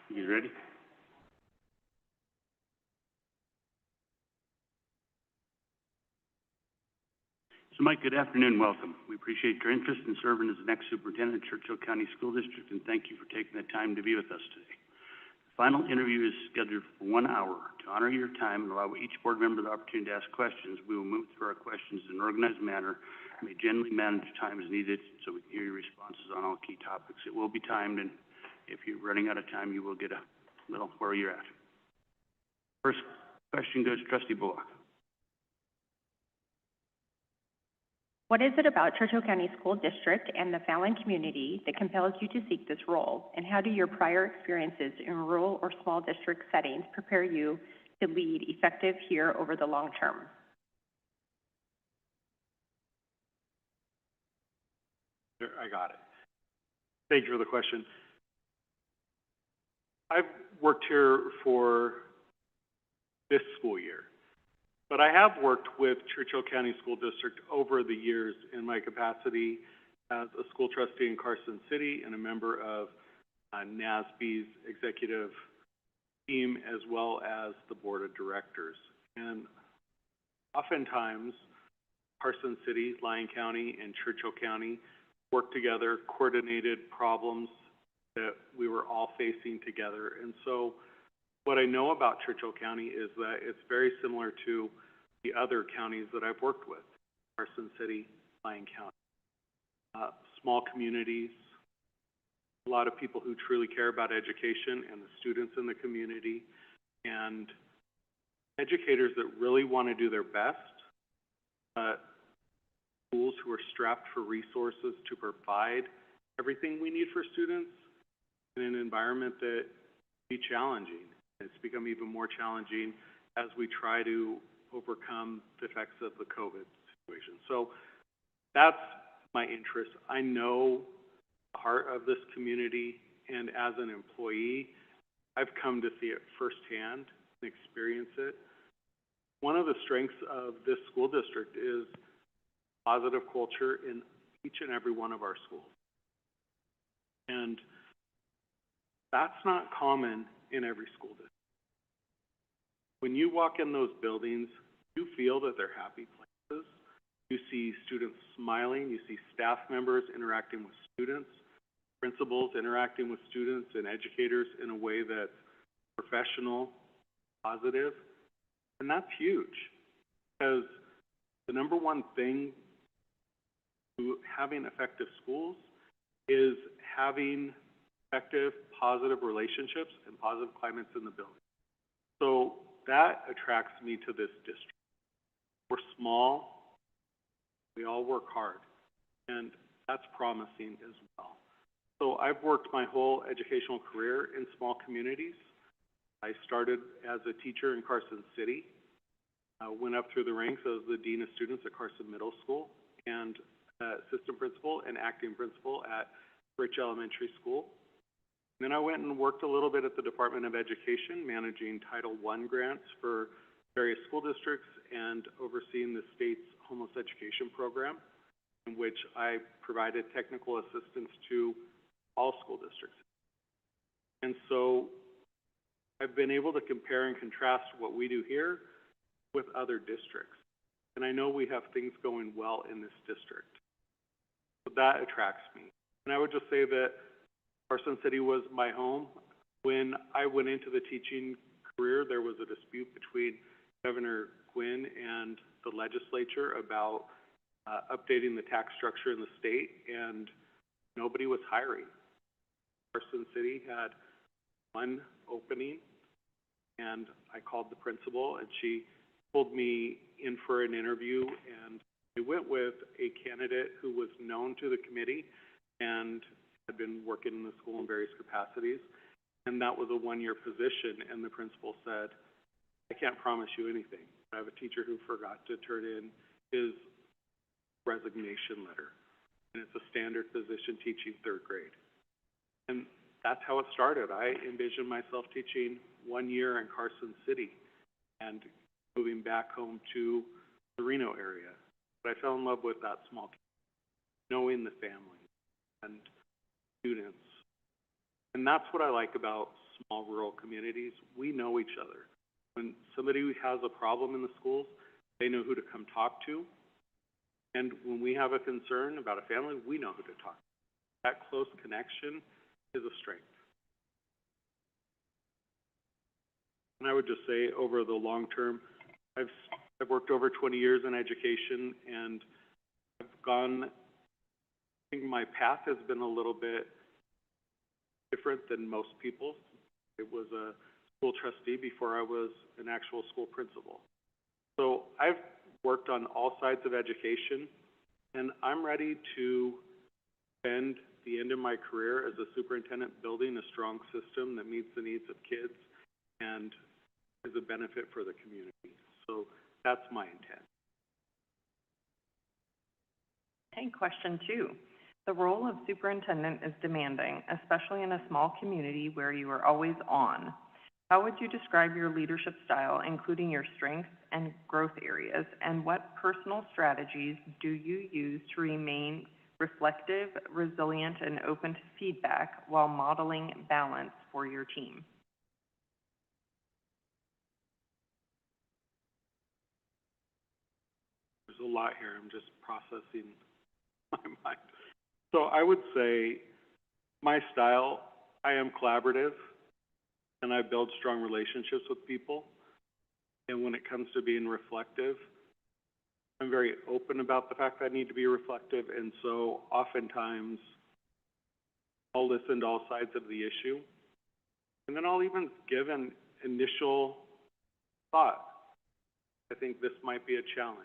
You ready? So Mike, good afternoon, welcome. We appreciate your interest in serving as the next superintendent of Churchill County School District, and thank you for taking the time to be with us today. The final interview is scheduled for 1 hour. To honor your time and allow each board member the opportunity to ask questions, we will move through our questions in an organized manner and may generally manage time as needed so we can hear your responses on all key topics. It will be timed, and if you're running out of time, you will get a little where you're at. First question goes to Trustee Bullock. What is it about Churchill County School District and the Fallon community that compels you to seek this role? And how do your prior experiences in rural or small district settings prepare you to lead effective here over the long term? Sure, I got it. Thank you for the question. I've worked here for this school year, but I have worked with Churchill County School District over the years in my capacity as a school trustee in Carson City and a member of NASB's executive team as well as the board of directors. And oftentimes, Carson City, Lyon County, and Churchill County worked together, coordinated problems that we were all facing together. And so what I know about Churchill County is that it's very similar to the other counties that I've worked with, Carson City, Lyon County. Small communities, a lot of people who truly care about education and the students in the community, and educators that really want to do their best, schools who are strapped for resources to provide everything we need for students in an environment that can be challenging. It's become even more challenging as we try to overcome the effects of the COVID situation. So that's my interest. I know the heart of this community, and as an employee, I've come to see it firsthand and experience it. One of the strengths of this school district is positive culture in each and every one of our schools. And that's not common in every school district. When you walk in those buildings, you feel that they're happy places. You see students smiling, you see staff members interacting with students, principals interacting with students and educators in a way that's professional, positive, and that's huge, because the number one thing to having effective schools is having effective, positive relationships and positive climates in the building. So that attracts me to this district. We're small, we all work hard, and that's promising as well. So I've worked my whole educational career in small communities. I started as a teacher in Carson City, went up through the ranks as the Dean of Students at Carson Middle School, and assistant principal and acting principal at Rich Elementary School. And then I went and worked a little bit at the Department of Education, managing Title I grants for various school districts and overseeing the state's homeless education program, in which I provided technical assistance to all school districts. And so I've been able to compare and contrast what we do here with other districts. And I know we have things going well in this district. So that attracts me. And I would just say that Carson City was my home. When I went into the teaching career, there was a dispute between Governor Quinn and the legislature about updating the tax structure in the state, and nobody was hiring. Carson City had one opening, and I called the principal, and she pulled me in for an interview, and I went with a candidate who was known to the committee and had been working in the school in various capacities, and that was a one-year position, and the principal said, I can't promise you anything. I have a teacher who forgot to turn in his resignation letter, and it's a standard position teaching third grade. And that's how it started. I envisioned myself teaching 1 year in Carson City and moving back home to the Reno area. But I fell in love with that small community, knowing the family and students. And that's what I like about small rural communities. We know each other. When somebody has a problem in the schools, they know who to come talk to. And when we have a concern about a family, we know who to talk to. That close connection is a strength. And I would just say over the long term, I've worked over 20 years in education, and I think my path has been a little bit different than most people's. It was a school trustee before I was an actual school principal. So I've worked on all sides of education, and I'm ready to spend the end of my career as a superintendent building a strong system that meets the needs of kids and is a benefit for the community. So that's my intent. Okay, question 2. The role of superintendent is demanding, especially in a small community where you are always on. How would you describe your leadership style, including your strengths and growth areas, and what personal strategies do you use to remain reflective, resilient, and open to feedback while modeling balance for your team? There's a lot here. I'm just processing my mind. So I would say my style, I am collaborative, and I build strong relationships with people. And when it comes to being reflective, I'm very open about the fact that I need to be reflective, and so oftentimes I'll listen to all sides of the issue, and then I'll even give an initial thought. I think this might be a challenge.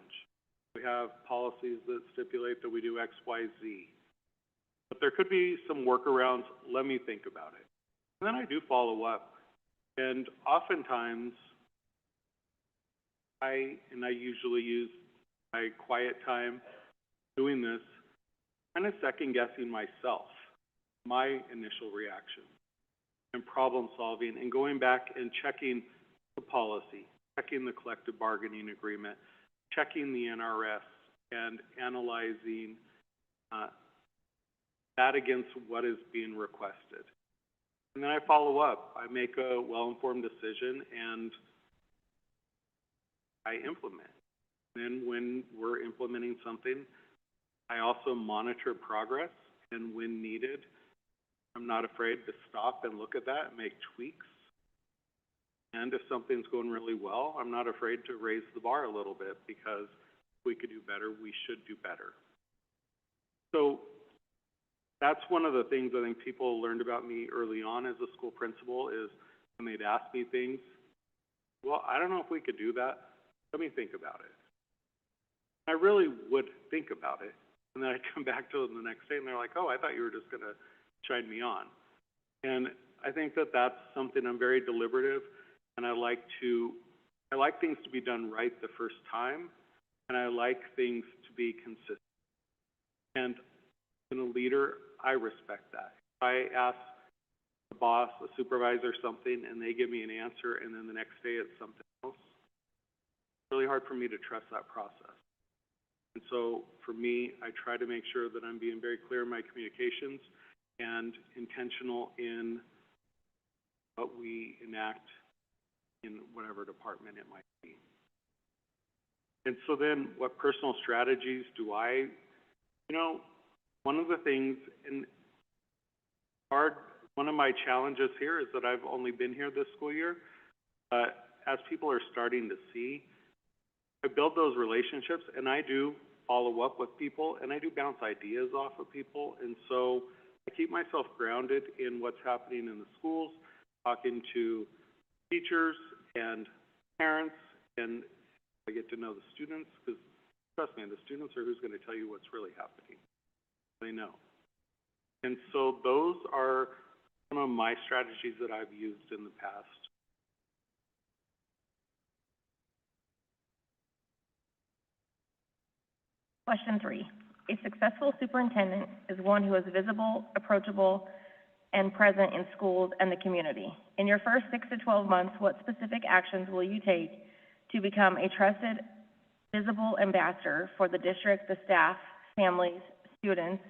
We have policies that stipulate that we do X, Y, Z. But there could be some workarounds. Let me think about it. And then I do follow up. And oftentimes, I usually use my quiet time doing this, kind of second guessing myself, my initial reaction, and problem solving, and going back and checking the policy, checking the collective bargaining agreement, checking the NRS, and analyzing that against what is being requested. And then I follow up. I make a well-informed decision, and I implement. Then when we're implementing something, I also monitor progress, and when needed, I'm not afraid to stop and look at that and make tweaks. And if something's going really well, I'm not afraid to raise the bar a little bit, because if we could do better, we should do better. So that's one of the things I think people learned about me early on as a school principal, is when they'd ask me things, well, I don't know if we could do that. Let me think about it. I really would think about it. And then I'd come back to them the next day, and they're like, oh, I thought you were just going to shine me on. And I think that that's something I'm very deliberative, and I like things to be done right the first time, and I like things to be consistent. And in a leader, I respect that. If I ask the boss, a supervisor, something, and they give me an answer, and then the next day it's something else, it's really hard for me to trust that process. And so for me, I try to make sure that I'm being very clear in my communications and intentional in what we enact in whatever department it might be. And so then what personal strategies do I, one of the things, and one of my challenges here is that I've only been here this school year, but as people are starting to see, I build those relationships, and I do follow up with people, and I do bounce ideas off of people, and so I keep myself grounded in what's happening in the schools, talking to teachers and parents, and I get to know the students, because trust me, the students are who's going to tell you what's really happening. They know. And so those are some of my strategies that I've used in the past. Question 3. A successful superintendent is one who is visible, approachable, and present in schools and the community. In your first 6 to 12 months, what specific actions will you take to become a trusted, visible ambassador for the district, the staff, families, students,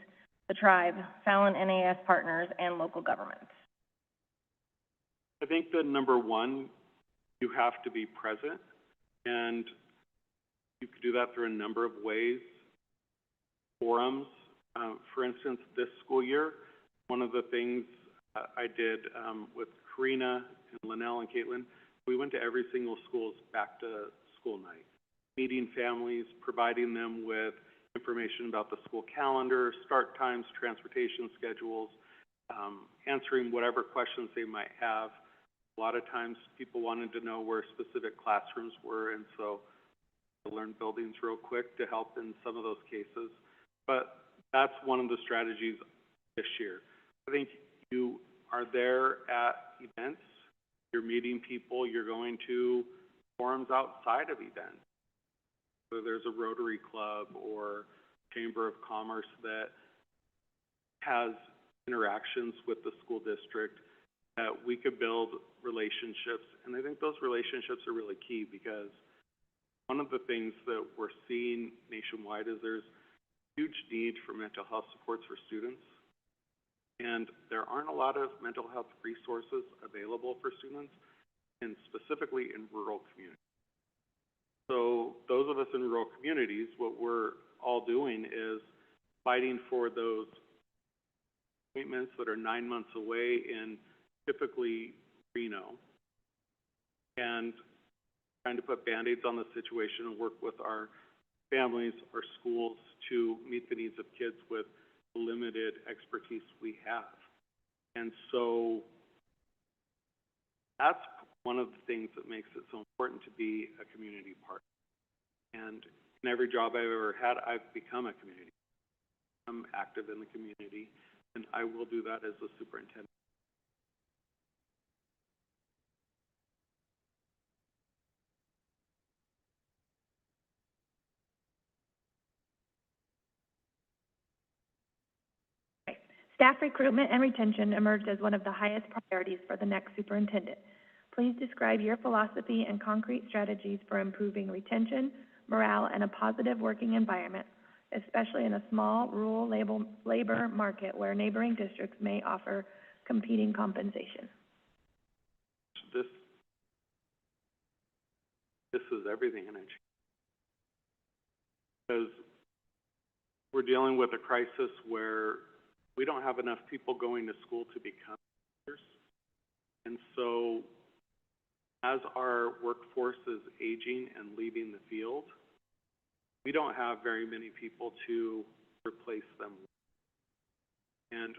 the tribe, Fallon NAS partners, and local governments? I think that number one, you have to be present, and you could do that through a number of ways. Forums, for instance, this school year, one of the things I did with Karina and Linnell and Caitlin, we went to every single school's back to school night, meeting families, providing them with information about the school calendar, start times, transportation schedules, answering whatever questions they might have. A lot of times people wanted to know where specific classrooms were, and so I learned buildings real quick to help in some of those cases. But that's one of the strategies this year. I think you are there at events, you're meeting people, you're going to forums outside of events. So there's a Rotary Club or Chamber of Commerce that has interactions with the school district that we could build relationships. And I think those relationships are really key, because one of the things that we're seeing nationwide is there's huge need for mental health supports for students. And there aren't a lot of mental health resources available for students, and specifically in rural communities. So those of us in rural communities, what we're all doing is fighting for those appointments that are 9 months away in typically Reno, and trying to put Band-Aids on the situation and work with our families, our schools, to meet the needs of kids with the limited expertise we have. And so that's one of the things that makes it so important to be a community partner. And in every job I've ever had, I've become a community. I'm active in the community, and I will do that as a superintendent. Staff recruitment and retention emerged as one of the highest priorities for the next superintendent. Please describe your philosophy and concrete strategies for improving retention, morale, and a positive working environment, especially in a small, rural labor market where neighboring districts may offer competing compensation. This is everything in education. Because we're dealing with a crisis where we don't have enough people going to school to become teachers. And so as our workforce is aging and leaving the field, we don't have very many people to replace them with. And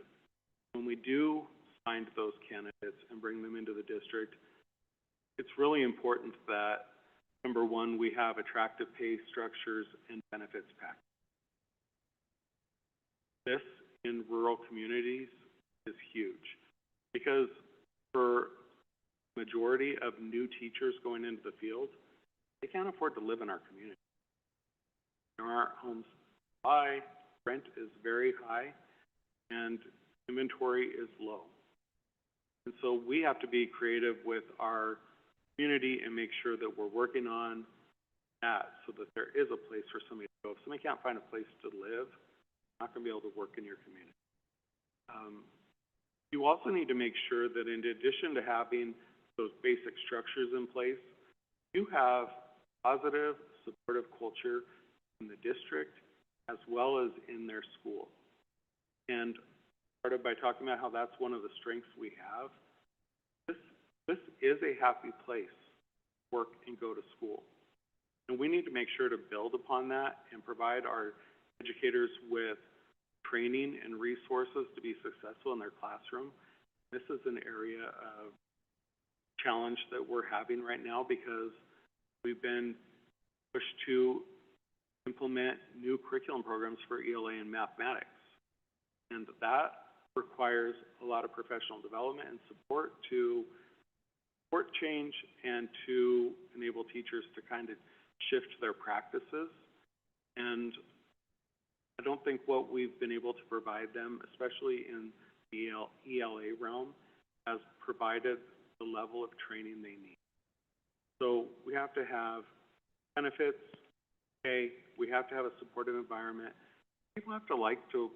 when we do find those candidates and bring them into the district, it's really important that, number one, we have attractive pay structures and benefits packages. This in rural communities is huge, because for the majority of new teachers going into the field, they can't afford to live in our community. There aren't homes to buy, rent is very high, and inventory is low. And so we have to be creative with our community and make sure that we're working on that so that there is a place for somebody to go. If somebody can't find a place to live, they're not going to be able to work in your community. You also need to make sure that in addition to having those basic structures in place, you have positive, supportive culture in the district as well as in their school. And started by talking about how that's one of the strengths we have. This is a happy place to work and go to school. And we need to make sure to build upon that and provide our educators with training and resources to be successful in their classroom. This is an area of challenge that we're having right now, because we've been pushed to implement new curriculum programs for ELA and mathematics. And that requires a lot of professional development and support to support change and to enable teachers to kind of shift their practices. And I don't think what we've been able to provide them, especially in the ELA realm, has provided the level of training they need. So we have to have benefits, pay, we have to have a supportive environment. People have to like to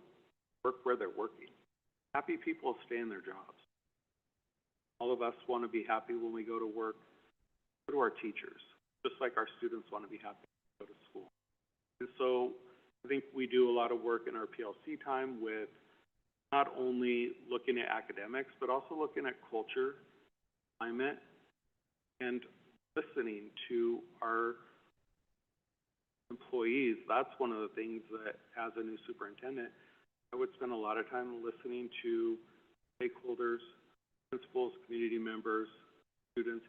work where they're working. Happy people stay in their jobs. All of us want to be happy when we go to work, go to our teachers, just like our students want to be happy when they go to school. And so I think we do a lot of work in our PLC time with not only looking at academics, but also looking at culture, climate, and listening to our employees. That's one of the things that, as a new superintendent, I would spend a lot of time listening to stakeholders, principals, community members, students,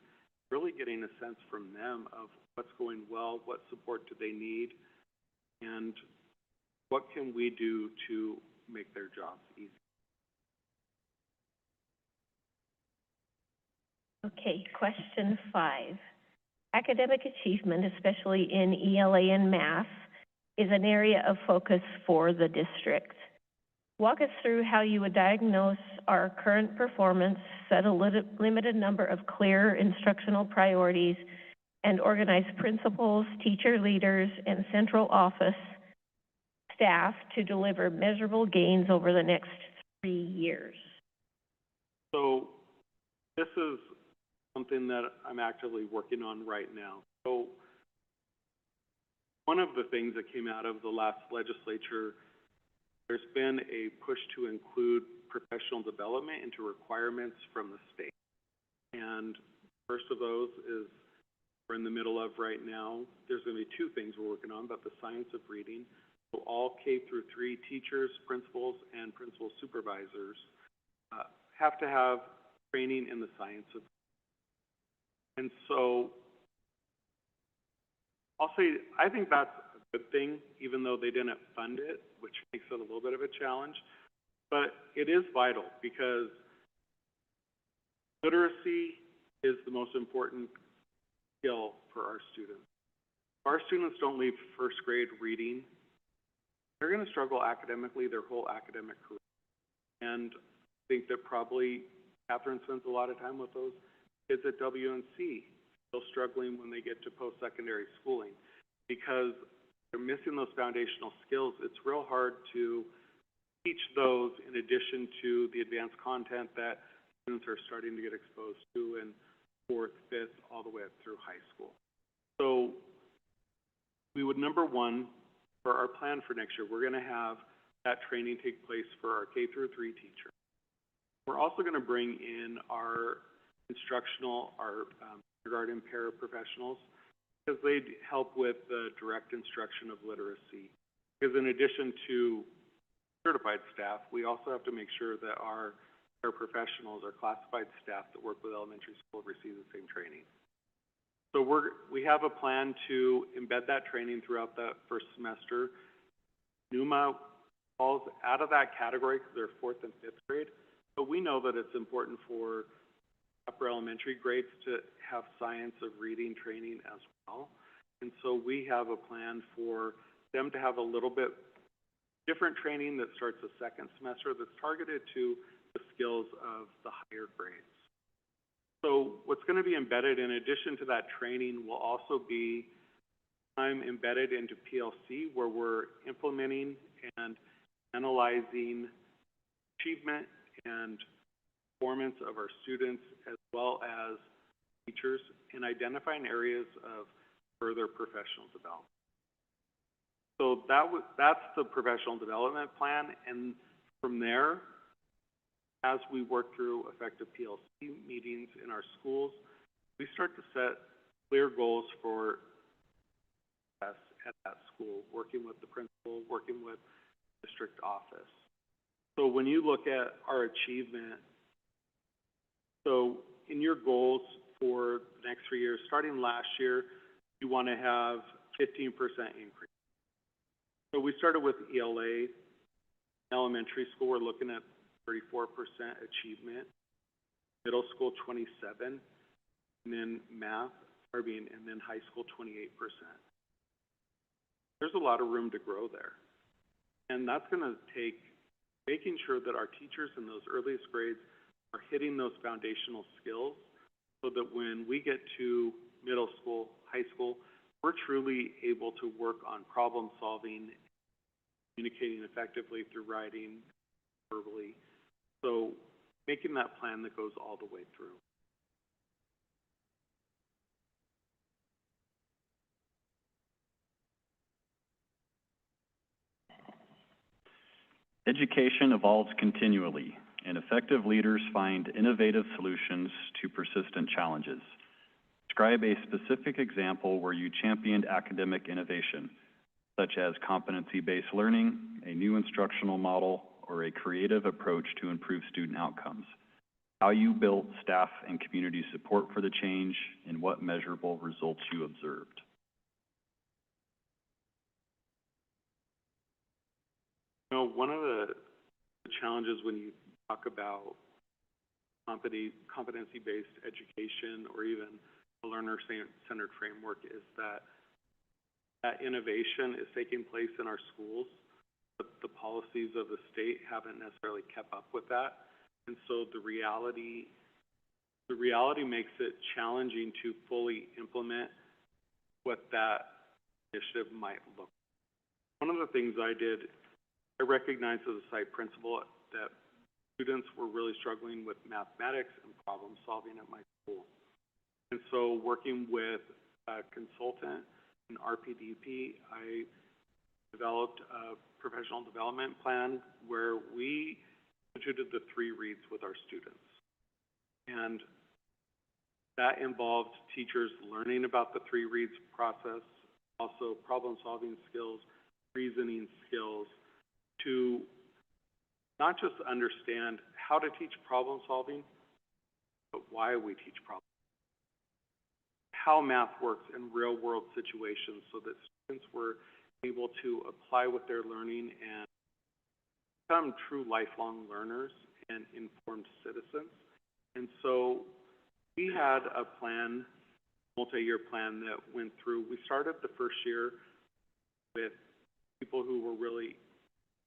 really getting a sense from them of what's going well, what support do they need, and what can we do to make their jobs easy. Okay, question 5. Academic achievement, especially in ELA and math, is an area of focus for the district. Walk us through how you would diagnose our current performance, set a limited number of clear instructional priorities, and organize principals, teacher leaders, and central office staff to deliver measurable gains over the next 3 years. So this is something that I'm actively working on right now. So one of the things that came out of the last legislature, there's been a push to include professional development into requirements from the state. And first of those is we're in the middle of right now. There's going to be 2 things we're working on about the science of reading. So all K through 3 teachers, principals, and principal supervisors have to have training in the science of reading. And so I'll say I think that's a good thing, even though they didn't fund it, which makes it a little bit of a challenge. But it is vital because literacy is the most important skill for our students. If our students don't leave first grade reading, they're going to struggle academically their whole academic career. And I think that probably Catherine spends a lot of time with those kids at WNC, still struggling when they get to post-secondary schooling because they're missing those foundational skills. It's real hard to teach those in addition to the advanced content that students are starting to get exposed to in 4th, 5th, all the way up through high school. So we would, number one, for our plan for next year, we're going to have that training take place for our K through 3 teachers. We're also going to bring in our instructional, our kindergarten paraprofessionals, because they help with the direct instruction of literacy. Because in addition to certified staff, we also have to make sure that our paraprofessionals, our classified staff that work with elementary school, receive the same training. So we have a plan to embed that training throughout the first semester. NUMA falls out of that category because they're 4th and 5th grade, but we know that it's important for upper elementary grades to have science of reading training as well. And so we have a plan for them to have a little bit different training that starts the 2nd semester that's targeted to the skills of the higher grades. So what's going to be embedded in addition to that training will also be time embedded into PLC, where we're implementing and analyzing achievement and performance of our students as well as teachers in identifying areas of further professional development. So that's the professional development plan, and from there, as we work through effective PLC meetings in our schools, we start to set clear goals for us at that school, working with the principal, working with the district office. So when you look at our achievement, so in your goals for the next 3 years, starting last year, you want to have 15% increase. So we started with ELA. Elementary school, we're looking at 34% achievement, middle school 27%, and then and then high school 28%. There's a lot of room to grow there. And that's going to take making sure that our teachers in those earliest grades are hitting those foundational skills so that when we get to middle school, high school, we're truly able to work on problem solving, communicating effectively through writing, verbally. So making that plan that goes all the way through. Education evolves continually, and effective leaders find innovative solutions to persistent challenges. Describe a specific example where you championed academic innovation, such as competency-based learning, a new instructional model, or a creative approach to improve student outcomes. How you built staff and community support for the change, and what measurable results you observed. You know, one of the challenges when you talk about competency-based education or even a learner-centered framework is that innovation is taking place in our schools, but the policies of the state haven't necessarily kept up with that. And so the reality makes it challenging to fully implement what that initiative might look like. One of the things I recognized as a site principal that students were really struggling with mathematics and problem solving at my school. And so working with a consultant in RPDP, I developed a professional development plan where we instituted the 3 reads with our students. And that involved teachers learning about the 3 reads process, also problem solving skills, reasoning skills, to not just understand how to teach problem solving, but why we teach problem solving. How math works in real world situations so that students were able to apply what they're learning and become true lifelong learners and informed citizens. And so we had a plan, multi-year plan that went through. We started the first year with people who were really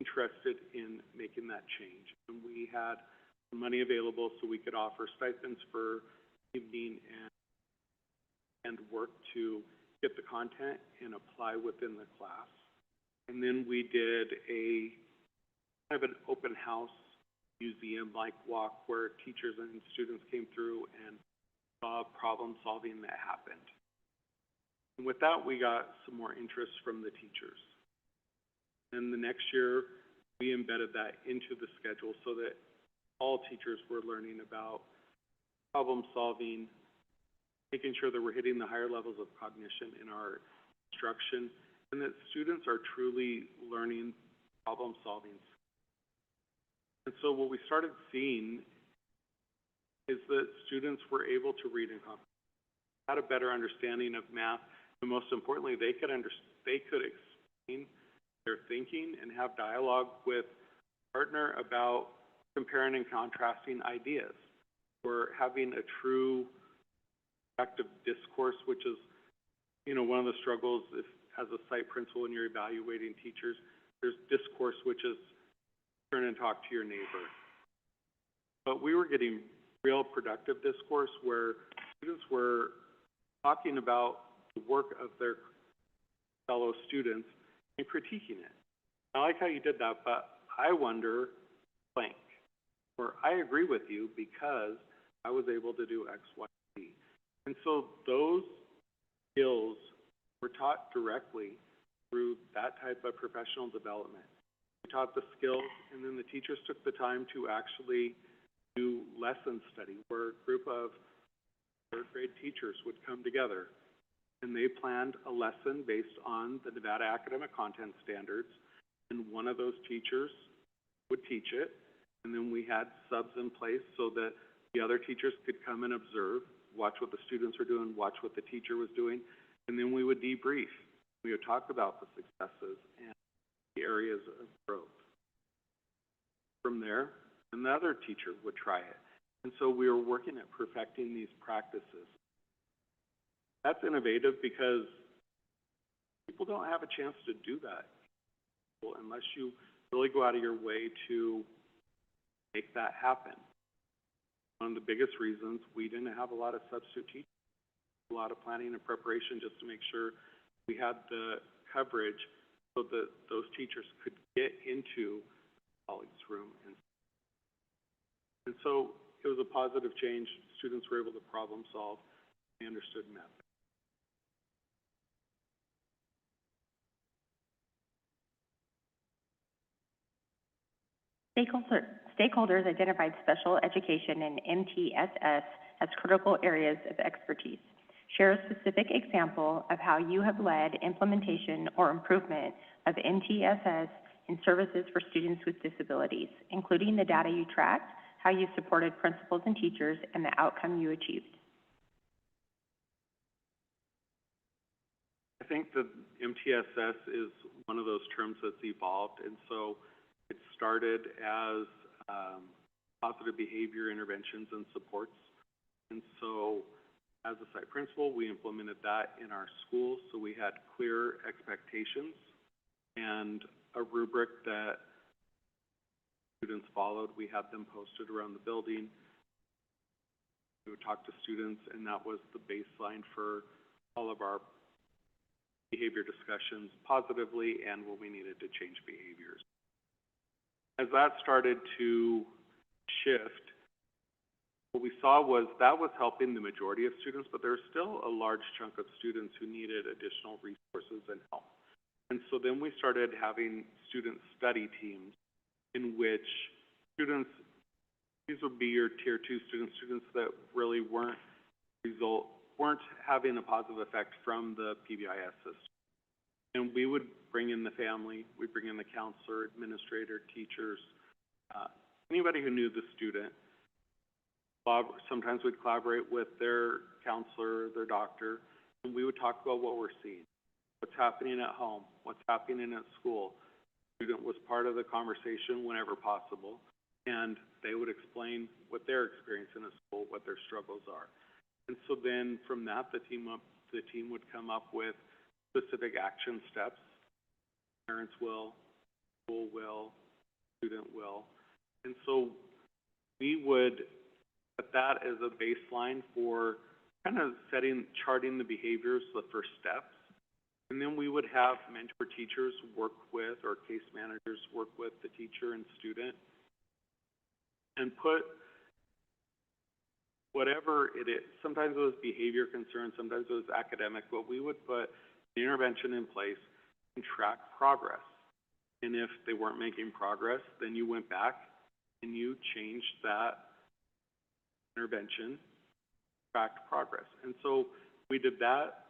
interested in making that change. And we had money available so we could offer stipends for evening and work to get the content and apply within the class. And then we did a kind of an open house museum-like walk where teachers and students came through and saw problem solving that happened. And with that, we got some more interest from the teachers. And the next year, we embedded that into the schedule so that all teachers were learning about problem solving, making sure that we're hitting the higher levels of cognition in our instruction, and that students are truly learning problem solving. And so what we started seeing is that students were able to read and comprehend, had a better understanding of math, and most importantly, they could explain their thinking and have dialogue with a partner about comparing and contrasting ideas, or having a true effective discourse, which is, you know, one of the struggles as a site principal when you're evaluating teachers. There's discourse, which is turn and talk to your neighbor. But we were getting real productive discourse where students were talking about the work of their fellow students and critiquing it. I like how you did that, but I wonder blank. Or I agree with you because I was able to do X, Y, Z. And so those skills were taught directly through that type of professional development. We taught the skills, and then the teachers took the time to actually do lesson study, where a group of third grade teachers would come together, and they planned a lesson based on the Nevada Academic Content Standards, and one of those teachers would teach it, and then we had subs in place so that the other teachers could come and observe, watch what the students were doing, watch what the teacher was doing, and then we would debrief. We would talk about the successes and the areas of growth. From there, another teacher would try it. And so we were working at perfecting these practices. That's innovative because people don't have a chance to do that unless you really go out of your way to make that happen. One of the biggest reasons we didn't have a lot of substitute teachers, a lot of planning and preparation just to make sure we had the coverage so that those teachers could get into the colleagues' room. And And so it was a positive change. Students were able to problem solve. They understood math. Stakeholders identified special education and MTSS as critical areas of expertise. Share a specific example of how you have led implementation or improvement of MTSS in services for students with disabilities, including the data you tracked, how you supported principals and teachers, and the outcome you achieved. I think that MTSS is one of those terms that's evolved, and so it started as positive behavior interventions and supports. And so as a site principal, we implemented that in our schools, so we had clear expectations and a rubric that students followed. We had them posted around the building. We would talk to students, and that was the baseline for all of our behavior discussions, positively and when we needed to change behaviors. As that started to shift, what we saw was that was helping the majority of students, but there's still a large chunk of students who needed additional resources and help. And so then we started having student study teams in which students, these would be your tier 2 students, students that really weren't having a positive effect from the PBIS system. And we would bring in the family, we'd bring in the counselor, administrator, teachers, anybody who knew the student. Sometimes we'd collaborate with their counselor, their doctor, and we would talk about what we're seeing, what's happening at home, what's happening at school. The student was part of the conversation whenever possible, and they would explain what they're experiencing at school, what their struggles are. And so then from that, the team would come up with specific action steps. Parents will, school will, student will. And so we would set that as a baseline for kind of charting the behaviors, the first steps. And then we would have mentor teachers work with, or case managers work with the teacher and student and put whatever it is. Sometimes it was behavior concerns, sometimes it was academic, but we would put the intervention in place and track progress. And if they weren't making progress, then you went back and you changed that intervention, tracked progress. And so we did that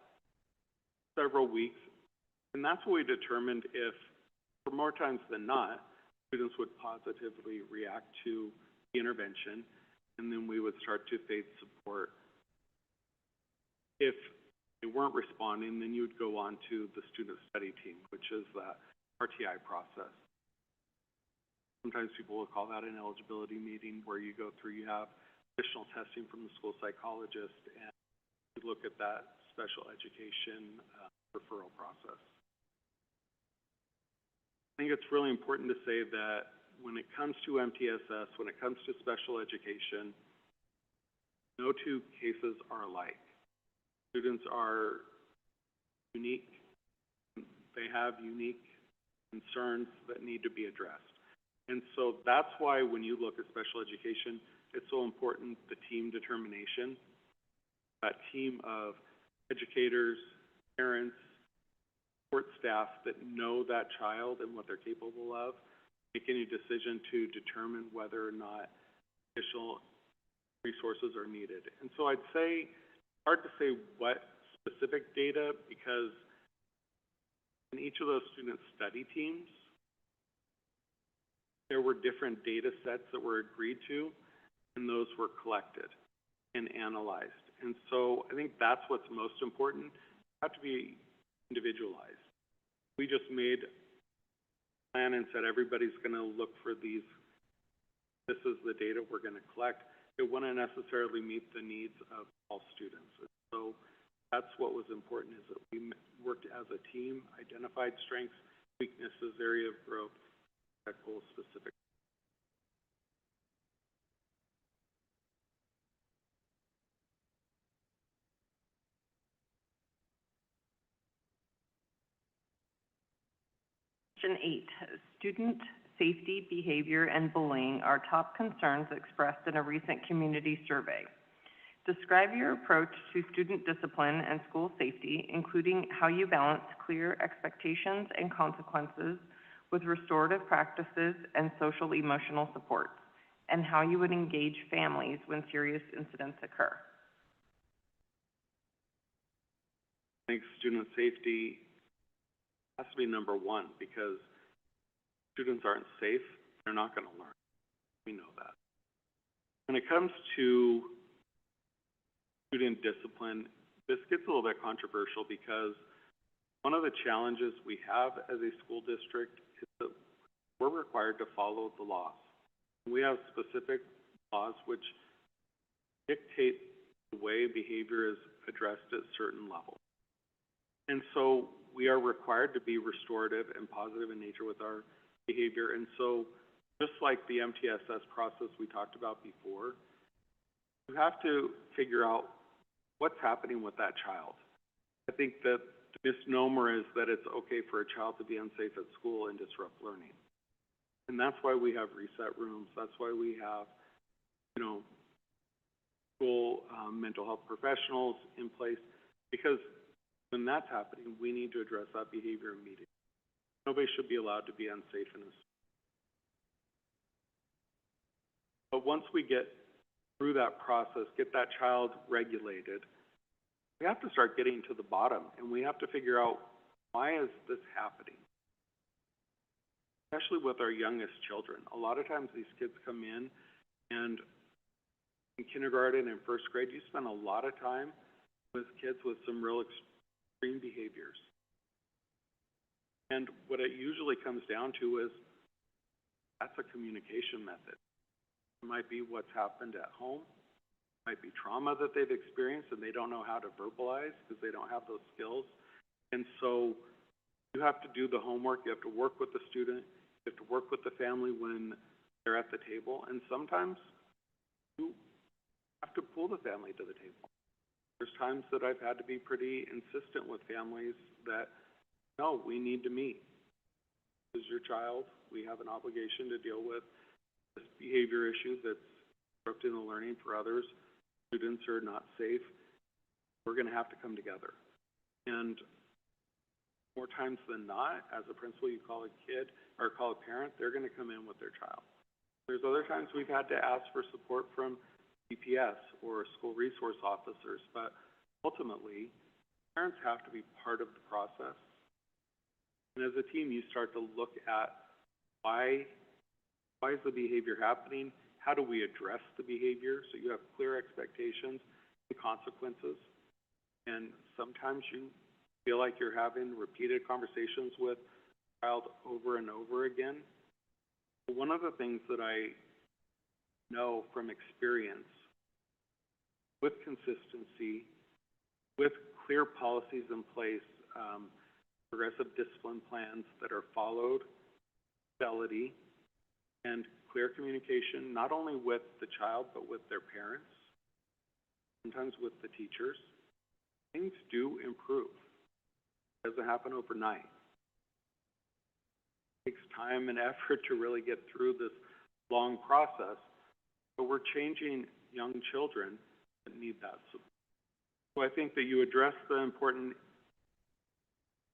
several weeks, and that's what we determined if, for more times than not, students would positively react to the intervention, and then we would start to phase support. If they weren't responding, then you would go on to the student study team, which is that RTI process. Sometimes people will call that an eligibility meeting where you go through, you have additional testing from the school psychologist, and you look at that special education referral process. I think it's really important to say that when it comes to MTSS, when it comes to special education, no two cases are alike. Students are unique. They have unique concerns that need to be addressed. And so that's why when you look at special education, it's so important, the team determination, that team of educators, parents, support staff that know that child and what they're capable of, making a decision to determine whether or not additional resources are needed. And so I'd say, hard to say what specific data, because in each of those student study teams, there were different data sets that were agreed to, and those were collected and analyzed. And so I think that's what's most important. It have to be individualized. We just made a plan and said everybody's going to look for these. This is the data we're going to collect. It wouldn't necessarily meet the needs of all students. So that's what was important, is that we worked as a team, identified strengths, weaknesses, area of growth, that goal specific. Question 8, student safety, behavior, and bullying are top concerns expressed in a recent community survey. Describe your approach to student discipline and school safety, including how you balance clear expectations and consequences with restorative practices and social emotional supports, and how you would engage families when serious incidents occur. I think student safety has to be number one, because students aren't safe, they're not going to learn. We know that. When it comes to student discipline, this gets a little bit controversial because one of the challenges we have as a school district is that we're required to follow the laws. We have specific laws which dictate the way behavior is addressed at certain levels. And so we are required to be restorative and positive in nature with our behavior. And so just like the MTSS process we talked about before, you have to figure out what's happening with that child. I think that the misnomer is that it's okay for a child to be unsafe at school and disrupt learning. And that's why we have reset rooms. That's why we have, school mental health professionals in place, because when that's happening, we need to address that behavior immediately. Nobody should be allowed to be unsafe in this. But once we get through that process, get that child regulated, we have to start getting to the bottom, and we have to figure out, why is this happening? Especially with our youngest children. A lot of times these kids come in, and in kindergarten and first grade, you spend a lot of time with kids with some real extreme behaviors. And what it usually comes down to is, that's a communication method. It might be what's happened at home. It might be trauma that they've experienced and they don't know how to verbalize because they don't have those skills. And so you have to do the homework. You have to work with the student. You have to work with the family when they're at the table. And sometimes you have to pull the family to the table. There's times that I've had to be pretty insistent with families that, no, we need to meet. This is your child. We have an obligation to deal with this behavior issue that's disrupting the learning for others. Students are not safe. We're going to have to come together. And more times than not, as a principal, you call a kid or call a parent, they're going to come in with their child. There's other times we've had to ask for support from DPS or school resource officers, but ultimately, parents have to be part of the process. And as a team, you start to look at why is the behavior happening? How do we address the behavior so you have clear expectations and consequences? And sometimes you feel like you're having repeated conversations with a child over and over again. One of the things that I know from experience, with consistency, with clear policies in place, progressive discipline plans that are followed, fidelity, and clear communication, not only with the child, but with their parents, sometimes with the teachers, things do improve. It doesn't happen overnight. It takes time and effort to really get through this long process, but we're changing young children that need that support. So I think that you address the important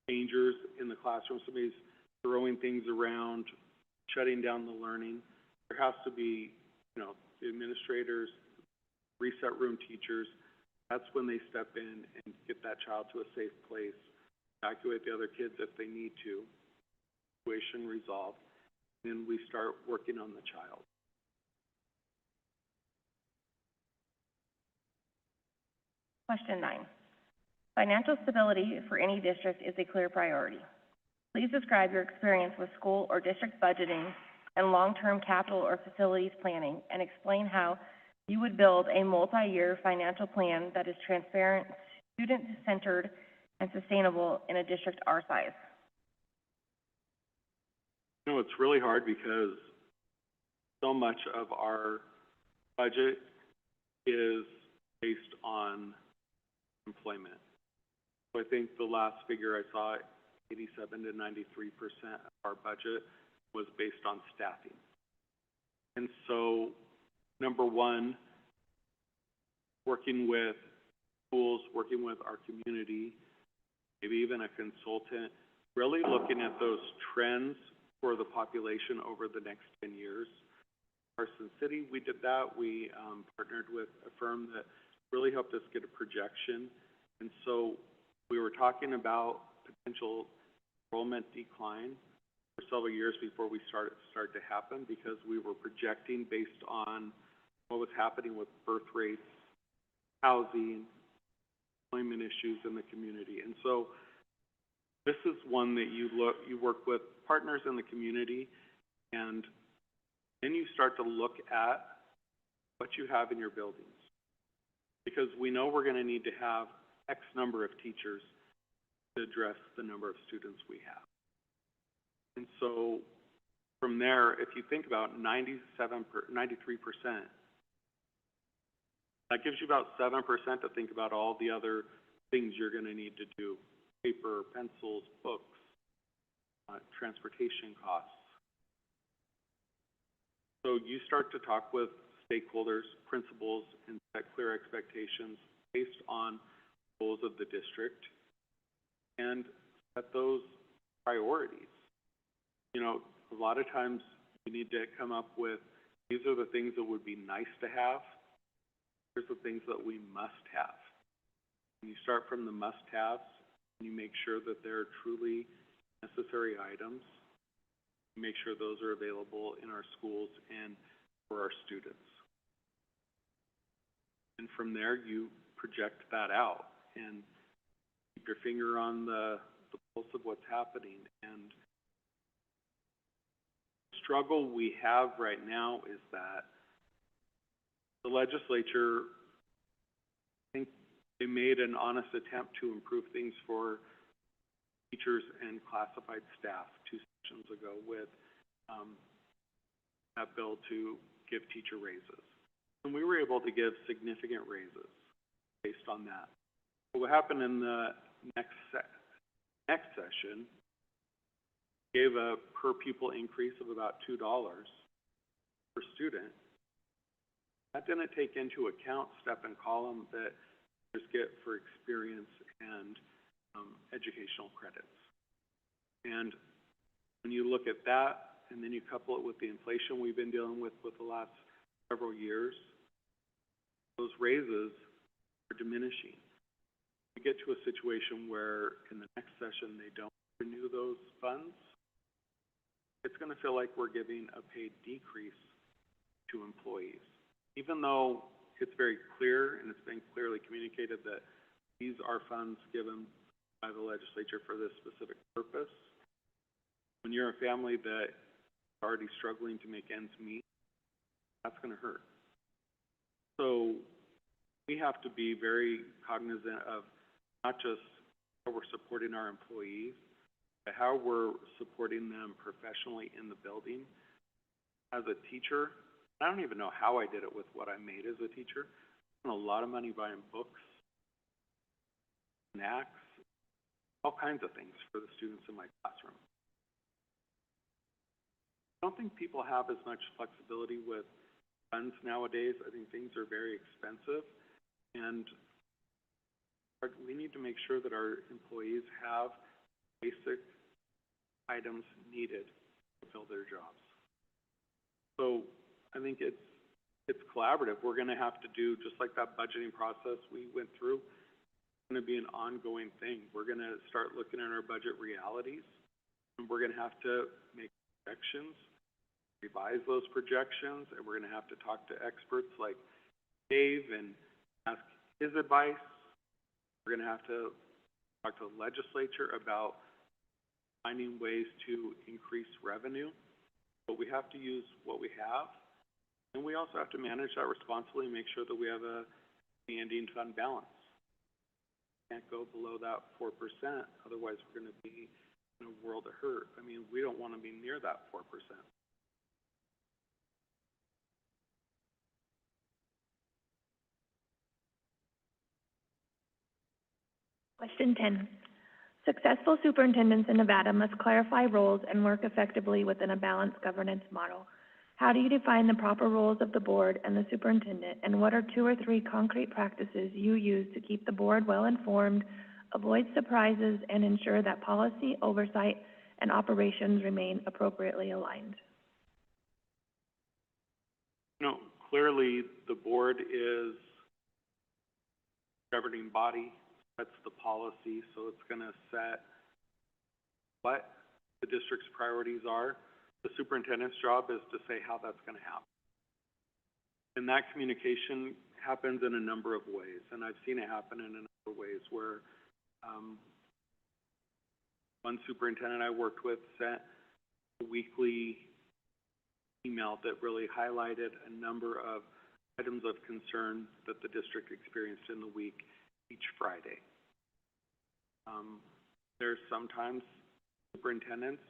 dangers in the classroom. Somebody's throwing things around, shutting down the learning. There has to be, the administrators, reset room teachers. That's when they step in and get that child to a safe place, evacuate the other kids if they need to, situation resolved, and we start working on the child. Question 9. Financial stability for any district is a clear priority. Please describe your experience with school or district budgeting and long-term capital or facilities planning, and explain how you would build a multi-year financial plan that is transparent, student-centered, and sustainable in a district our size. It's really hard because so much of our budget is based on employment. So I think the last figure I saw, 87 to 93% of our budget was based on staffing. And so, number one, working with schools, working with our community, maybe even a consultant, really looking at those trends for the population over the next 10 years. Carson City, we did that. We partnered with a firm that really helped us get a projection. And so we were talking about potential enrollment decline for several years before we started to happen, because we were projecting based on what was happening with birth rates, housing, employment issues in the community. And so this is one that you work with partners in the community, and then you start to look at what you have in your buildings. Because we know we're going to need to have X number of teachers to address the number of students we have. And so from there, if you think about 93%, that gives you about 7% to think about all the other things you're going to need to do: paper, pencils, books, transportation costs. So you start to talk with stakeholders, principals, and set clear expectations based on goals of the district and set those priorities. You know, a lot of times you need to come up with, these are the things that would be nice to have. Here's the things that we must have. And you start from the must-haves, and you make sure that they're truly necessary items. You make sure those are available in our schools and for our students. And from there, you project that out and keep your finger on the pulse of what's happening. And the struggle we have right now is that the legislature, I think they made an honest attempt to improve things for teachers and classified staff 2 sessions ago with that bill to give teacher raises. And we were able to give significant raises based on that. But what happened in the next session, gave a per pupil increase of about $2 per student. That didn't take into account step and column that teachers get for experience and educational credits. And when you look at that, and then you couple it with the inflation we've been dealing with the last several years, those raises are diminishing. We get to a situation where in the next session they don't renew those funds, it's going to feel like we're giving a paid decrease to employees. Even though it's very clear and it's been clearly communicated that these are funds given by the legislature for this specific purpose, when you're a family that is already struggling to make ends meet, that's going to hurt. So we have to be very cognizant of not just how we're supporting our employees, but how we're supporting them professionally in the building. As a teacher, I don't even know how I did it with what I made as a teacher. I spent a lot of money buying books, snacks, all kinds of things for the students in my classroom. I don't think people have as much flexibility with funds nowadays. I think things are very expensive, and we need to make sure that our employees have basic items needed to fill their jobs. So I think it's collaborative. We're going to have to do, just like that budgeting process we went through, it's going to be an ongoing thing. We're going to start looking at our budget realities, and we're going to have to make projections, revise those projections, and we're going to have to talk to experts like Dave and ask his advice. We're going to have to talk to the legislature about finding ways to increase revenue, but we have to use what we have, and we also have to manage that responsibly and make sure that we have a ending fund balance. Can't go below that 4%, otherwise we're going to be in a world of hurt. I mean, we don't want to be near that 4%. Question 10. Successful superintendents in Nevada must clarify roles and work effectively within a balanced governance model. How do you define the proper roles of the board and the superintendent, and what are 2 or 3 concrete practices you use to keep the board well informed, avoid surprises, and ensure that policy, oversight, and operations remain appropriately aligned? You know, clearly, the board is governing body, sets the policy, so it's gonna set what the district's priorities are. The superintendent's job is to say how that's gonna happen. And that communication happens in a number of ways, and I've seen it happen in a number of ways where, one superintendent I worked with sent a weekly email that really highlighted a number of items of concern that the district experienced in the week each Friday. There's sometimes superintendents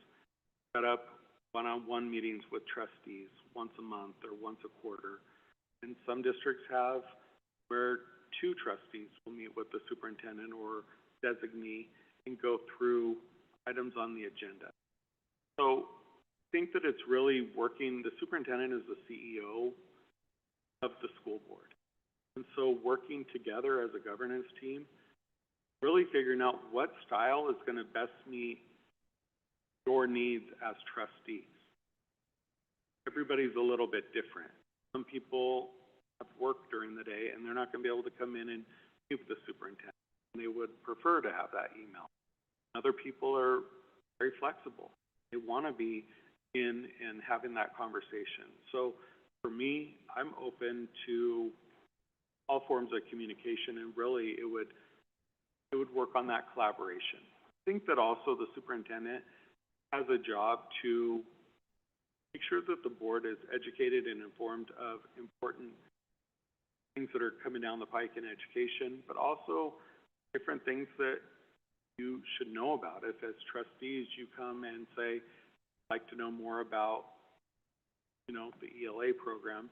set up one-on-one meetings with trustees once a month or once a quarter. And some districts have where 2 trustees will meet with the superintendent or designee and go through items on the agenda. So I think that it's really working, the superintendent is the CEO of the school board. And so working together as a governance team, really figuring out what style is going to best meet your needs as trustees. Everybody's a little bit different. Some people have work during the day and they're not going to be able to come in and meet with the superintendent. And they would prefer to have that email. Other people are very flexible. They want to be in and having that conversation. So for me, I'm open to all forms of communication, and really it would work on that collaboration. I think that also the superintendent has a job to make sure that the board is educated and informed of important things that are coming down the pike in education, but also different things that you should know about. If as trustees you come and say, I'd like to know more about, you know, the ELA program,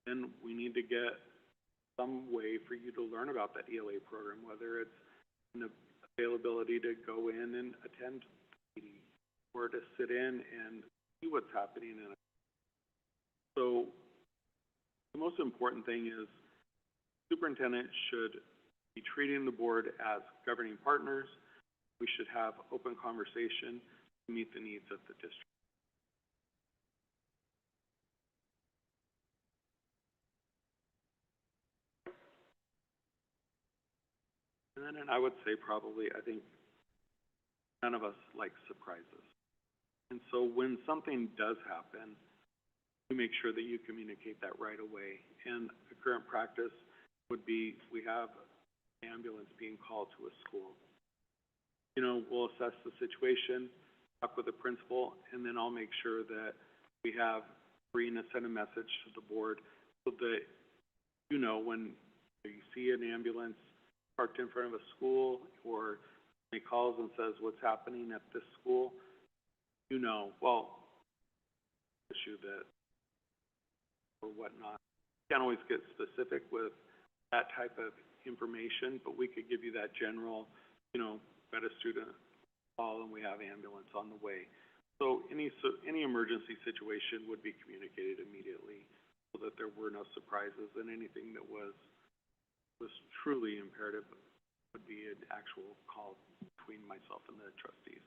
then we need to get some way for you to learn about that ELA program, whether it's an availability to go in and attend the meeting or to sit in and see what's happening in it. So the most important thing is superintendent should be treating the board as governing partners. We should have open conversation to meet the needs of the district. And then I would say probably, I think none of us like surprises. And so when something does happen, we make sure that you communicate that right away. And the current practice would be we have an ambulance being called to a school. You know, we'll assess the situation, talk with the principal, and then I'll make sure that we have Rena send a message to the board so that you know when you see an ambulance parked in front of a school or he calls and says what's happening at this school, you know, well, issue that or whatnot. Can't always get specific with that type of information, but we could give you that general, you know, got a student call and we have ambulance on the way. So any emergency situation would be communicated immediately so that there were no surprises, and anything that was truly imperative would be an actual call between myself and the trustees.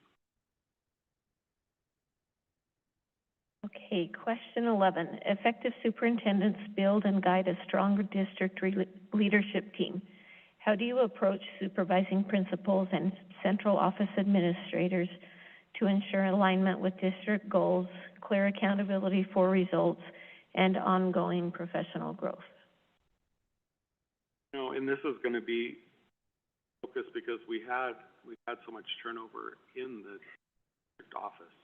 Okay, question 11. Effective superintendents build and guide a stronger district leadership team. How do you approach supervising principals and central office administrators to ensure alignment with district goals, clear accountability for results, and ongoing professional growth? You know, and this is going to be focused because we've had so much turnover in the district office.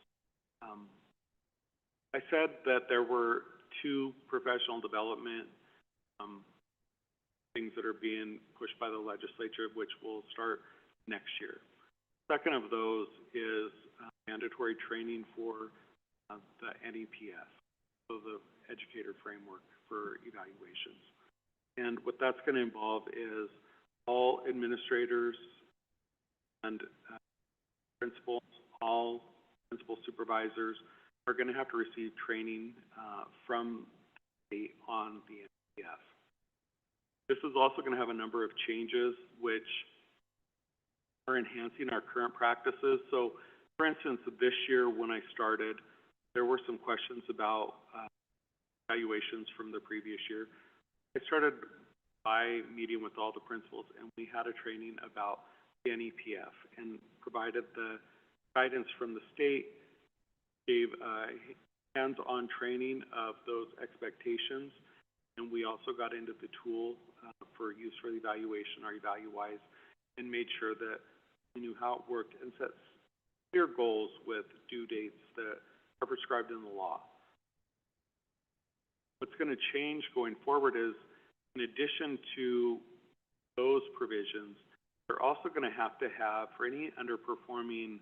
I said that there were 2 professional development things that are being pushed by the legislature, which will start next year. Second of those is mandatory training for the NEPS, so the educator framework for evaluations. And what that's going to involve is all administrators and principals, all principal supervisors are going to have to receive training from the state on the NPF. This is also going to have a number of changes which are enhancing our current practices. So, for instance, this year when I started, there were some questions about evaluations from the previous year. I started by meeting with all the principals, and we had a training about the NEPF and provided the guidance from the state, gave hands-on training of those expectations, and we also got into the tool for use for the evaluation, our EvaluWise, and made sure that we knew how it worked and set clear goals with due dates that are prescribed in the law. What's going to change going forward is, in addition to those provisions, they're also going to have, for any underperforming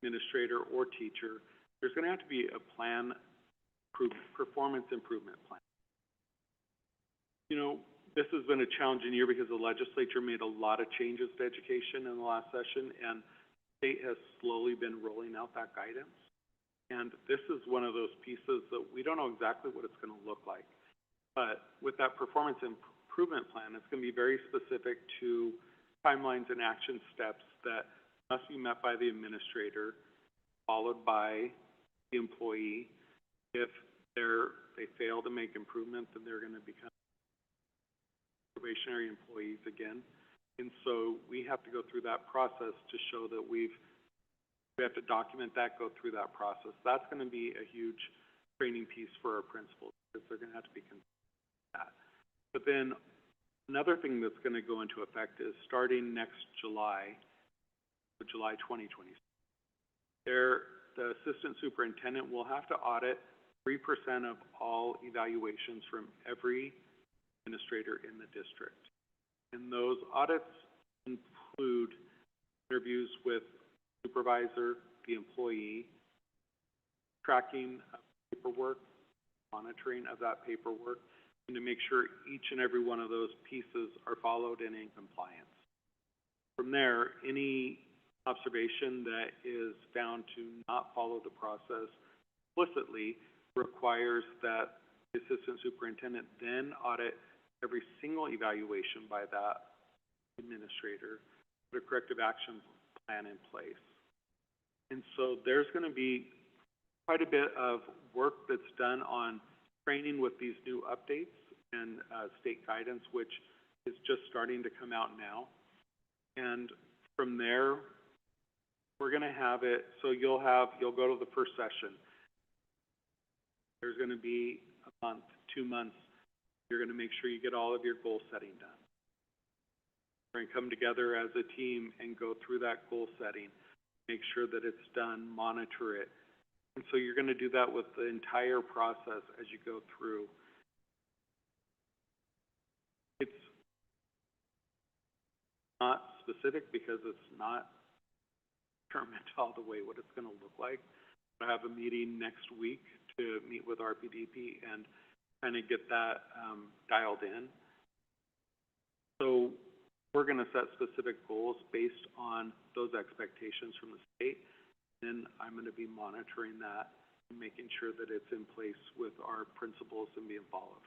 administrator or teacher, there's going to have to be a plan, performance improvement plan. You know, this has been a challenging year because the legislature made a lot of changes to education in the last session, and the state has slowly been rolling out that guidance. And this is one of those pieces that we don't know exactly what it's going to look like. But with that performance improvement plan, it's going to be very specific to timelines and action steps that must be met by the administrator, followed by the employee. If they fail to make improvement, then they're going to become probationary employees again. And so we have to go through that process to show that we have to document that, go through that process. That's going to be a huge training piece for our principals, because they're going to have to be concerned with that. But then another thing that's going to go into effect is starting next July, July 2020. The assistant superintendent will have to audit 3% of all evaluations from every administrator in the district. And those audits include interviews with supervisor, the employee, tracking of paperwork, monitoring of that paperwork, and to make sure each and every one of those pieces are followed and in compliance. From there, any observation that is found to not follow the process explicitly requires that the assistant superintendent then audit every single evaluation by that administrator, put a corrective action plan in place. And so there's going to be quite a bit of work that's done on training with these new updates and state guidance, which is just starting to come out now. And from there, we're going to have it, so you'll go to the first session. There's going to be a month, 2 months. You're going to make sure you get all of your goal setting done. We're going to come together as a team and go through that goal setting, make sure that it's done, monitor it. And so you're going to do that with the entire process as you go through. It's not specific because it's not determined all the way what it's going to look like. I have a meeting next week to meet with RPDP and kind of get that dialed in. So we're going to set specific goals based on those expectations from the state. Then I'm going to be monitoring that and making sure that it's in place with our principals and being followed.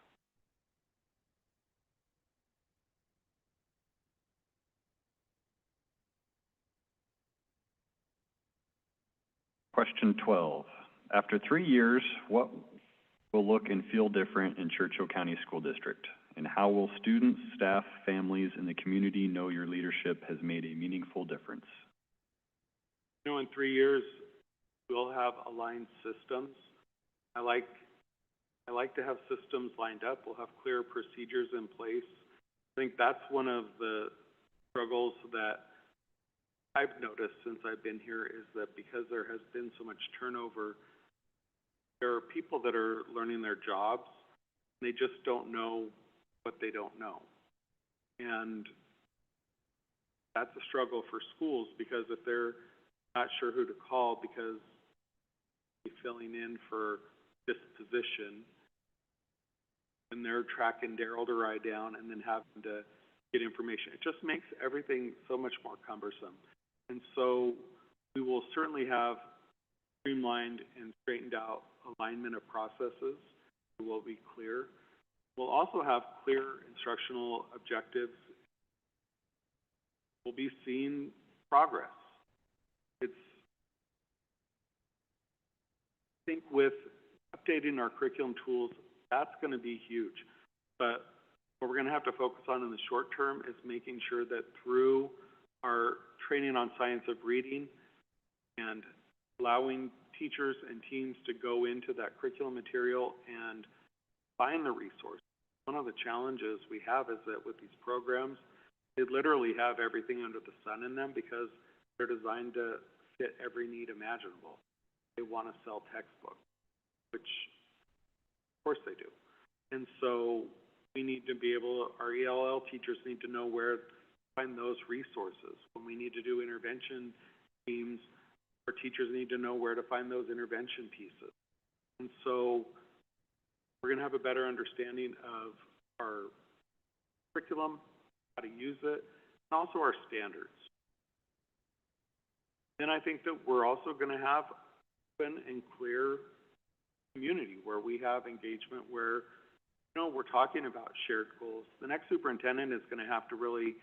Question 12. After 3 years, what will look and feel different in Churchill County School District? And how will students, staff, families, and the community know your leadership has made a meaningful difference? You know, in 3 years, we'll have aligned systems. I like to have systems lined up. We'll have clear procedures in place. I think that's one of the struggles that I've noticed since I've been here, is that because there has been so much turnover, there are people that are learning their jobs, and they just don't know what they don't know. And that's a struggle for schools, because if they're not sure who to call because they're filling in for this position, and they're tracking Daryl to write down and then having to get information, it just makes everything so much more cumbersome. And so we will certainly have streamlined and straightened out alignment of processes. It will be clear. We'll also have clear instructional objectives. We'll be seeing progress. I think with updating our curriculum tools, that's going to be huge. But what we're going to have to focus on in the short term is making sure that through our training on science of reading and allowing teachers and teams to go into that curriculum material and find the resource. One of the challenges we have is that with these programs, they literally have everything under the sun in them because they're designed to fit every need imaginable. They want to sell textbooks, which of course they do. And so we need to be able, our ELL teachers need to know where to find those resources. When we need to do intervention teams, our teachers need to know where to find those intervention pieces. And so we're going to have a better understanding of our curriculum, how to use it, and also our standards. Then I think that we're also going to have open and clear community where we have engagement where, you know, we're talking about shared goals. The next superintendent is going to have to really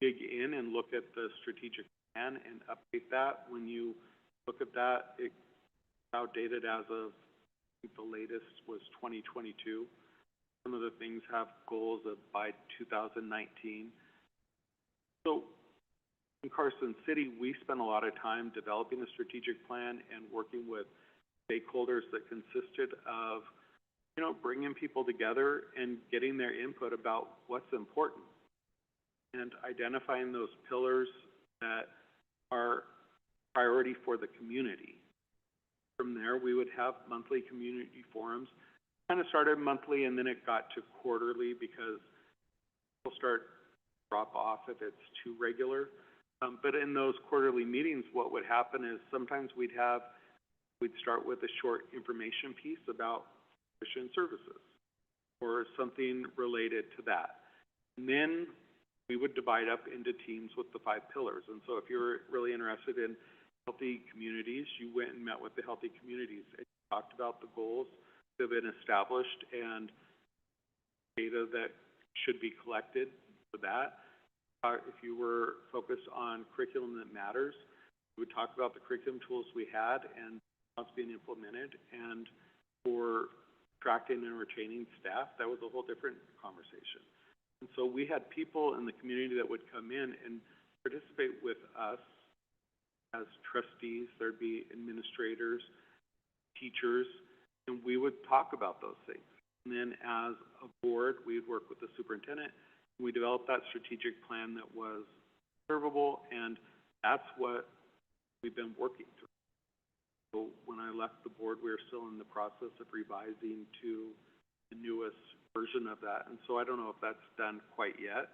dig in and look at the strategic plan and update that. When you look at that, it's outdated as of, I think the latest was 2022. Some of the things have goals of by 2019. So in Carson City, we spent a lot of time developing a strategic plan and working with stakeholders that consisted of, you know, bringing people together and getting their input about what's important and identifying those pillars that are priority for the community. From there, we would have monthly community forums. Kind of started monthly and then it got to quarterly because people start to drop off if it's too regular. But in those quarterly meetings, what would happen is sometimes we'd start with a short information piece about Christian services or something related to that. And then we would divide up into teams with the 5 pillars. And so if you're really interested in healthy communities, you went and met with the healthy communities and talked about the goals that have been established and data that should be collected for that. If you were focused on curriculum that matters, we would talk about the curriculum tools we had and how it's being implemented. And for attracting and retaining staff, that was a whole different conversation. And so we had people in the community that would come in and participate with us as trustees. There'd be administrators, teachers, and we would talk about those things. And then as a board, we'd work with the superintendent. We developed that strategic plan that was observable, and that's what we've been working through. So when I left the board, we were still in the process of revising to the newest version of that. And so I don't know if that's done quite yet,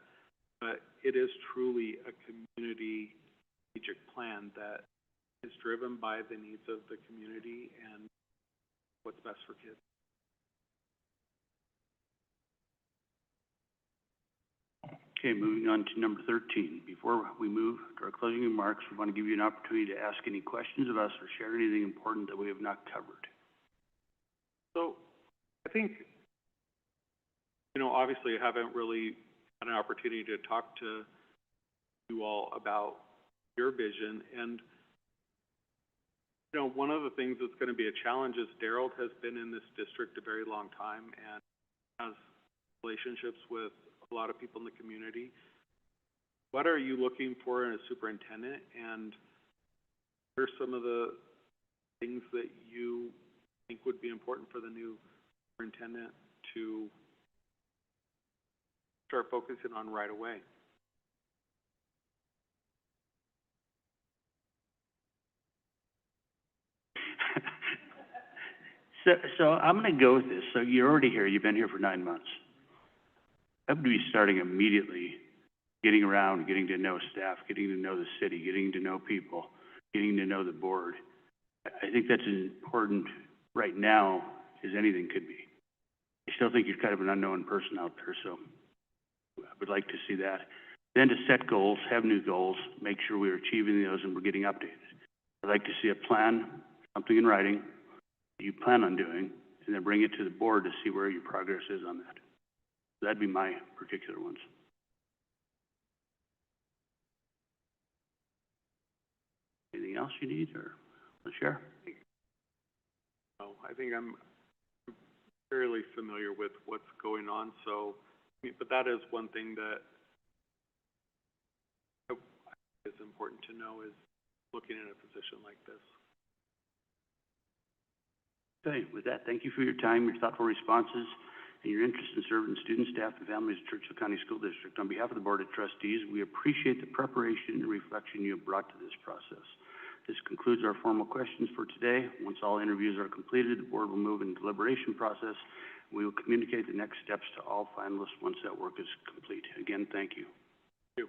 but it is truly a community strategic plan that is driven by the needs of the community and what's best for kids. Okay, moving on to number 13. Before we move to our closing remarks, we want to give you an opportunity to ask any questions of us or share anything important that we have not covered. So I think, you know, obviously I haven't really had an opportunity to talk to you all about your vision. And, you know, one of the things that's going to be a challenge is Daryl has been in this district a very long time and has relationships with a lot of people in the community. What are you looking for in a superintendent, and what are some of the things that you think would be important for the new superintendent to start focusing on right away? So I'm going to go with this. So you're already here. You've been here for 9 months. I would be starting immediately, getting around, getting to know staff, getting to know the city, getting to know people, getting to know the board. I think that's as important right now as anything could be. I still think you're kind of an unknown person out there, so I would like to see that. Then to set goals, have new goals, make sure we're achieving those and we're getting updated. I'd like to see a plan, something in writing that you plan on doing, and then bring it to the board to see where your progress is on that. That'd be my particular ones. Anything else you need or want to share? No, I think I'm fairly familiar with what's going on, so, but that is one thing that is important to know is looking in a position like this. Okay, with that, thank you for your time, your thoughtful responses, and your interest in serving students, staff, and families of Churchill County School District. On behalf of the Board of Trustees, we appreciate the preparation and reflection you have brought to this process. This concludes our formal questions for today. Once all interviews are completed, the board will move into deliberation process. We will communicate the next steps to all finalists once that work is complete. Again, thank you. Thank you.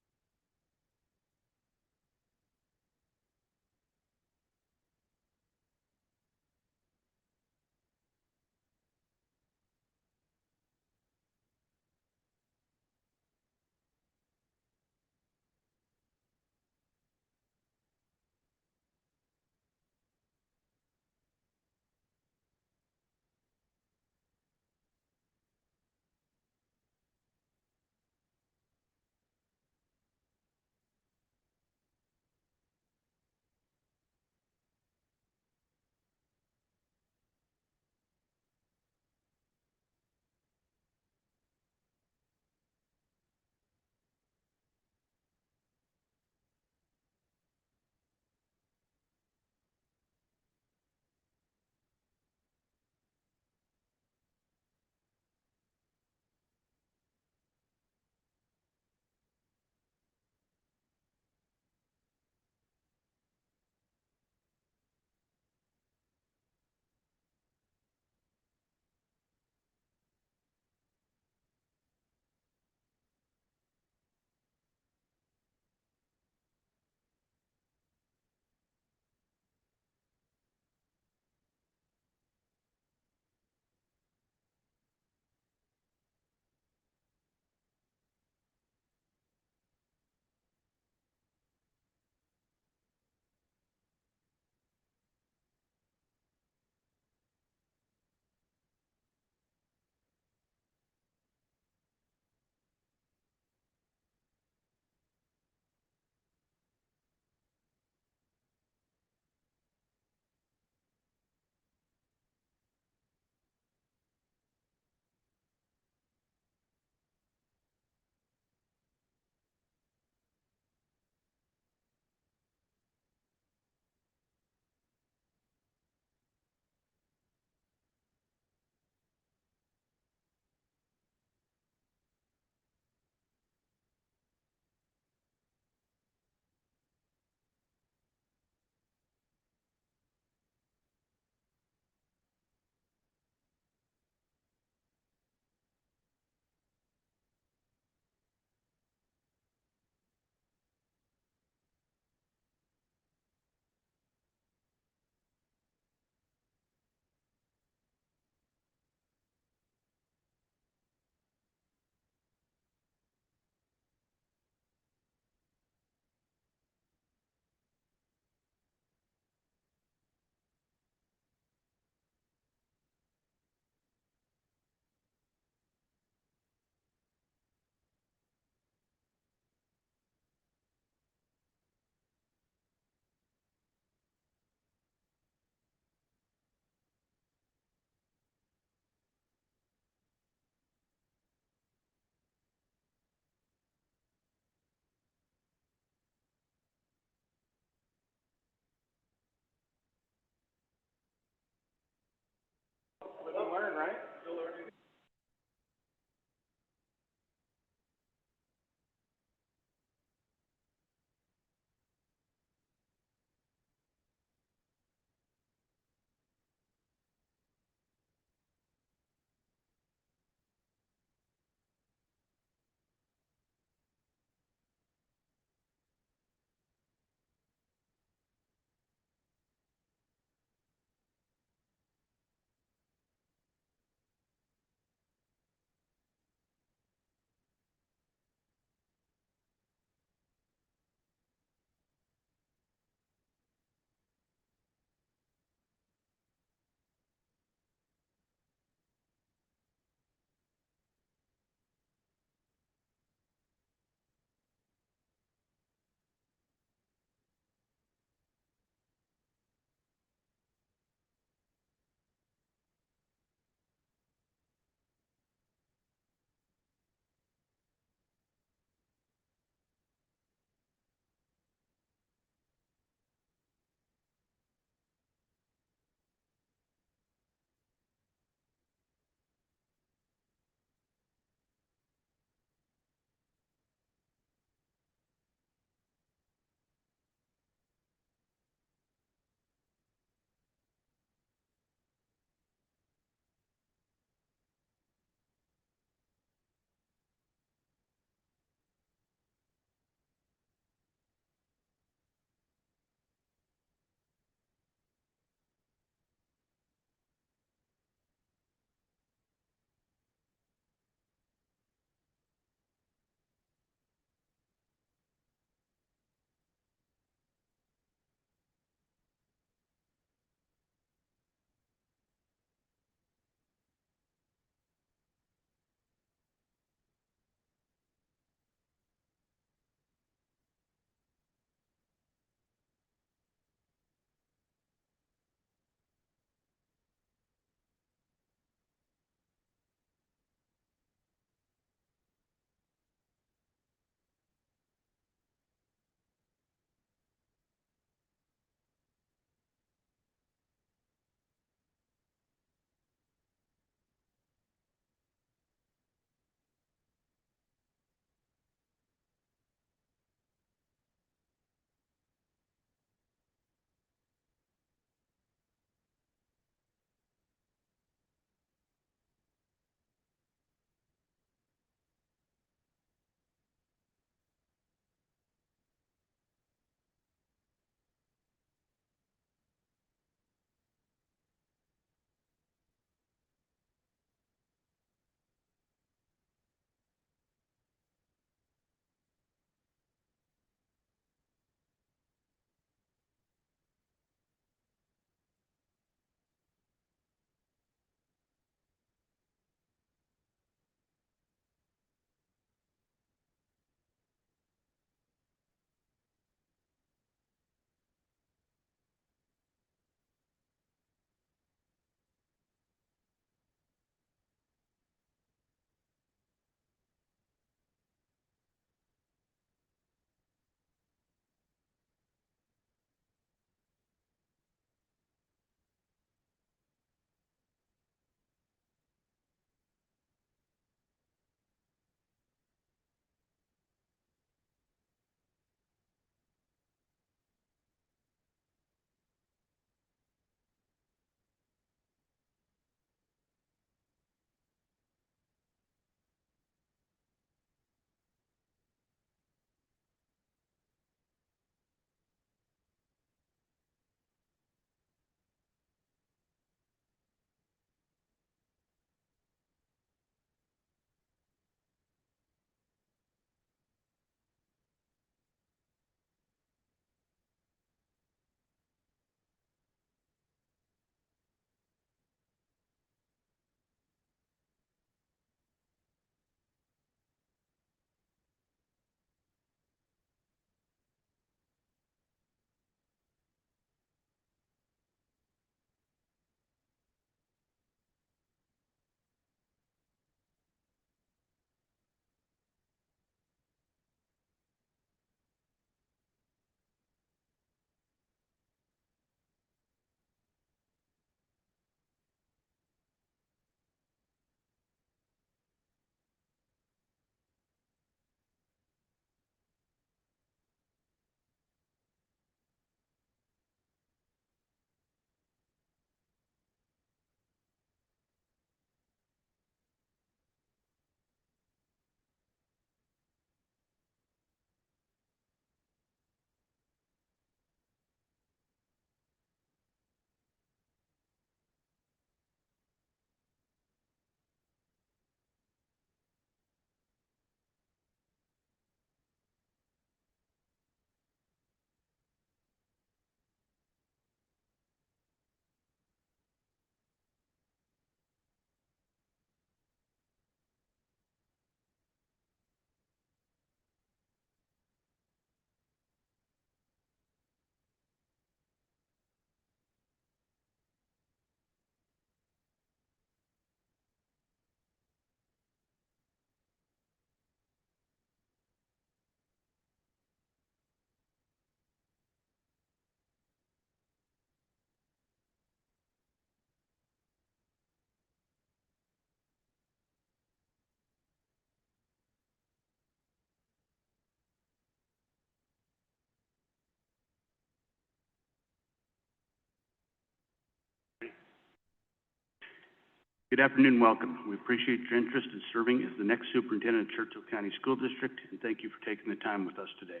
Good afternoon, welcome. We appreciate your interest in serving as the next superintendent of Churchill County School District, and thank you for taking the time with us today.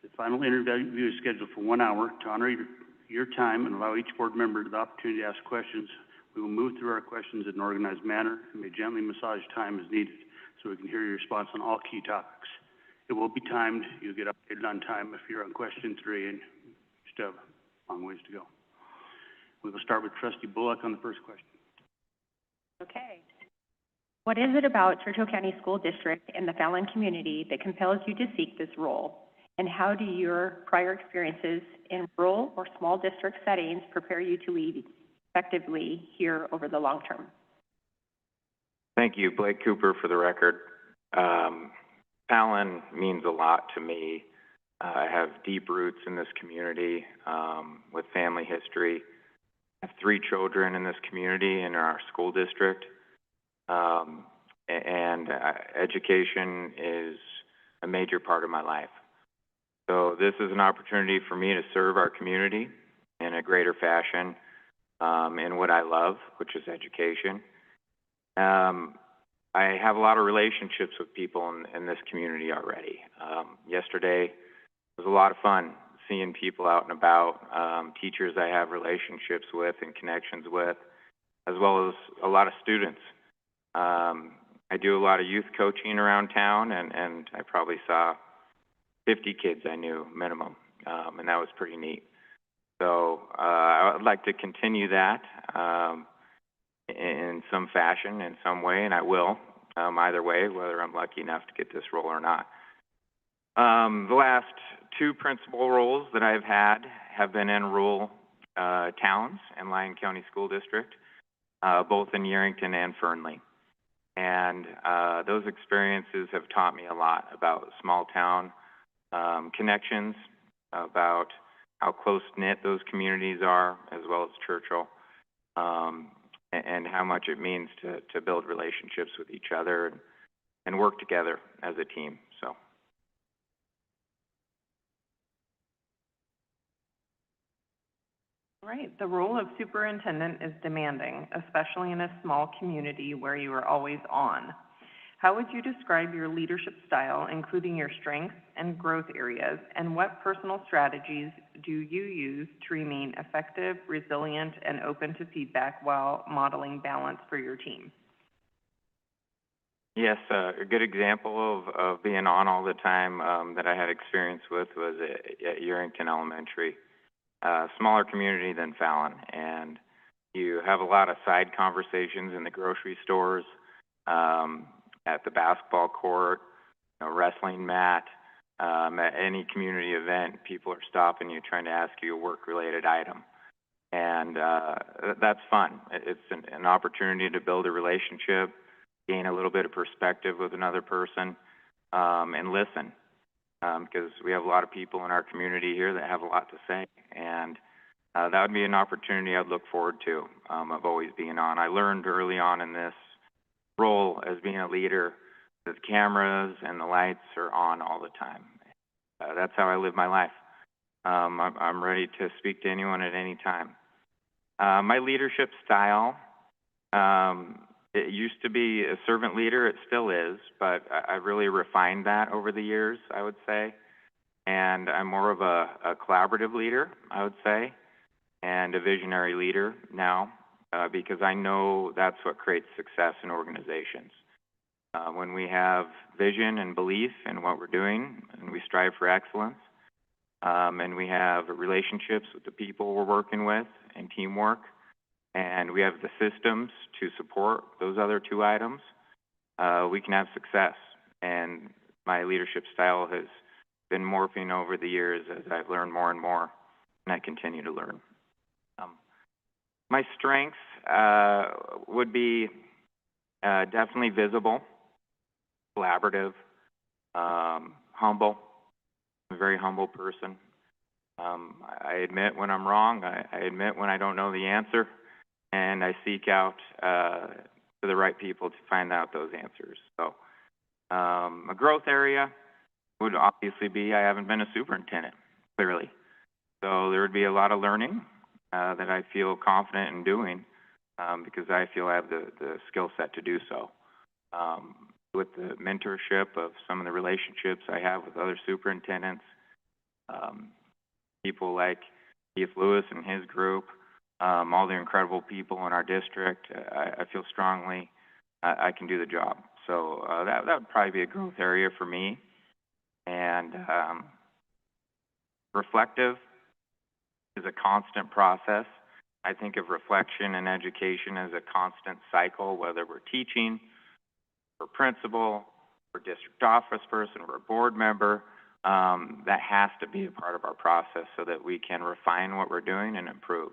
The final interview is scheduled for 1 hour. To honor your time and allow each board member the opportunity to ask questions, we will move through our questions in an organized manner and may gently massage time as needed so we can hear your response on all key topics. It will be timed. You'll get updated on time if you're on question 3 and you still have a long ways to go. We will start with Trustee Bullock on the first question. Okay. What is it about Churchill County School District and the Fallon community that compels you to seek this role? And how do your prior experiences in rural or small district settings prepare you to lead effectively here over the long term? Thank you, Blake Cooper, for the record. Fallon means a lot to me. I have deep roots in this community with family history. I have 3 children in this community in our school district, and education is a major part of my life. So this is an opportunity for me to serve our community in a greater fashion in what I love, which is education. I have a lot of relationships with people in this community already. Yesterday was a lot of fun seeing people out and about, teachers I have relationships with and connections with, as well as a lot of students. I do a lot of youth coaching around town, and I probably saw 50 kids I knew minimum, and that was pretty neat. So I would like to continue that in some fashion, in some way, and I will, either way, whether I'm lucky enough to get this role or not. The last 2 principal roles that I've had have been in rural towns in Lyon County School District, both in Yerington and Fernley. And those experiences have taught me a lot about small town connections, about how close-knit those communities are, as well as Churchill, and how much it means to build relationships with each other and work together as a team. So. Right. The role of superintendent is demanding, especially in a small community where you are always on. How would you describe your leadership style, including your strengths and growth areas, and what personal strategies do you use to remain effective, resilient, and open to feedback while modeling balance for your team? Yes, a good example of being on all the time that I had experience with was at Yerington Elementary. Smaller community than Fallon, and you have a lot of side conversations in the grocery stores, at the basketball court, wrestling mat, at any community event. People are stopping you, trying to ask you a work-related item, and that's fun. It's an opportunity to build a relationship, gain a little bit of perspective with another person, and listen. Because we have a lot of people in our community here that have a lot to say, and that would be an opportunity I'd look forward to, of always being on. I learned early on in this role as being a leader that the cameras and the lights are on all the time. That's how I live my life. I'm ready to speak to anyone at any time. My leadership style, it used to be a servant leader, it still is, but I've really refined that over the years, I would say. And I'm more of a collaborative leader, I would say, and a visionary leader now, because I know that's what creates success in organizations. When we have vision and belief in what we're doing, and we strive for excellence, and we have relationships with the people we're working with and teamwork, and we have the systems to support those other 2 items, we can have success. And my leadership style has been morphing over the years as I've learned more and more, and I continue to learn. My strengths would be definitely visible, collaborative, humble. I'm a very humble person. I admit when I'm wrong. I admit when I don't know the answer. And I seek out to the right people to find out those answers. So a growth area would obviously be I haven't been a superintendent, clearly. So there would be a lot of learning that I feel confident in doing because I feel I have the skill set to do so. With the mentorship of some of the relationships I have with other superintendents, people like Keith Lewis and his group, all the incredible people in our district, I feel strongly I can do the job. So that would probably be a growth area for me. And reflective is a constant process. I think of reflection and education as a constant cycle, whether we're teaching, we're principal, we're district office person, we're a board member. That has to be a part of our process so that we can refine what we're doing and improve.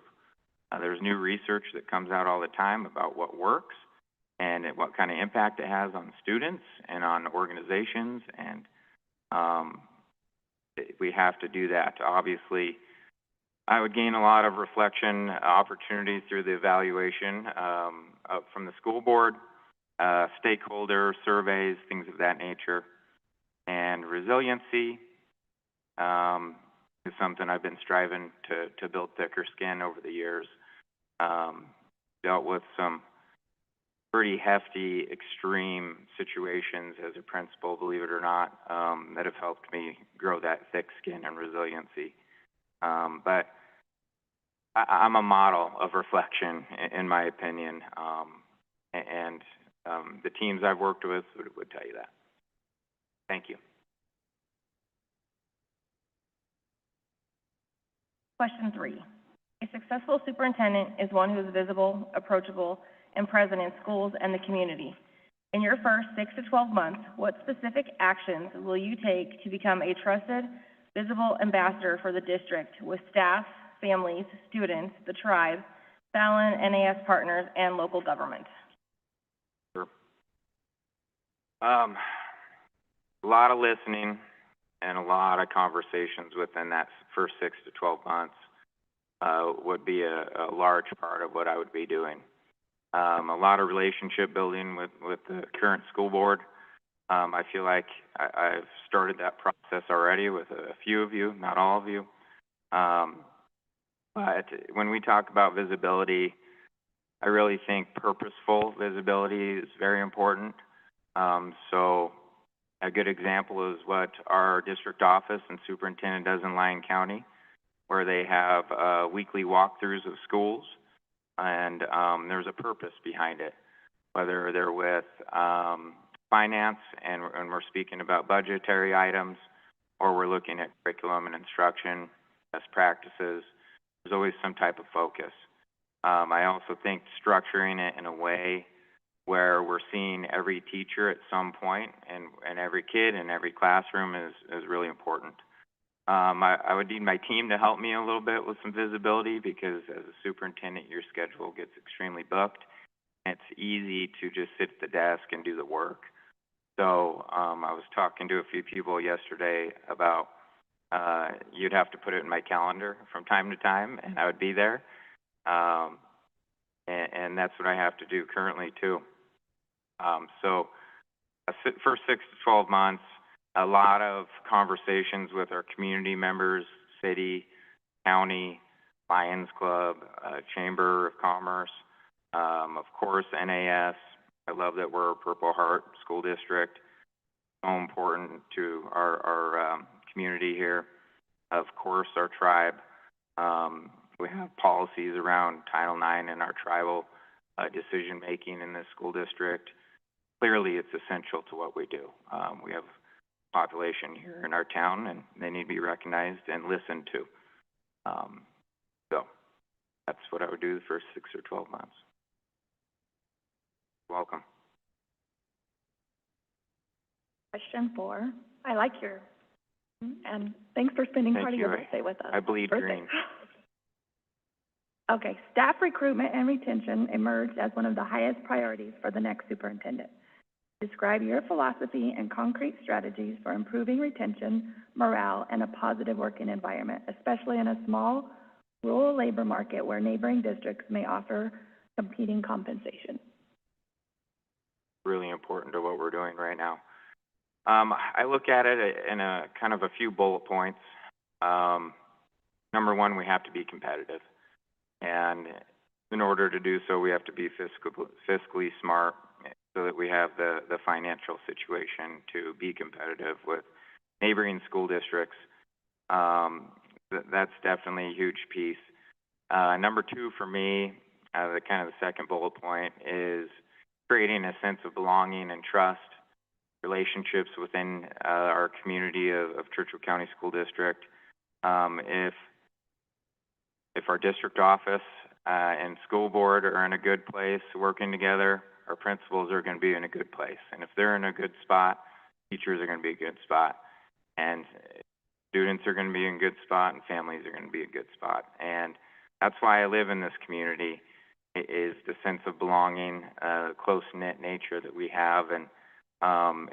There's new research that comes out all the time about what works and what kind of impact it has on students and on organizations, and we have to do that. Obviously, I would gain a lot of reflection opportunities through the evaluation from the school board, stakeholder surveys, things of that nature. And resiliency is something I've been striving to build thicker skin over the years. Dealt with some pretty hefty, extreme situations as a principal, believe it or not, that have helped me grow that thick skin and resiliency. But I'm a model of reflection, in my opinion, and the teams I've worked with would tell you that. Thank you. Question 3. A successful superintendent is one who is visible, approachable, and present in schools and the community. In your first 6 to 12 months, what specific actions will you take to become a trusted, visible ambassador for the district with staff, families, students, the tribe, Fallon, NAS partners, and local government? Sure. A lot of listening and a lot of conversations within that first 6 to 12 months would be a large part of what I would be doing. A lot of relationship building with the current school board. I feel like I've started that process already with a few of you, not all of you. But when we talk about visibility, I really think purposeful visibility is very important. So a good example is what our district office and superintendent does in Lyon County, where they have weekly walkthroughs of schools, and there's a purpose behind it, whether they're with finance and we're speaking about budgetary items, or we're looking at curriculum and instruction, best practices. There's always some type of focus. I also think structuring it in a way where we're seeing every teacher at some point and every kid in every classroom is really important. I would need my team to help me a little bit with some visibility, because as a superintendent, your schedule gets extremely booked. It's easy to just sit at the desk and do the work. So I was talking to a few people yesterday about you'd have to put it in my calendar from time to time, and I would be there. And that's what I have to do currently, too. So first 6 to 12 months, a lot of conversations with our community members, city, county, Lions Club, Chamber of Commerce, of course, NAS. I love that we're a Purple Heart school district. So important to our community here. Of course, our tribe. We have policies around Title IX and our tribal decision-making in this school district. Clearly, it's essential to what we do. We have population here in our town, and they need to be recognized and listened to. So that's what I would do the first 6 or 12 months. Welcome. Question 4. I like your, and thanks for spending part of your birthday with us. I bleed green. Okay, staff recruitment and retention emerged as one of the highest priorities for the next superintendent. Describe your philosophy and concrete strategies for improving retention, morale, and a positive working environment, especially in a small, rural labor market where neighboring districts may offer competing compensation. Really important to what we're doing right now. I look at it in a kind of a few bullet points. Number one, we have to be competitive. And in order to do so, we have to be fiscally smart so that we have the financial situation to be competitive with neighboring school districts. That's definitely a huge piece. Number two for me, the kind of the second bullet point is creating a sense of belonging and trust, relationships within our community of Churchill County School District. If our district office and school board are in a good place working together, our principals are going to be in a good place. And if they're in a good spot, teachers are going to be in a good spot. And students are going to be in a good spot, and families are going to be in a good spot. And that's why I live in this community, is the sense of belonging, close-knit nature that we have. And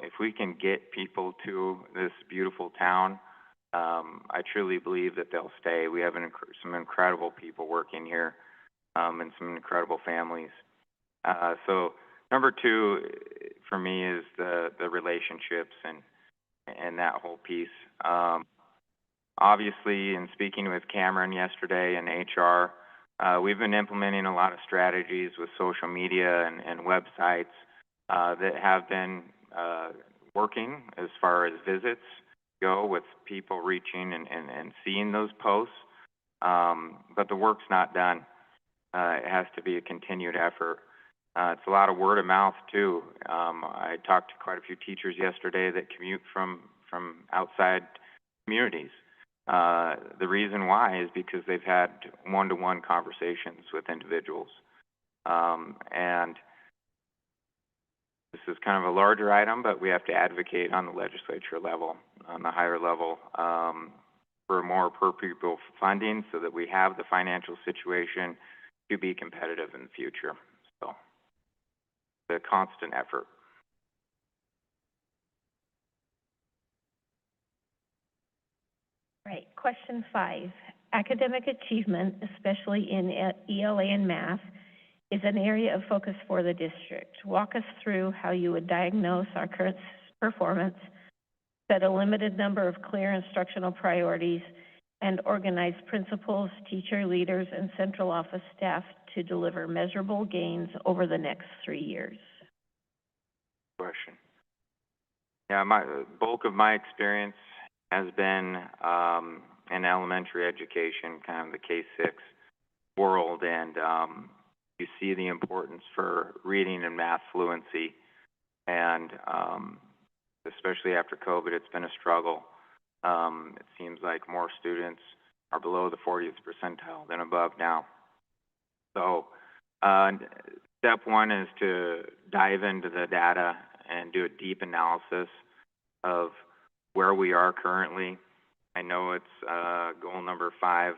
if we can get people to this beautiful town, I truly believe that they'll stay. We have some incredible people working here, and some incredible families. So number two for me is the relationships and that whole piece. Obviously, in speaking with Cameron yesterday in HR, we've been implementing a lot of strategies with social media and websites that have been working as far as visits go, with people reaching and seeing those posts. But the work's not done. It has to be a continued effort. It's a lot of word of mouth too. I talked to quite a few teachers yesterday that commute from outside communities. The reason why is because they've had one-to-one conversations with individuals. And this is kind of a larger item, but we have to advocate on the legislature level, on the higher level, for more per-pupil funding so that we have the financial situation to be competitive in the future. So, the constant effort. Right. Question 5. Academic achievement, especially in ELA and math, is an area of focus for the district. Walk us through how you would diagnose our current performance, set a limited number of clear instructional priorities, and organize principals, teacher leaders, and central office staff to deliver measurable gains over the next 3 years. Question. Yeah, bulk of my experience has been in elementary education, kind of the K-6 world, and you see the importance for reading and math fluency, and especially after COVID, it's been a struggle. It seems like more students are below the 40th percentile than above now. So step one is to dive into the data and do a deep analysis of where we are currently. I know it's goal number 5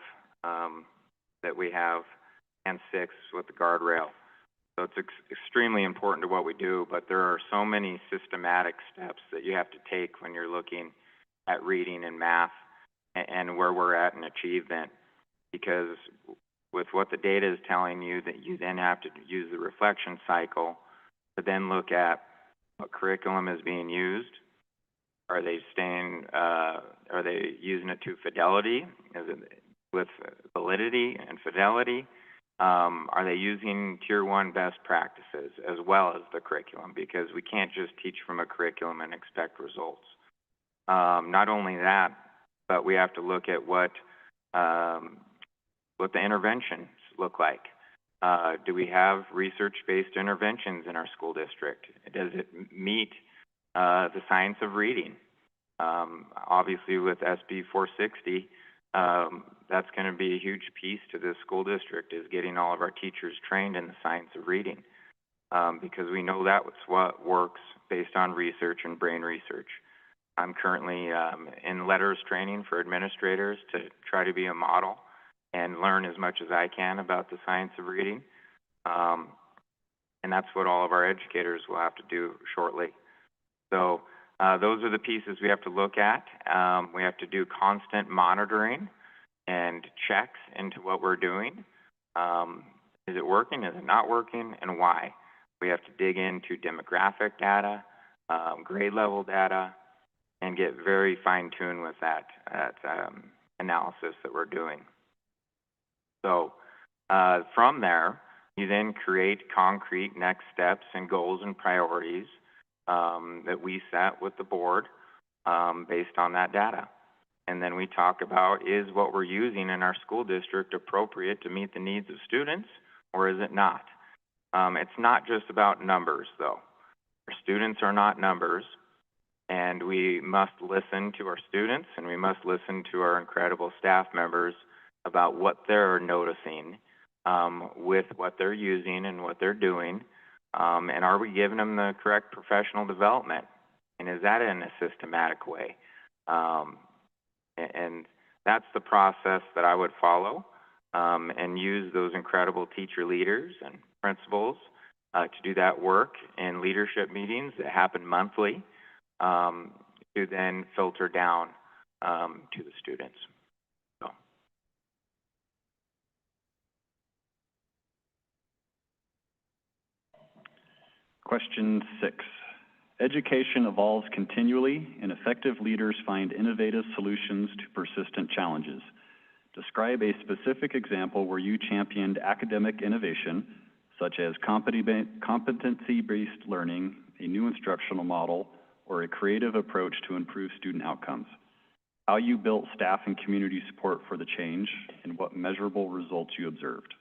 that we have, and 6 with the guardrail. So it's extremely important to what we do, but there are so many systematic steps that you have to take when you're looking at reading and math and where we're at in achievement, because with what the data is telling you, that you then have to use the reflection cycle to then look at what curriculum is being used. Are they are they using it to fidelity? Is it with validity and fidelity? Are they using Tier 1 best practices as well as the curriculum? Because we can't just teach from a curriculum and expect results. Not only that, but we have to look at what the interventions look like. Do we have research-based interventions in our school district? Does it meet the science of reading? Obviously, with SB 460, that's going to be a huge piece to this school district, is getting all of our teachers trained in the science of reading, because we know that's what works based on research and brain research. I'm currently in letters training for administrators to try to be a model and learn as much as I can about the science of reading. And that's what all of our educators will have to do shortly. So those are the pieces we have to look at. We have to do constant monitoring and checks into what we're doing. Is it working? Is it not working? And why? We have to dig into demographic data, grade level data, and get very fine-tuned with that analysis that we're doing. So from there, You then create concrete next steps and goals and priorities that we set with the board based on that data. And then we talk about, is what we're using in our school district appropriate to meet the needs of students, or is it not? It's not just about numbers, though. Our students are not numbers, and we must listen to our students, and we must listen to our incredible staff members about what they're noticing with what they're using and what they're doing, and are we giving them the correct professional development, and is that in a systematic way? And that's the process that I would follow, and use those incredible teacher leaders and principals to do that work in leadership meetings that happen monthly, to then filter down to the students. So. Question 6. Education evolves continually, and effective leaders find innovative solutions to persistent challenges. Describe a specific example where you championed academic innovation, such as competency-based learning, a new instructional model, or a creative approach to improve student outcomes. How you built staff and community support for the change, and what measurable results you observed.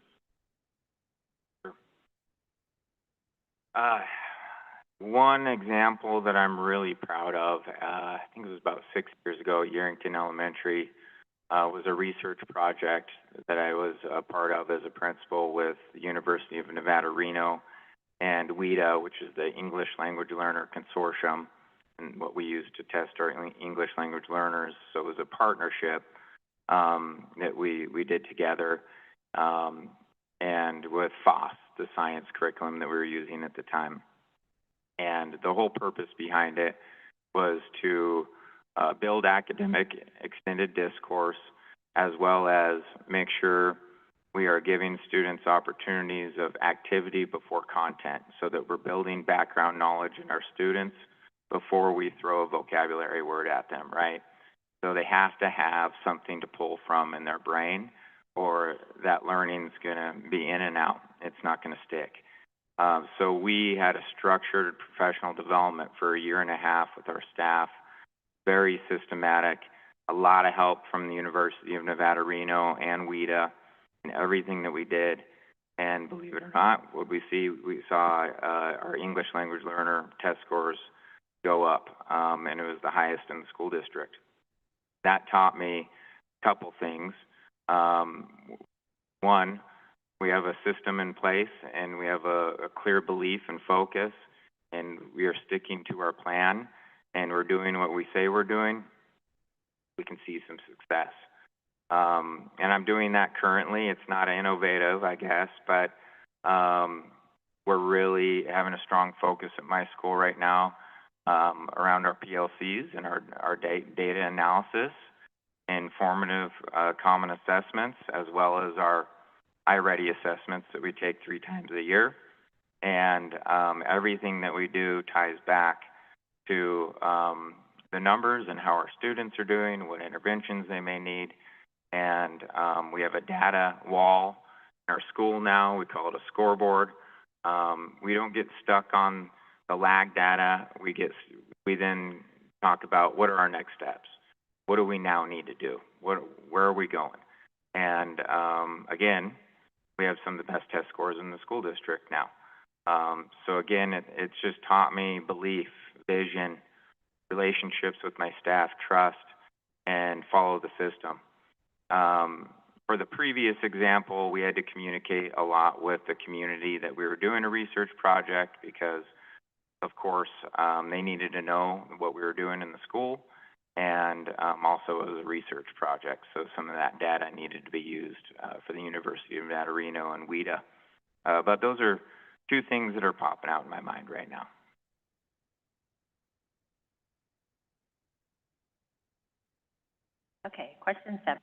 One example that I'm really proud of, I think it was about 6 years ago at Yerington Elementary, was a research project that I was a part of as a principal with the University of Nevada, Reno, and WIDA, which is the English Language Learner Consortium, and what we use to test our English language learners. So it was a partnership that we did together, and with FOSS, the science curriculum that we were using at the time. And the whole purpose behind it was to build academic extended discourse, as well as make sure we are giving students opportunities of activity before content, so that we're building background knowledge in our students before we throw a vocabulary word at them, right? So they have to have something to pull from in their brain, or that learning's going to be in and out. It's not going to stick. So we had a structured professional development for 1.5 years with our staff, very systematic, a lot of help from the University of Nevada, Reno, and WIDA, and everything that we did. And believe it or not, what we saw our English language learner test scores go up, and it was the highest in the school district. That taught me a couple things. One, we have a system in place, and we have a clear belief and focus, and we are sticking to our plan, and we're doing what we say we're doing. We can see some success. And I'm doing that currently. It's not innovative, I guess, but we're really having a strong focus at my school right now around our PLCs and our data analysis, and formative common assessments, as well as our iReady assessments that we take 3 times a year. And everything that we do ties back to the numbers and how our students are doing, what interventions they may need. And we have a data wall in our school now. We call it a scoreboard. We don't get stuck on the lag data. We then talk about, what are our next steps? What do we now need to do? Where are we going? And again, we have some of the best test scores in the school district now. So again, it's just taught me belief, vision, relationships with my staff, trust, and follow the system. For the previous example, we had to communicate a lot with the community that we were doing a research project, because, of course, they needed to know what we were doing in the school, and also it was a research project, so some of that data needed to be used for the University of Nevada, Reno, and WIDA. But those are 2 things that are popping out in my mind right now. Okay, question 7.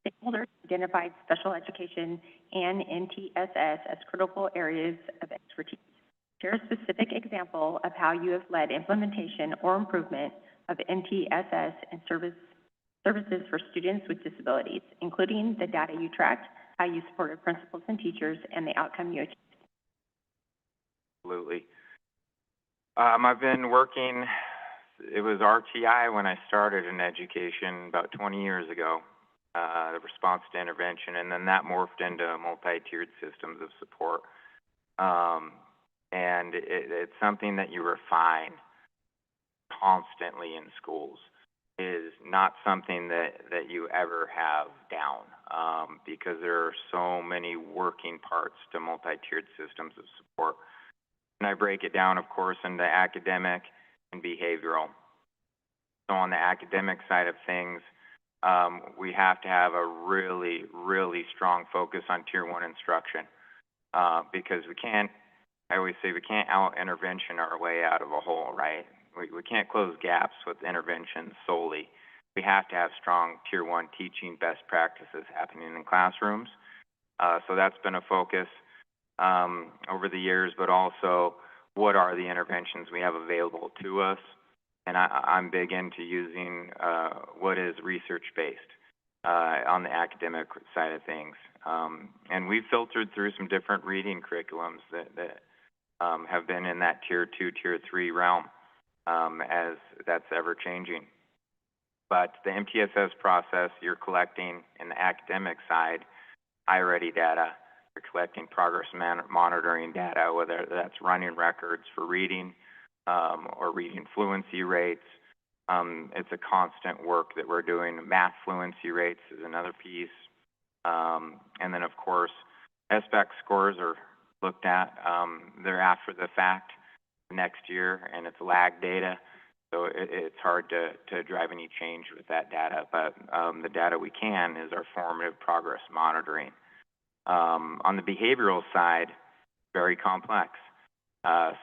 Stakeholders identified special education and NTSS as critical areas of expertise. Share a specific example of how you have led implementation or improvement of NTSS and services for students with disabilities, including the data you tracked, how you supported principals and teachers, and the outcome you achieved. Absolutely. I've been working, it was RTI when I started in education about 20 years ago, the response to intervention, and then that morphed into multi-tiered systems of support. And it's something that you refine constantly in schools. It is not something that you ever have down, because there are so many working parts to multi-tiered systems of support. And I break it down, of course, into academic and behavioral. So on the academic side of things, we have to have a really, really strong focus on Tier 1 instruction, because I always say we can't out-intervention our way out of a hole, right? We can't close gaps with intervention solely. We have to have strong Tier 1 teaching best practices happening in classrooms. So that's been a focus over the years, but also what are the interventions we have available to us. And I'm big into using what is research-based on the academic side of things. And we've filtered through some different reading curriculums that have been in that Tier 2, Tier 3 realm, as that's ever-changing. But the MTSS process, you're collecting in the academic side, iReady data, you're collecting progress monitoring data, whether that's running records for reading or reading fluency rates. It's a constant work that we're doing. Math fluency rates is another piece. And then, of course, SBAC scores are looked at. They're after the fact next year, and it's lag data. So it's hard to drive any change with that data, but the data we can is our formative progress monitoring. On the behavioral side, very complex.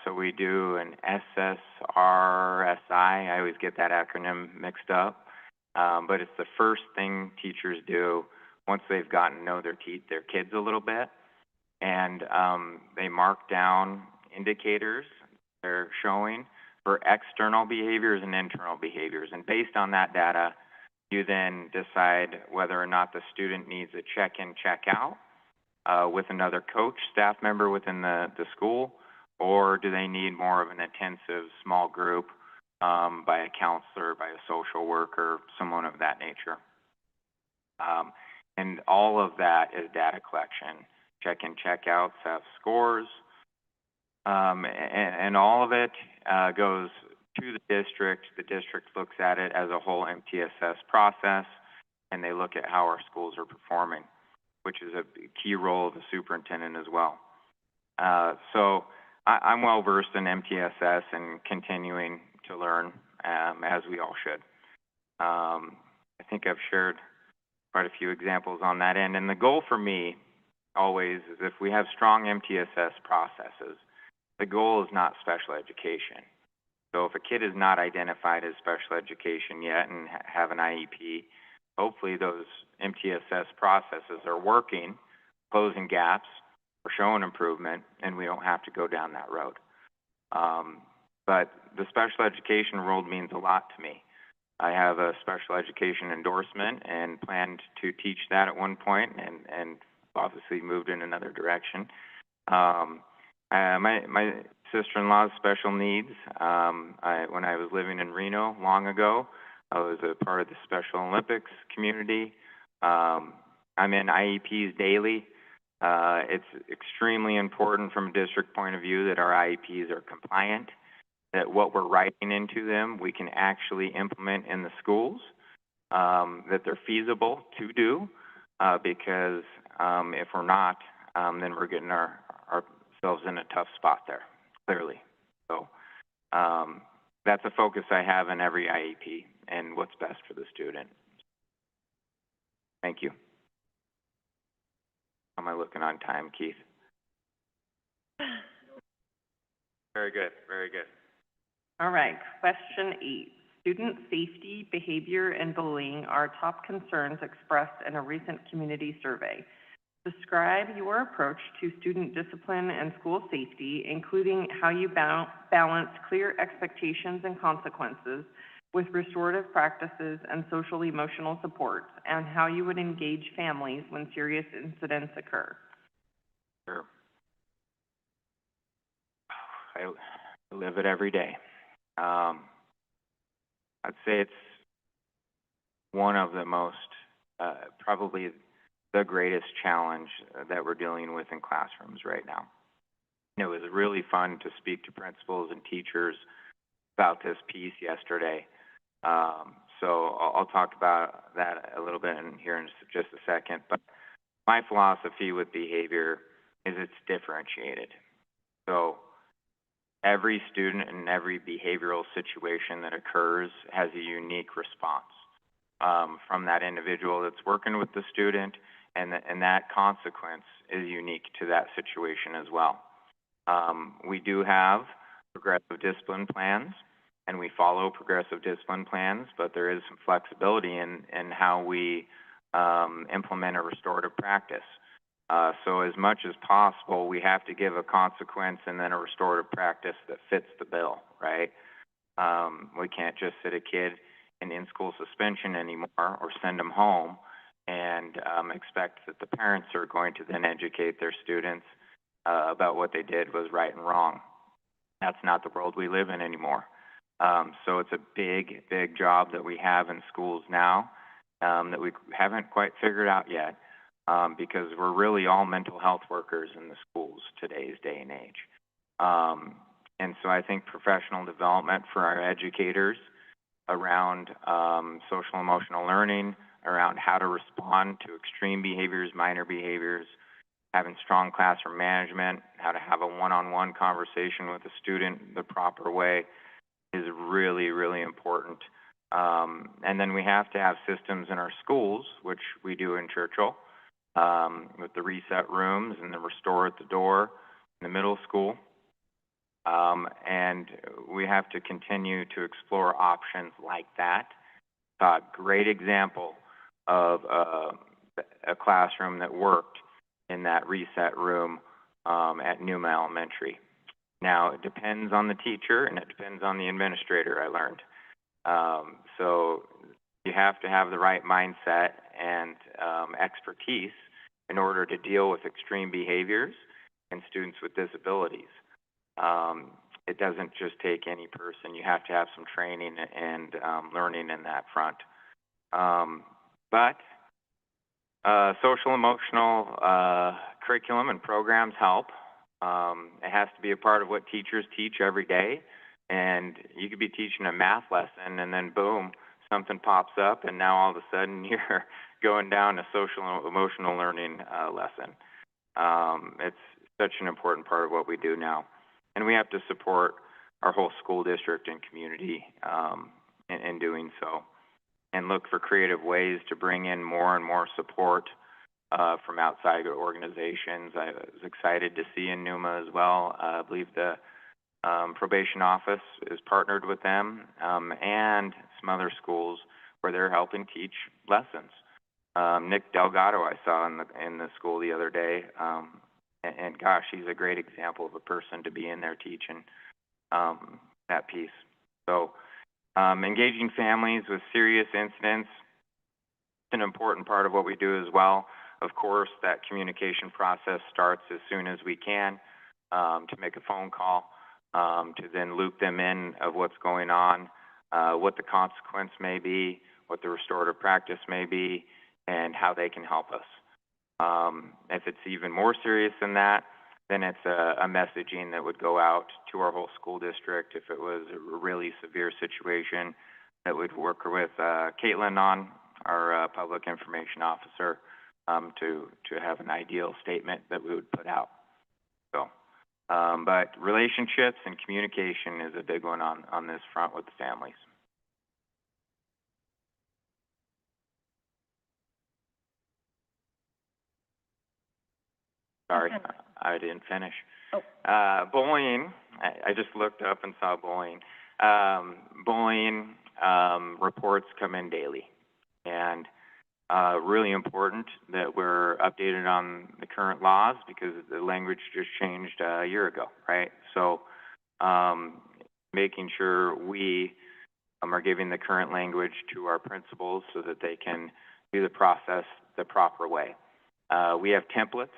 So we do an SSRSI. I always get that acronym mixed up, but it's the first thing teachers do once they've gotten to know their kids a little bit, and they mark down indicators they're showing for external behaviors and internal behaviors. And based on that data, you then decide whether or not the student needs a check-in, check-out with another coach, staff member within the school, or do they need more of an intensive small group by a counselor, by a social worker, someone of that nature. And all of that is data collection. Check-in, check-outs have scores, and all of it goes to the district. The district looks at it as a whole MTSS process, and they look at how our schools are performing, which is a key role of the superintendent as well. So I'm well versed in MTSS and continuing to learn, as we all should. I think I've shared quite a few examples on that end, and the goal for me always is if we have strong MTSS processes, the goal is not special education. So if a kid is not identified as special education yet and have an IEP, hopefully those MTSS processes are working, closing gaps, or showing improvement, and we don't have to go down that road. But the special education world means a lot to me. I have a special education endorsement and planned to teach that at one point, and obviously moved in another direction. My sister-in-law's special needs. When I was living in Reno long ago, I was a part of the Special Olympics community. I'm in IEPs daily. It's extremely important from a district point of view that our IEPs are compliant, that what we're writing into them we can actually implement in the schools, that they're feasible to do, because if we're not, then we're getting ourselves in a tough spot there, clearly. So that's a focus I have in every IEP and what's best for the student. Thank you. How am I looking on time, Keith? Very good, very good. All right, question 8. Student safety, behavior, and bullying are top concerns expressed in a recent community survey. Describe your approach to student discipline and school safety, including how you balance clear expectations and consequences with restorative practices and social emotional support, and how you would engage families when serious incidents occur. Sure. I live it every day. I'd say it's one of the most, probably the greatest challenge that we're dealing with in classrooms right now. It was really fun to speak to principals and teachers about this piece yesterday. So I'll talk about that a little bit here in just a second. But my philosophy with behavior is it's differentiated. So every student and every behavioral situation that occurs has a unique response from that individual that's working with the student, and that consequence is unique to that situation as well. We do have progressive discipline plans, and we follow progressive discipline plans, but there is some flexibility in how we implement a restorative practice. So as much as possible, we have to give a consequence and then a restorative practice that fits the bill, right? We can't just sit a kid in in-school suspension anymore or send them home and expect that the parents are going to then educate their students about what they did was right and wrong. That's not the world we live in anymore. So it's a big, big job that we have in schools now that we haven't quite figured out yet because we're really all mental health workers in the schools today's day and age. And so I think professional development for our educators around social emotional learning, around how to respond to extreme behaviors, minor behaviors, having strong classroom management, how to have a one-on-one conversation with a student the proper way is really, really important. And then we have to have systems in our schools, which we do in Churchill, with the reset rooms and the restore at the door in the middle school. And we have to continue to explore options like that. Great example of a classroom that worked in that reset room at Numa Elementary. Now, it depends on the teacher and it depends on the administrator, I learned. So you have to have the right mindset and expertise in order to deal with extreme behaviors and students with disabilities. It doesn't just take any person. You have to have some training and learning in that front. But social emotional curriculum and programs help. It has to be a part of what teachers teach every day. And you could be teaching a math lesson and then boom, something pops up and now all of a sudden you're going down a social emotional learning lesson. It's such an important part of what we do now. And we have to support our whole school district and community in doing so, and look for creative ways to bring in more and more support from outside organizations. I was excited to see in Numa as well. I believe the probation office is partnered with them and some other schools where they're helping teach lessons. Nick Delgado I saw in the school the other day, and gosh, he's a great example of a person to be in there teaching that piece. So engaging families with serious incidents is an important part of what we do as well. Of course, that communication process starts as soon as we can to make a phone call, to then loop them in of what's going on, what the consequence may be, what the restorative practice may be, and how they can help us. If it's even more serious than that, then it's a messaging that would go out to our whole school district. If it was a really severe situation, that we'd work with Caitlin on, our public information officer, to have an ideal statement that we would put out. So, but relationships and communication is a big one on this front with the families. Sorry, I didn't finish. Oh. Bullying, I just looked up and saw bullying. Bullying reports come in daily, and really important that we're updated on the current laws because the language just changed a year ago, right? So making sure we are giving the current language to our principals so that they can do the process the proper way. We have templates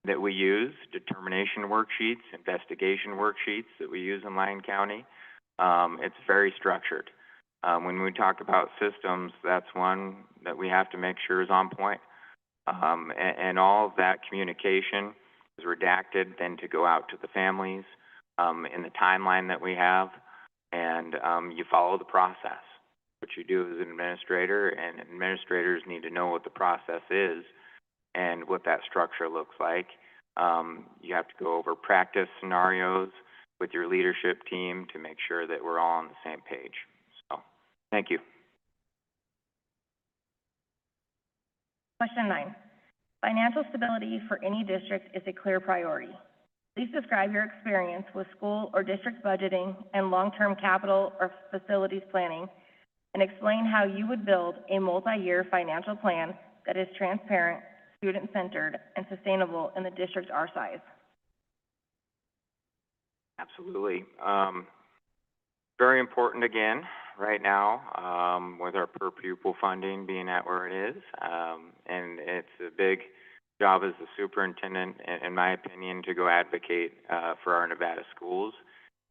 that we use, determination worksheets, investigation worksheets that we use in Lyon County. It's very structured. When we talk about systems, that's one that we have to make sure is on point. And all of that communication is redacted then to go out to the families in the timeline that we have, and you follow the process. What you do as an administrator, and administrators need to know what the process is and what that structure looks like. You have to go over practice scenarios with your leadership team to make sure that we're all on the same page. So, thank you. Question 9. Financial stability for any district is a clear priority. Please describe your experience with school or district budgeting and long-term capital or facilities planning, and explain how you would build a multi-year financial plan that is transparent, student-centered, and sustainable in the district our size. Absolutely. Very important again right now with our per pupil funding being at where it is. And it's a big job as the superintendent, in my opinion, to go advocate for our Nevada schools.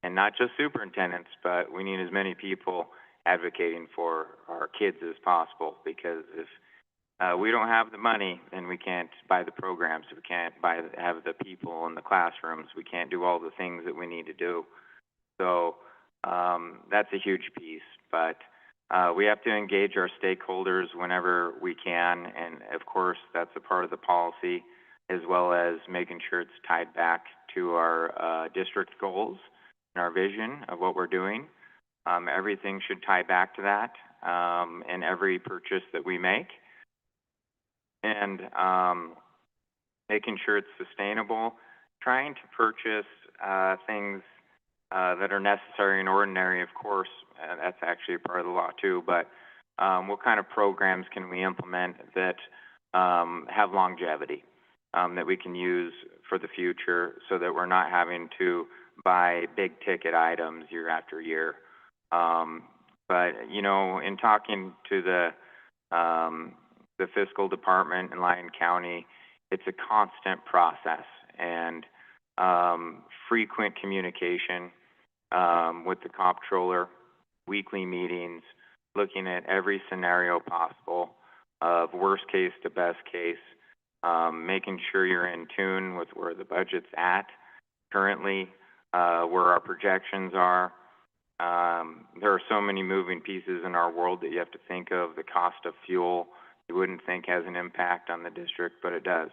And not just superintendents, but we need as many people advocating for our kids as possible, because if we don't have the money, then we can't buy the programs, we can't have the people in the classrooms, we can't do all the things that we need to do. So that's a huge piece, but we have to engage our stakeholders whenever we can, and of course that's a part of the policy, as well as making sure it's tied back to our district goals and our vision of what we're doing. Everything should tie back to that in every purchase that we make, and making sure it's sustainable, trying to purchase things that are necessary and ordinary, of course. That's actually a part of the law too, but what kind of programs can we implement that have longevity, that we can use for the future, so that we're not having to buy big ticket items year after year. But you know, in talking to the fiscal department in Lyon County, it's a constant process, and frequent communication with the comptroller, weekly meetings, looking at every scenario possible, of worst case to best case, making sure you're in tune with where the budget's at currently, where our projections are. There are so many moving pieces in our world that you have to think of. The cost of fuel, you wouldn't think has an impact on the district, but it does.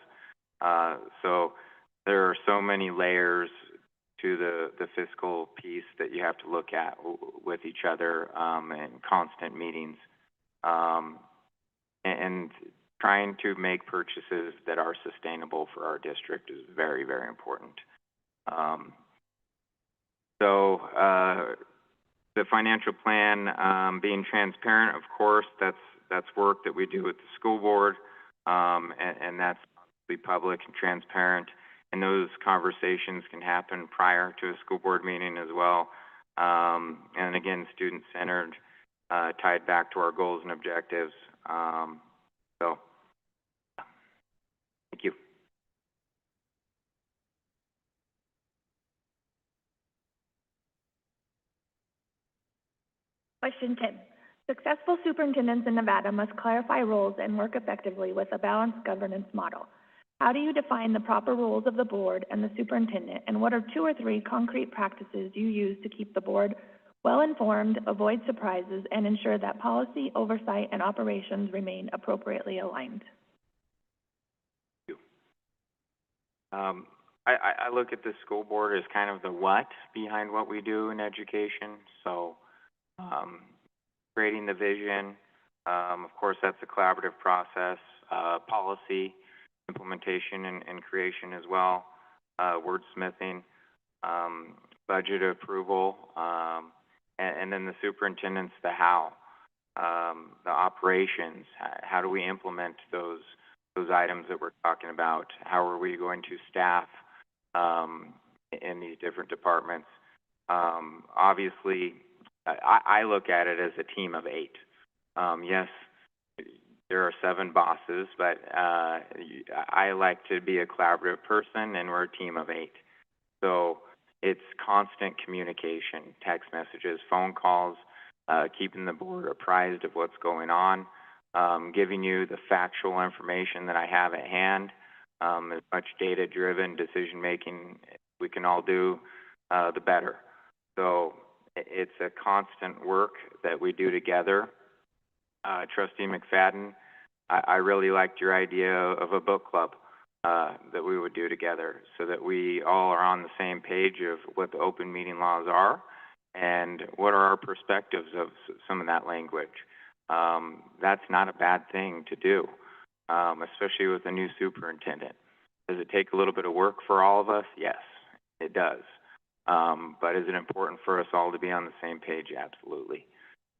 So there are so many layers to the fiscal piece that you have to look at with each other in constant meetings. And trying to make purchases that are sustainable for our district is very, very important. So the financial plan being transparent, of course, that's work that we do with the school board, and that's be public and transparent. And those conversations can happen prior to a school board meeting as well. And again, student-centered, tied back to our goals and objectives. So, thank you. Question 10. Successful superintendents in Nevada must clarify roles and work effectively with a balanced governance model. How do you define the proper roles of the board and the superintendent, and what are 2 or 3 concrete practices you use to keep the board well-informed, avoid surprises, and ensure that policy, oversight, and operations remain appropriately aligned? Thank you. I look at the school board as kind of the what behind what we do in education. So creating the vision, of course, that's a collaborative process, policy, implementation and creation as well, wordsmithing, budget approval, and then the superintendent's the how, the operations. How do we implement those items that we're talking about? How are we going to staff in these different departments? Obviously, I look at it as a team of 8. Yes, there are 7 bosses, but I like to be a collaborative person, and we're a team of 8. So it's constant communication, text messages, phone calls, keeping the board apprised of what's going on, giving you the factual information that I have at hand, as much data-driven decision-making we can all do, the better. So it's a constant work that we do together. Trustee McFadden, I really liked your idea of a book club that we would do together so that we all are on the same page of what the open meeting laws are and what are our perspectives of some of that language. That's not a bad thing to do, especially with a new superintendent. Does it take a little bit of work for all of us? Yes, it does. But is it important for us all to be on the same page? Absolutely.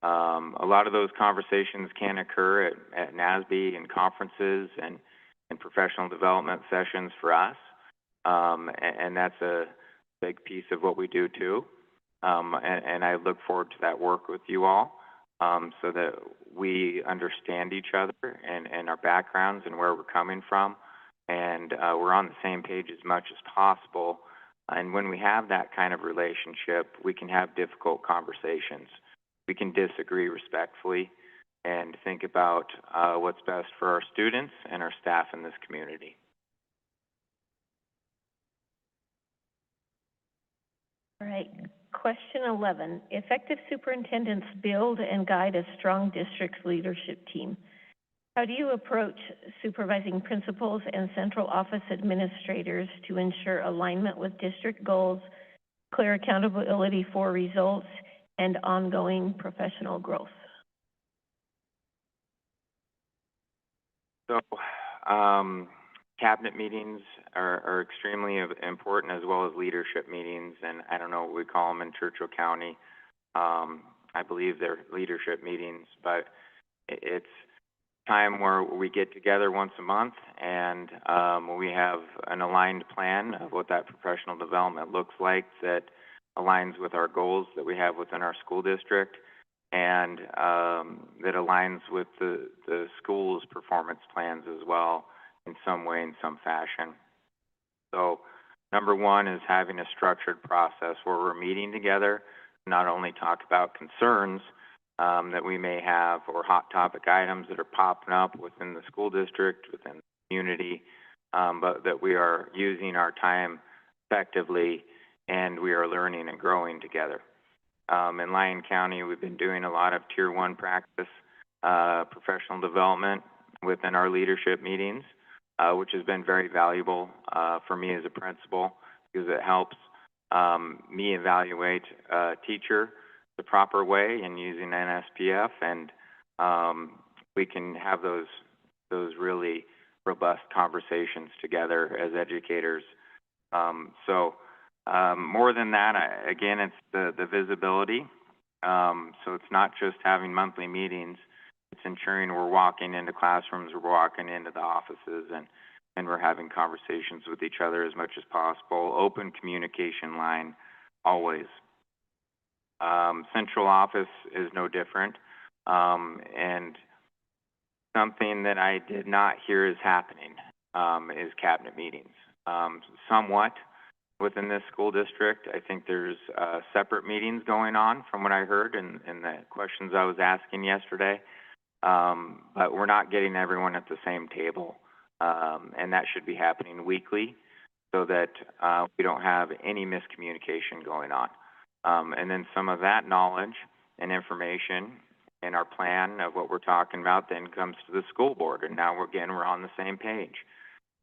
A lot of those conversations can occur at NASB and conferences and professional development sessions for us, and that's a big piece of what we do too. And I look forward to that work with you all, so that we understand each other and our backgrounds and where we're coming from, and we're on the same page as much as possible. And when we have that kind of relationship, we can have difficult conversations. We can disagree respectfully and think about what's best for our students and our staff in this community. All right, question 11. Effective superintendents build and guide a strong district leadership team. How do you approach supervising principals and central office administrators to ensure alignment with district goals, clear accountability for results, and ongoing professional growth? So, cabinet meetings are extremely important, as well as leadership meetings, and I don't know what we call them in Churchill County. I believe they're leadership meetings, but it's time where we get together once a month and we have an aligned plan of what that professional development looks like that aligns with our goals that we have within our school district, and that aligns with the school's performance plans as well in some way, in some fashion. So number one is having a structured process where we're meeting together, not only talk about concerns that we may have or hot topic items that are popping up within the school district, within the community, but that we are using our time effectively and we are learning and growing together. In Lyon County, we've been doing a lot of Tier 1 practice, professional development within our leadership meetings, which has been very valuable for me as a principal, because it helps me evaluate a teacher the proper way and using NSPF, and we can have those really robust conversations together as educators. More than that, again, it's the visibility. So it's not just having monthly meetings, it's ensuring we're walking into classrooms, we're walking into the offices, and we're having conversations with each other as much as possible. Open communication line, always. Central office is no different. And something that I did not hear is happening is cabinet meetings. Somewhat within this school district, I think there's separate meetings going on from what I heard in the questions I was asking yesterday. But we're not getting everyone at the same table. And that should be happening weekly so that we don't have any miscommunication going on. And then some of that knowledge and information in our plan of what we're talking about then comes to the school board. And now, we're on the same page.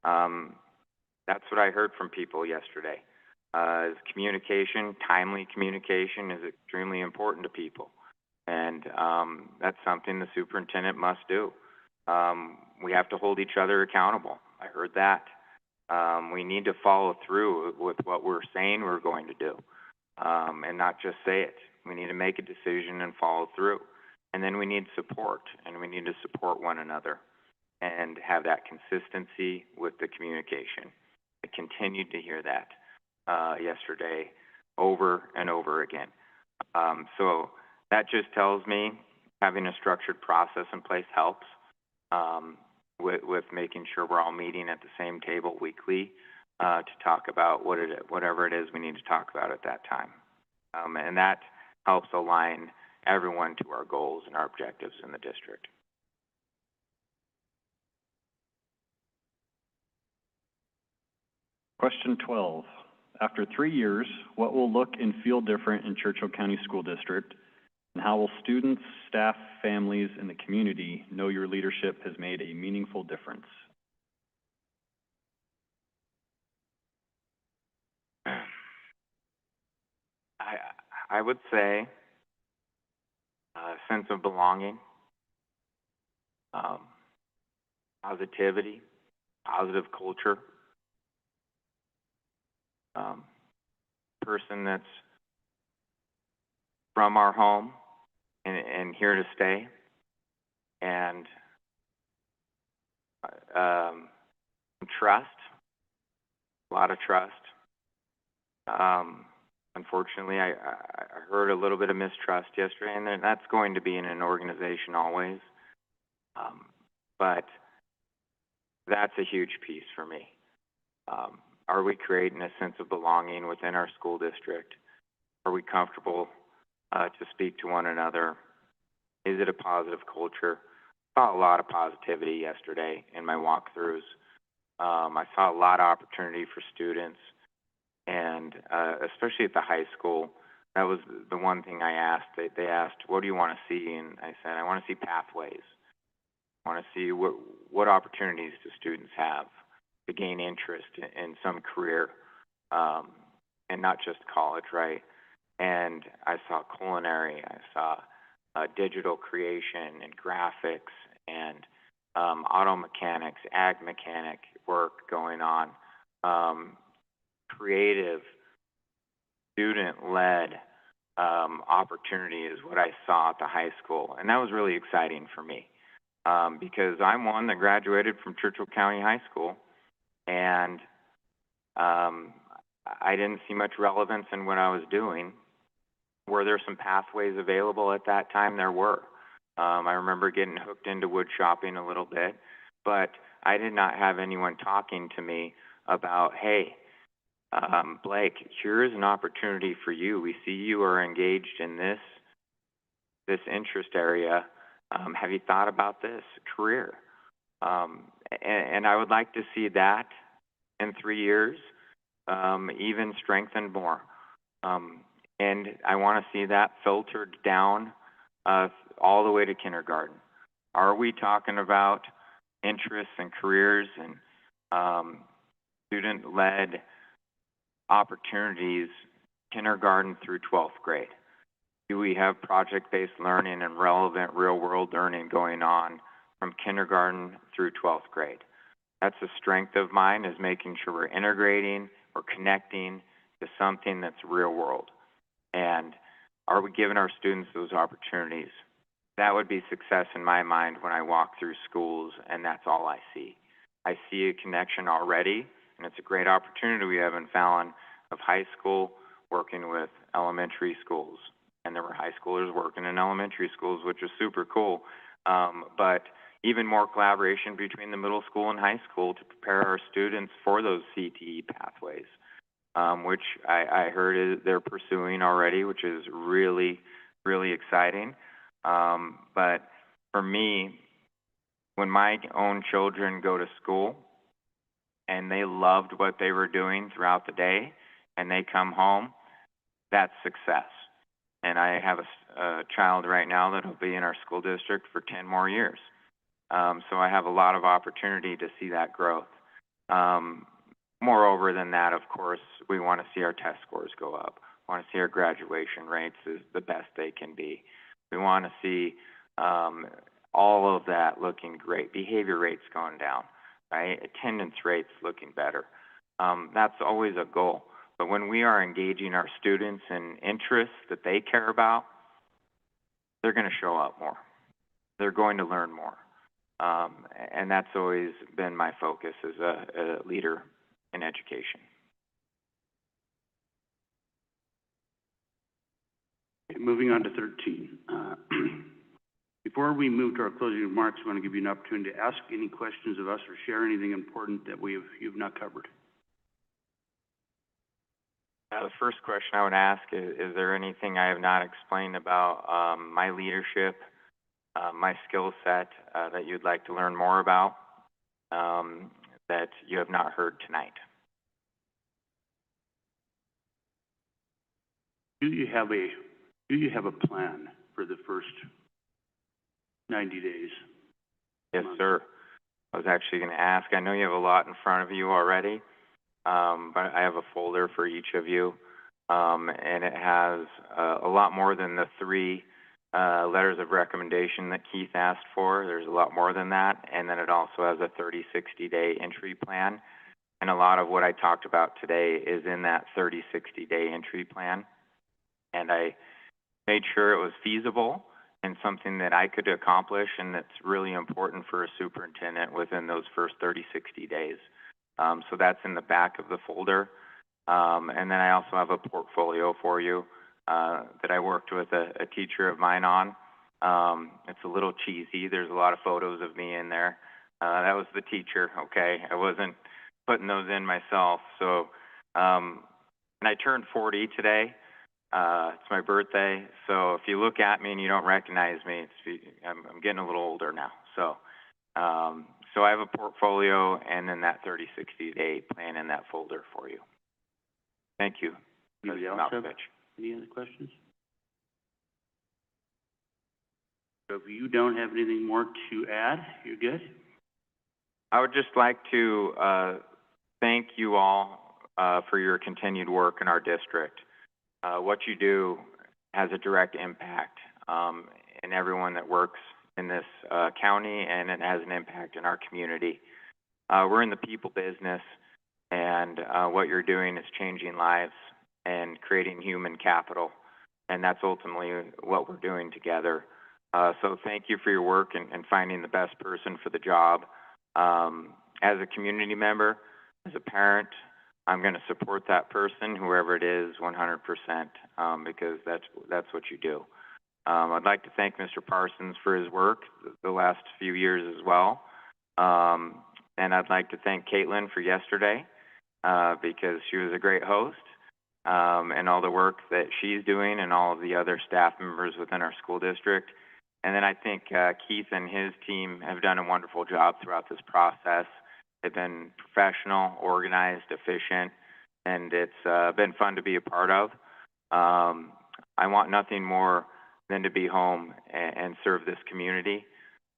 That's what I heard from people yesterday. Is communication, timely communication is extremely important to people. And that's something the superintendent must do. We have to hold each other accountable. I heard that. We need to follow through with what we're saying we're going to do, and not just say it. We need to make a decision and follow through. And then we need support, and we need to support one another and have that consistency with the communication. I continued to hear that yesterday over and over again. So that just tells me having a structured process in place helps, with making sure we're all meeting at the same table weekly, to talk about whatever it is we need to talk about at that time. And that helps align everyone to our goals and our objectives in the district. Question 12. After 3 years, what will look and feel different in Churchill County School District? And how will students, staff, families, and the community know your leadership has made a meaningful difference? I would say a sense of belonging, positivity, positive culture, person that's from our home and here to stay, and trust, a lot of trust. Unfortunately, I heard a little bit of mistrust yesterday, and that's going to be in an organization always. But that's a huge piece for me. Are we creating a sense of belonging within our school district? Are we comfortable to speak to one another? Is it a positive culture? I saw a lot of positivity yesterday in my walkthroughs. I saw a lot of opportunity for students, and especially at the high school. That was the one thing I asked. They asked, what do you want to see? And I said, I want to see pathways. I want to see what opportunities do students have to gain interest in some career, and not just college, right? And I saw culinary, I saw digital creation and graphics and auto mechanics, ag mechanic work going on, creative, student-led opportunity is what I saw at the high school. And that was really exciting for me, because I'm one that graduated from Churchill County High School, and I didn't see much relevance in what I was doing. Were there some pathways available at that time? There were. I remember getting hooked into wood shopping a little bit, but I did not have anyone talking to me about, hey, Blake, here is an opportunity for you. We see you are engaged in this interest area. Have you thought about this career? And I would like to see that in 3 years, even strengthened more. And I want to see that filtered down all the way to kindergarten. Are we talking about interests and careers and student-led opportunities kindergarten through 12th grade? Do we have project-based learning and relevant real-world learning going on from kindergarten through 12th grade? That's a strength of mine, is making sure we're integrating or connecting to something that's real world. And are we giving our students those opportunities? That would be success in my mind when I walk through schools, and that's all I see. I see a connection already, and it's a great opportunity we have in Fallon of high school working with elementary schools. And there were high schoolers working in elementary schools, which is super cool. But even more collaboration between the middle school and high school to prepare our students for those CTE pathways, which I heard they're pursuing already, which is really, really exciting. But for me, when my own children go to school and they loved what they were doing throughout the day and they come home, that's success. And I have a child right now that will be in our school district for 10 more years. So I have a lot of opportunity to see that growth. Moreover than that, of course, we want to see our test scores go up. We want to see our graduation rates as the best they can be. We want to see all of that looking great. Behavior rates going down, right? Attendance rates looking better. That's always a goal. But when we are engaging our students in interests that they care about, they're going to show up more. They're going to learn more. And that's always been my focus as a leader in education. Okay, moving on to 13. Before we move to our closing remarks, I want to give you an opportunity to ask any questions of us or share anything important that you've not covered. The first question I would ask is there anything I have not explained about my leadership, my skill set that you'd like to learn more about that you have not heard tonight? Do you have a plan for the first 90 days? Yes, sir. I was actually going to ask. I know you have a lot in front of you already, but I have a folder for each of you, and it has a lot more than the 3 letters of recommendation that Keith asked for. There's a lot more than that, and then it also has a 30-60-day entry plan, and a lot of what I talked about today is in that 30-60-day entry plan, and I made sure it was feasible and something that I could accomplish and that's really important for a superintendent within those first 30-60 days. So that's in the back of the folder. And then I also have a portfolio for you that I worked with a teacher of mine on. It's a little cheesy. There's a lot of photos of me in there. That was the teacher, okay? I wasn't putting those in myself. So, and I turned 40 today. It's my birthday, so if you look at me and you don't recognize me, I'm getting a little older now. So, so I have a portfolio and then that 30-60-day plan in that folder for you. Thank you. Anybody else have any other questions? So if you don't have anything more to add, you're good? I would just like to thank you all for your continued work in our district. What you do has a direct impact in everyone that works in this county, and it has an impact in our community. We're in the people business, and what you're doing is changing lives and creating human capital, and that's ultimately what we're doing together. So thank you for your work and finding the best person for the job. As a community member, as a parent, I'm going to support that person, whoever it is, 100%, because that's what you do. I'd like to thank Mr. Parsons for his work the last few years as well. And I'd like to thank Caitlin for yesterday, because she was a great host, and all the work that she's doing and all of the other staff members within our school district. And then I think Keith and his team have done a wonderful job throughout this process. They've been professional, organized, efficient, and it's been fun to be a part of. I want nothing more than to be home and serve this community.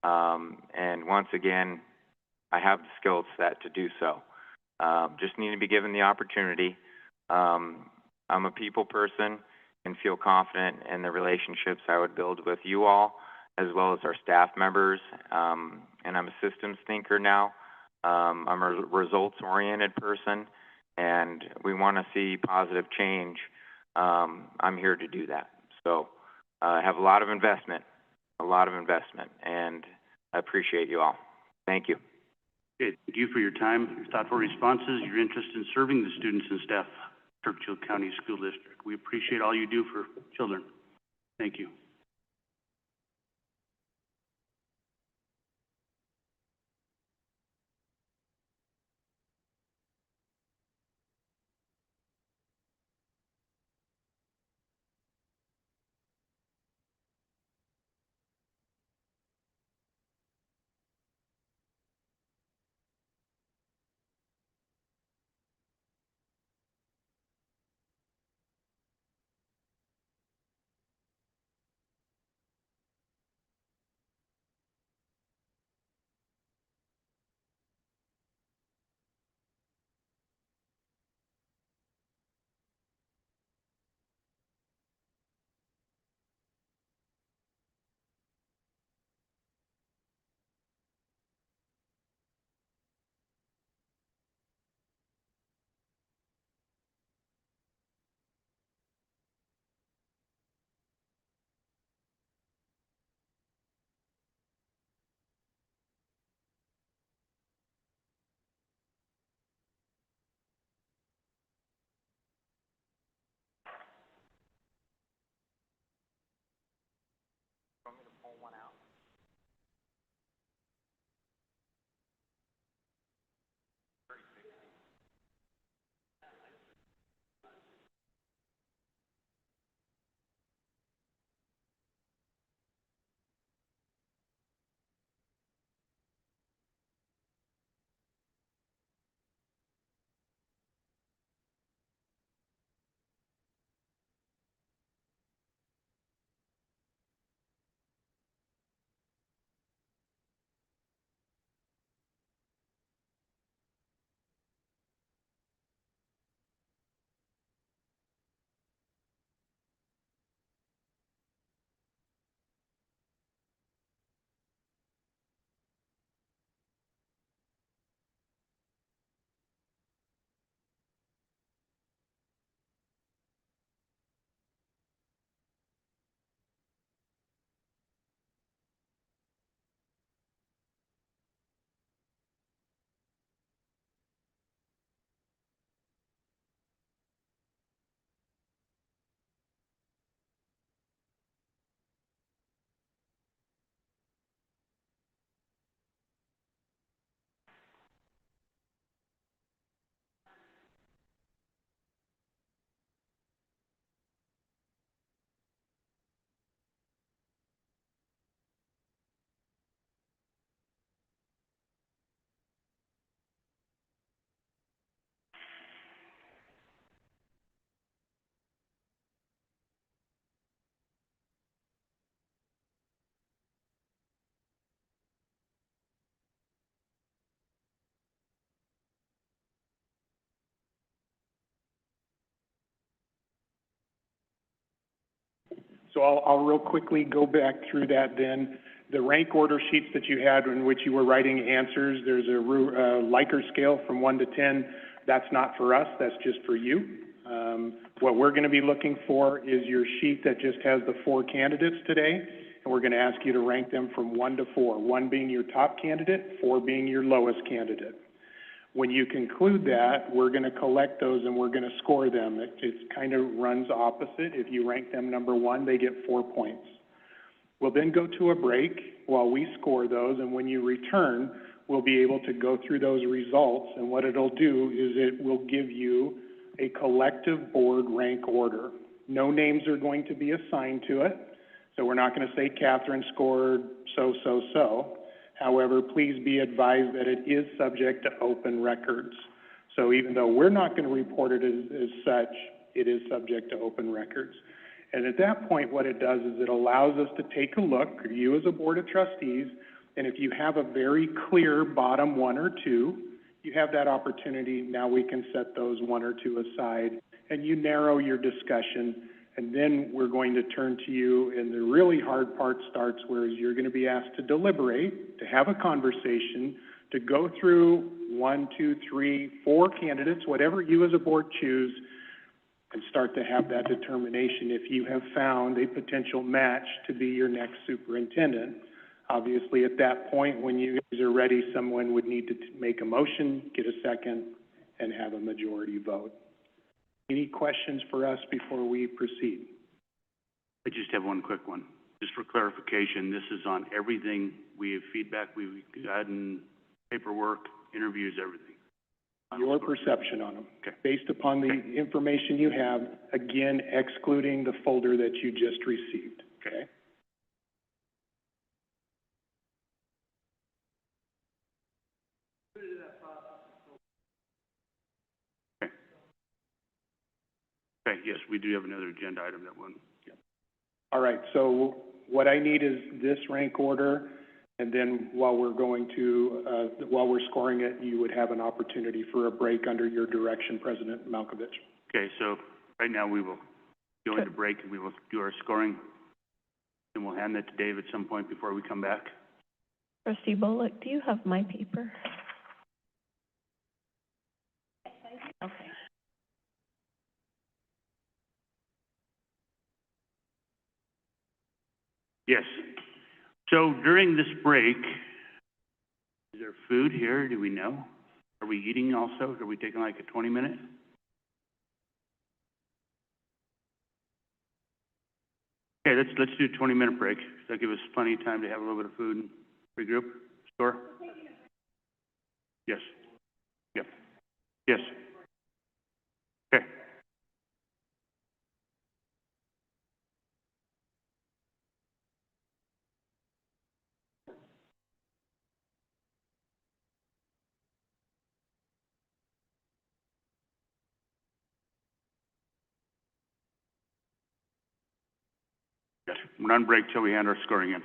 And once again, I have the skill set to do so. Just need to be given the opportunity. I'm a people person and feel confident in the relationships I would build with you all, as well as our staff members. And I'm a systems thinker now. I'm a results-oriented person, and we want to see positive change. I'm here to do that. So I have a lot of investment, and I appreciate you all. Thank you. Okay, thank you for your time, your thoughtful responses, your interest in serving the students and staff of Churchill County School District. We appreciate all you do for children. Thank you. So I'll real quickly go back through that then. The rank order sheets that you had in which you were writing answers, there's a Likert scale from 1 to 10. That's not for us, that's just for you. What we're going to be looking for is your sheet that just has the 4 candidates today, and we're going to ask you to rank them from 1 to 4, 1 being your top candidate, 4 being your lowest candidate. When you conclude that, we're going to collect those and we're going to score them. It kind of runs opposite. If you rank them number 1, they get 4 points. We'll then go to a break while we score those, and when you return, we'll be able to go through those results, and what it'll do is it will give you a collective board rank order. No names are going to be assigned to it, so we're not going to say Catherine scored so. However, please be advised that it is subject to open records. So even though we're not going to report it as such, it is subject to open records. And at that point, what it does is it allows us to take a look, you as a board of trustees, and if you have a very clear bottom 1 or 2, you have that opportunity. Now we can set those 1 or 2 aside, and you narrow your discussion, and then we're going to turn to you, and the really hard part starts where you're going to be asked to deliberate, to have a conversation, to go through 1, 2, 3, 4 candidates, whatever you as a board choose, and start to have that determination if you have found a potential match to be your next superintendent. Obviously, at that point, when you guys are ready, someone would need to make a motion, get a second, and have a majority vote. Any questions for us before we proceed? I just have one quick one. Just for clarification, this is on everything. We have feedback we've gotten, paperwork, interviews, everything. Your perception on them. Okay. Based upon the information you have, again, excluding the folder that you just received, okay? Okay, yes, we do have another agenda item that one. All right, so what I need is this rank order, and then while we're scoring it, you would have an opportunity for a break under your direction, President Malkovich. Okay, so right now we will go into break and we will do our scoring, and we'll hand that to Dave at some point before we come back. Trustee Bullock, do you have my paper? Okay. Yes. So during this break, is there food here? Do we know? Are we eating also? Are we taking like a 20-minute? Okay, let's do a 20-minute break. That'll give us plenty of time to have a little bit of food and regroup. Store? Yes. Yep. Yes. Okay. Yes. We're on break till we hand our scoring in.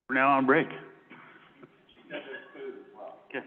We're now on break. Okay.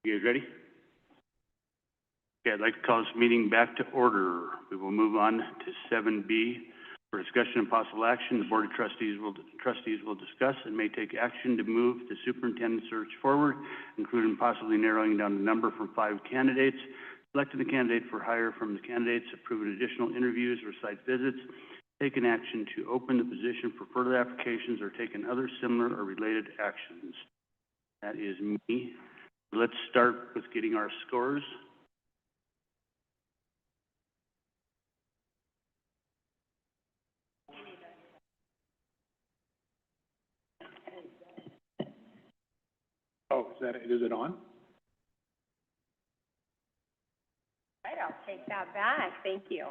You guys ready? Okay, I'd like to call this meeting back to order. We will move on to 7B. For discussion and possible action, the Board of Trustees will discuss and may take action to move the superintendent search forward, including possibly narrowing down the number from 5 candidates, selecting the candidate for hire from the candidates, approving additional interviews or site visits, taking action to open the position for further applications, or taking other similar or related actions. That is me. Let's start with getting our scores. Oh, is it on? Right, I'll take that back. Thank you.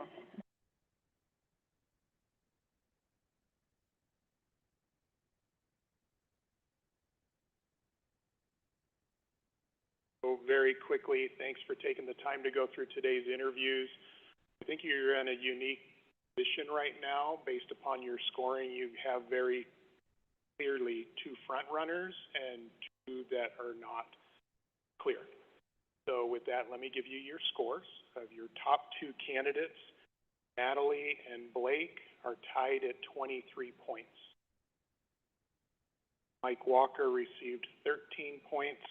So very quickly, thanks for taking the time to go through today's interviews. I think you're in a unique position right now. Based upon your scoring, you have very clearly 2 front runners and 2 that are not clear. So with that, let me give you your scores. Of your top 2 candidates, Natalie and Blake are tied at 23 points. Mike Walker received 13 points,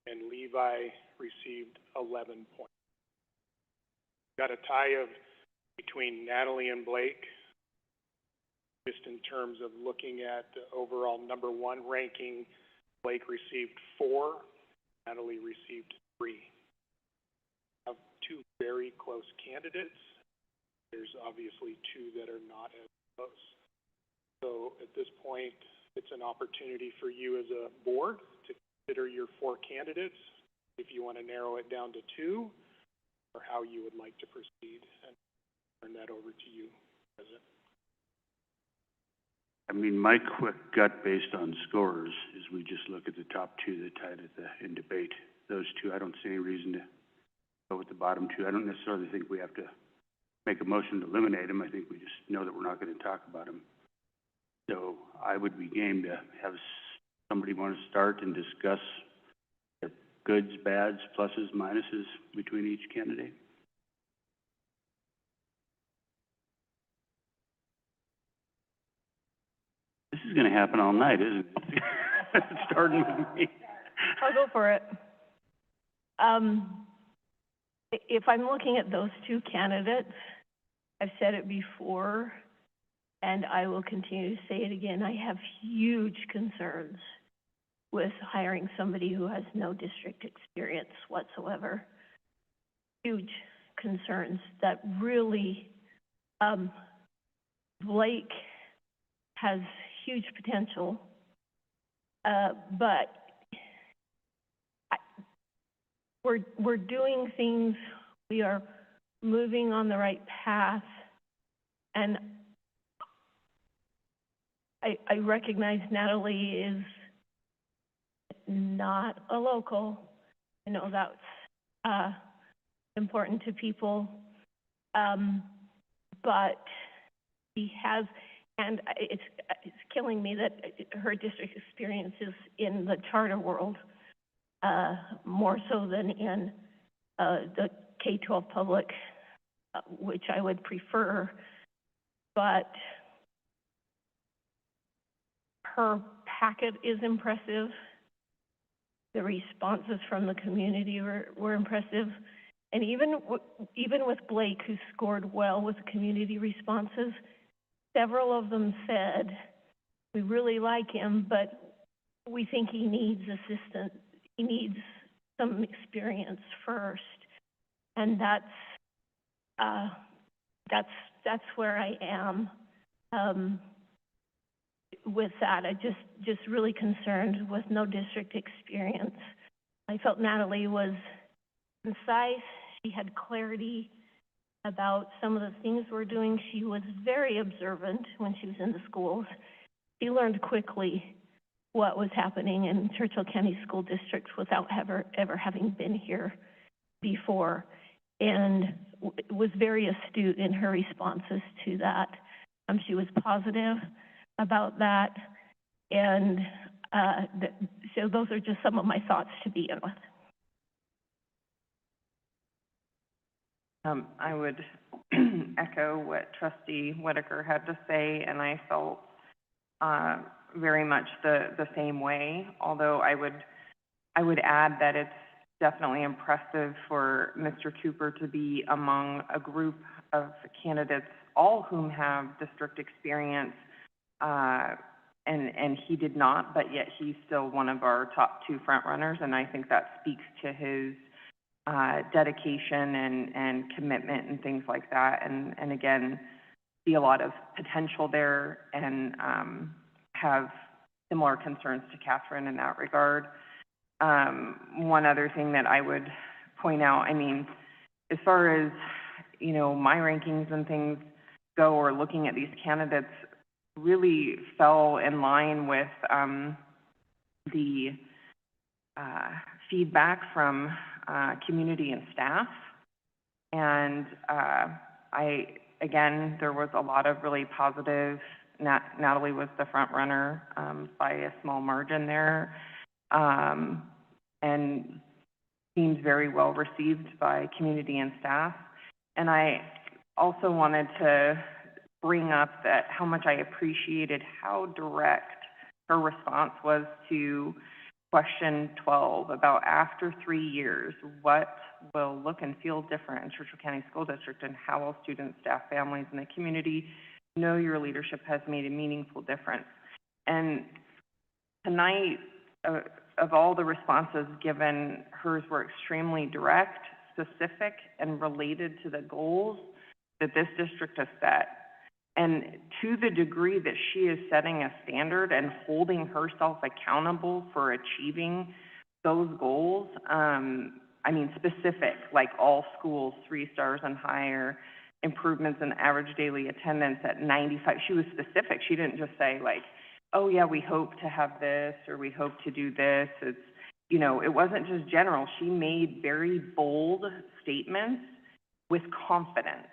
and Levi received 11 points. Got a tie between Natalie and Blake, just in terms of looking at the overall number 1 ranking. Blake received 4, Natalie received 3. I have 2 very close candidates. There's obviously 2 that are not as close. So at this point, it's an opportunity for you as a board to consider your 4 candidates, if you want to narrow it down to 2, or how you would like to proceed, and turn that over to you, President. I mean, my quick gut based on scores is we just look at the top 2 that tied in debate. Those 2, I don't see any reason to go with the bottom 2. I don't necessarily think we have to make a motion to eliminate them. I think we just know that we're not going to talk about them. So I would be game to have somebody want to start and discuss the goods, bads, pluses, minuses between each candidate. This is going to happen all night, isn't it? Starting with me. I'll go for it. If I'm looking at those 2 candidates, I've said it before, and I will continue to say it again, I have huge concerns with hiring somebody who has no district experience whatsoever. Huge concerns that really, Blake has huge potential, but we're doing things, we are moving on the right path, and I recognize Natalie is not a local. I know that's important to people, but she has, and it's killing me that her district experience is in the charter world, more so than in the K-12 public, which I would prefer, but her packet is impressive. The responses from the community were impressive. And even with Blake, who scored well with community responses, several of them said, we really like him, but we think he needs assistance. He needs some experience first. And that's where I am with that. I just really concerned with no district experience. I felt Natalie was concise. She had clarity about some of the things we're doing. She was very observant when she was in the schools. She learned quickly what was happening in Churchill County School District without ever having been here before, and was very astute in her responses to that. She was positive about that, and so those are just some of my thoughts to begin with. I would echo what Trustee Whitaker had to say, and I felt very much the same way. Although I would add that it's definitely impressive for Mr. Cooper to be among a group of candidates, all whom have district experience, and he did not, but yet he's still one of our top 2 front runners, and I think that speaks to his dedication and commitment and things like that, and again, see a lot of potential there, and have similar concerns to Catherine in that regard. One other thing that I would point out, I mean, as far as, you know, my rankings and things go, or looking at these candidates, really fell in line with the feedback from community and staff. And again, there was a lot of really positive. Natalie was the front runner by a small margin there, and seems very well received by community and staff. And I also wanted to bring up that how much I appreciated how direct her response was to question 12 about after 3 years, what will look and feel different in Churchill County School District, and how will students, staff, families, and the community know your leadership has made a meaningful difference. And tonight, of all the responses given, hers were extremely direct, specific, and related to the goals that this district has set. And to the degree that she is setting a standard and holding herself accountable for achieving those goals, I mean, specific, like all schools, 3 stars and higher, improvements in average daily attendance at 95. She was specific. She didn't just say, like, oh yeah, we hope to have this, or we hope to do this. It's, you know, it wasn't just general. She made very bold statements with confidence.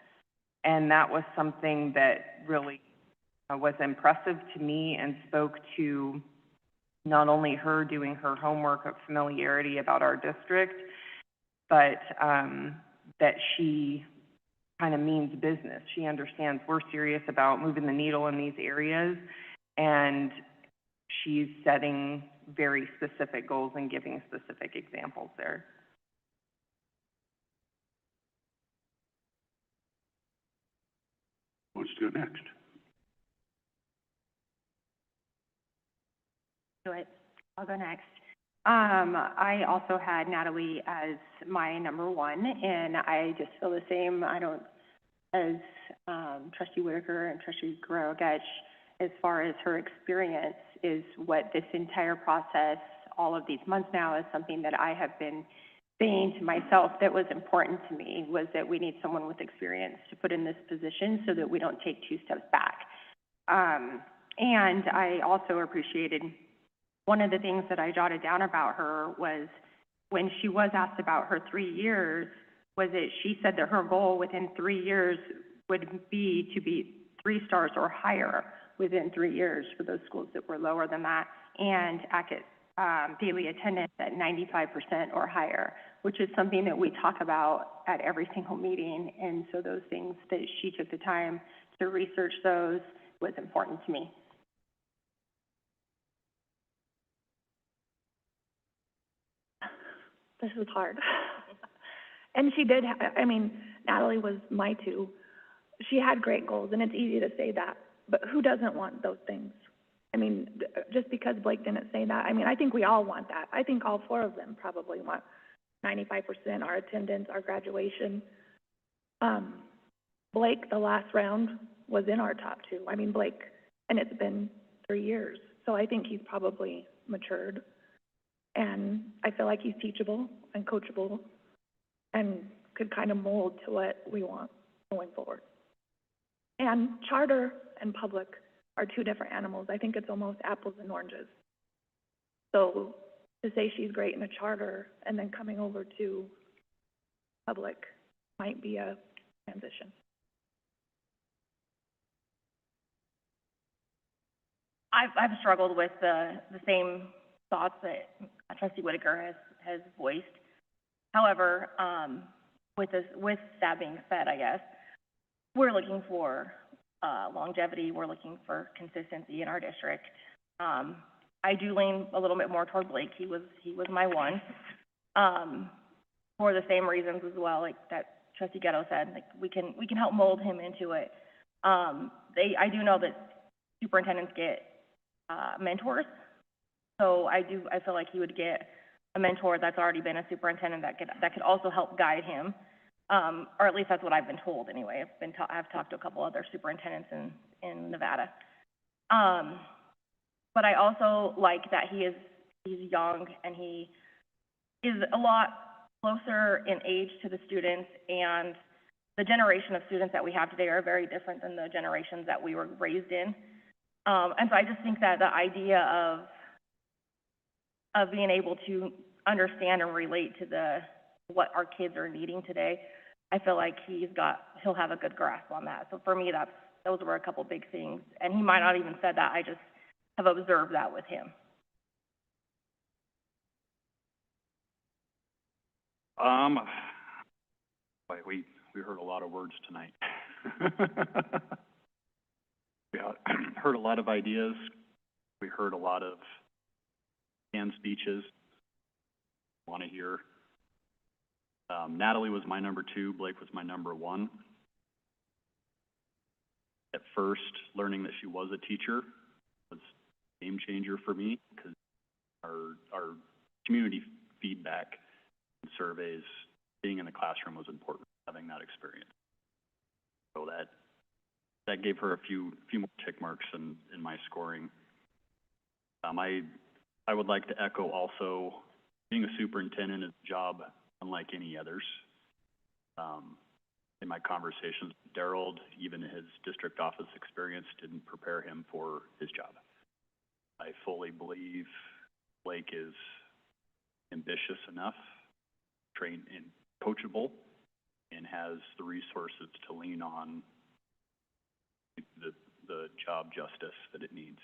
And that was something that really was impressive to me, and spoke to not only her doing her homework of familiarity about our district, but that she kind of means business. She understands we're serious about moving the needle in these areas, and she's setting very specific goals and giving specific examples there. Let's do it next. Do it. I'll go next. I also had Natalie as my number 1, and I just feel the same. I don't, as Trustee Whitaker and Trustee Guerrero-Getch, as far as her experience, is what this entire process, all of these months now, is something that I have been saying to myself that was important to me, was that we need someone with experience to put in this position so that we don't take 2 steps back. And I also appreciated, one of the things that I jotted down about her was when she was asked about her 3 years, was that she said that her goal within 3 years would be to be 3 stars or higher within 3 years for those schools that were lower than that, and daily attendance at 95% or higher, which is something that we talk about at every single meeting. And so those things that she took the time to research those was important to me. This is hard. And she did, I mean, Natalie was my 2. She had great goals, and it's easy to say that, but who doesn't want those things? I mean, just because Blake didn't say that, I mean, I think we all want that. I think all 4 of them probably want 95%, our attendance, our graduation. Blake, the last round, was in our top 2. I mean, Blake, and it's been 3 years. So I think he's probably matured. And I feel like he's teachable and coachable and could kind of mold to what we want going forward. And charter and public are 2 different animals. I think it's almost apples and oranges. So to say she's great in a charter and then coming over to public might be a transition. I've struggled with the same thoughts that Trustee Whitaker has voiced. However, with that being said, I guess, we're looking for, longevity, we're looking for consistency in our district. I do lean a little bit more toward Blake. He was my one, for the same reasons as well, like that Trustee Ghetto said, like we can help mold him into it. I do know that superintendents get, mentors. So I feel like he would get a mentor that's already been a superintendent that could also help guide him. Or at least that's what I've been told anyway. I've talked to a couple other superintendents in Nevada. But I also like that he's young and he is a lot closer in age to the students, and the generation of students that we have today are very different than the generations that we were raised in. And so I just think that the idea of being able to understand and relate to what our kids are needing today, I feel like he'll have a good grasp on that. So for me, those were a couple big things. And he might not even said that, I just have observed that with him. We heard a lot of words tonight. We heard a lot of ideas. We heard a lot of canned speeches. Want to hear. Natalie was my number 2. Blake was my number 1. At first, learning that she was a teacher was a game changer for me, because our community feedback and surveys, being in the classroom was important, having that experience. So that gave her a few more tick marks in my scoring. I would like to echo also, being a superintendent is a job unlike any others. In my conversations with Darrell, even his district office experience didn't prepare him for his job. I fully believe Blake is ambitious enough, trained and coachable, and has the resources to lean on the job justice that it needs.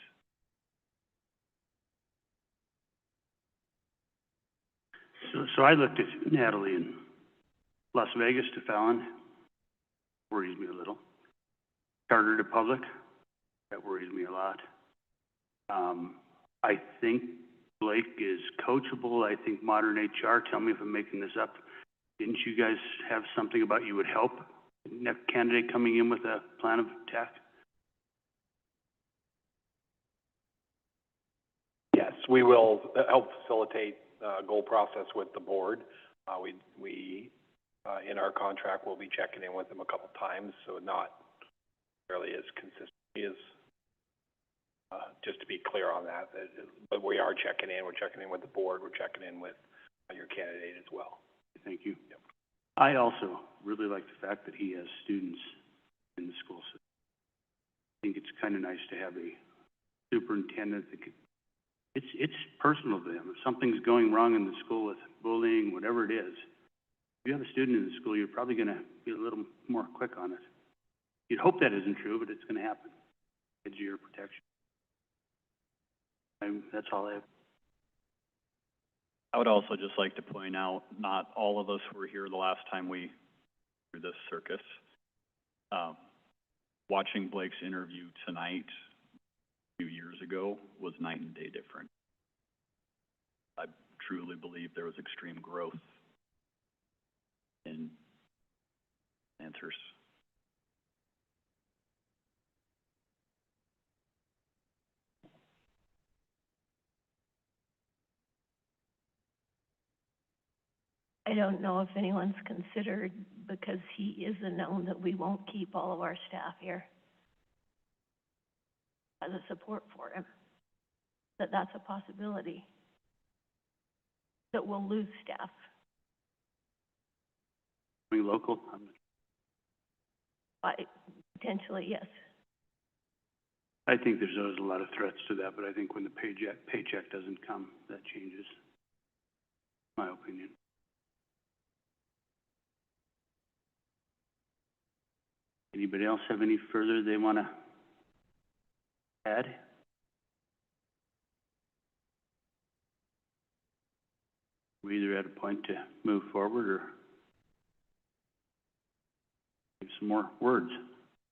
So I looked at Natalie in Las Vegas to Fallon. Worries me a little. Charter to public, that worries me a lot. I think Blake is coachable. I think modern HR, tell me if I'm making this up, didn't you guys have something about you would help a candidate coming in with a plan of attack? Yes, we will help facilitate goal process with the board. We in our contract, we'll be checking in with them a couple times, so not really as consistent as, just to be clear on that, but we are checking in. We're checking in with the board. We're checking in with your candidate as well. Thank you. Yep. I also really like the fact that he has students in the school system. I think it's kind of nice to have a superintendent that could, it's personal to them. If something's going wrong in the school with bullying, whatever it is, if you have a student in the school, you're probably going to be a little more quick on it. You'd hope that isn't true, but it's going to happen. It's your protection. That's all I have. I would also just like to point out, not all of us were here the last time we through this circus. Watching Blake's interview tonight, a few years ago, was night and day different. I truly believe there was extreme growth in answers. I don't know if anyone's considered, because he is a known, that we won't keep all of our staff here as a support for him, that's a possibility, that we'll lose staff. Local? Potentially, yes. I think there's always a lot of threats to that, but I think when the paycheck doesn't come, that changes. My opinion. Anybody else have any further they want to add? We either at a point to move forward or some more words.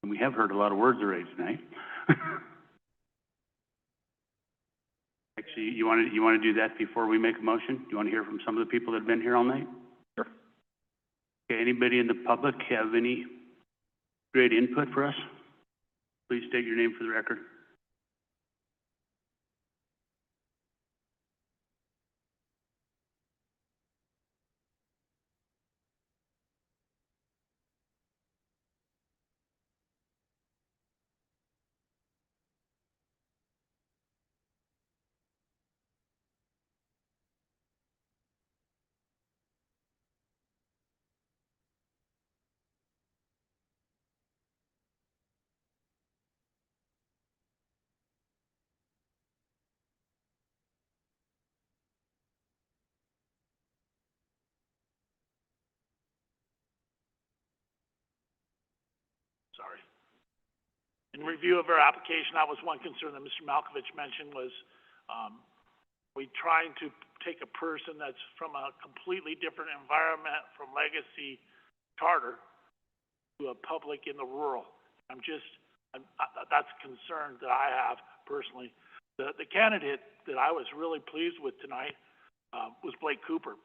And we have heard a lot of words already tonight. Actually, you want to do that before we make a motion? Do you want to hear from some of the people that have been here all night? Sure. Okay, anybody in the public have any great input for us? Please state your name for the record. Sorry. In review of our application, that was one concern that Mr. Malkovich mentioned was, we trying to take a person that's from a completely different environment, from legacy charter, to a public in the rural. That's a concern that I have personally. The candidate that I was really pleased with tonight, was Blake Cooper.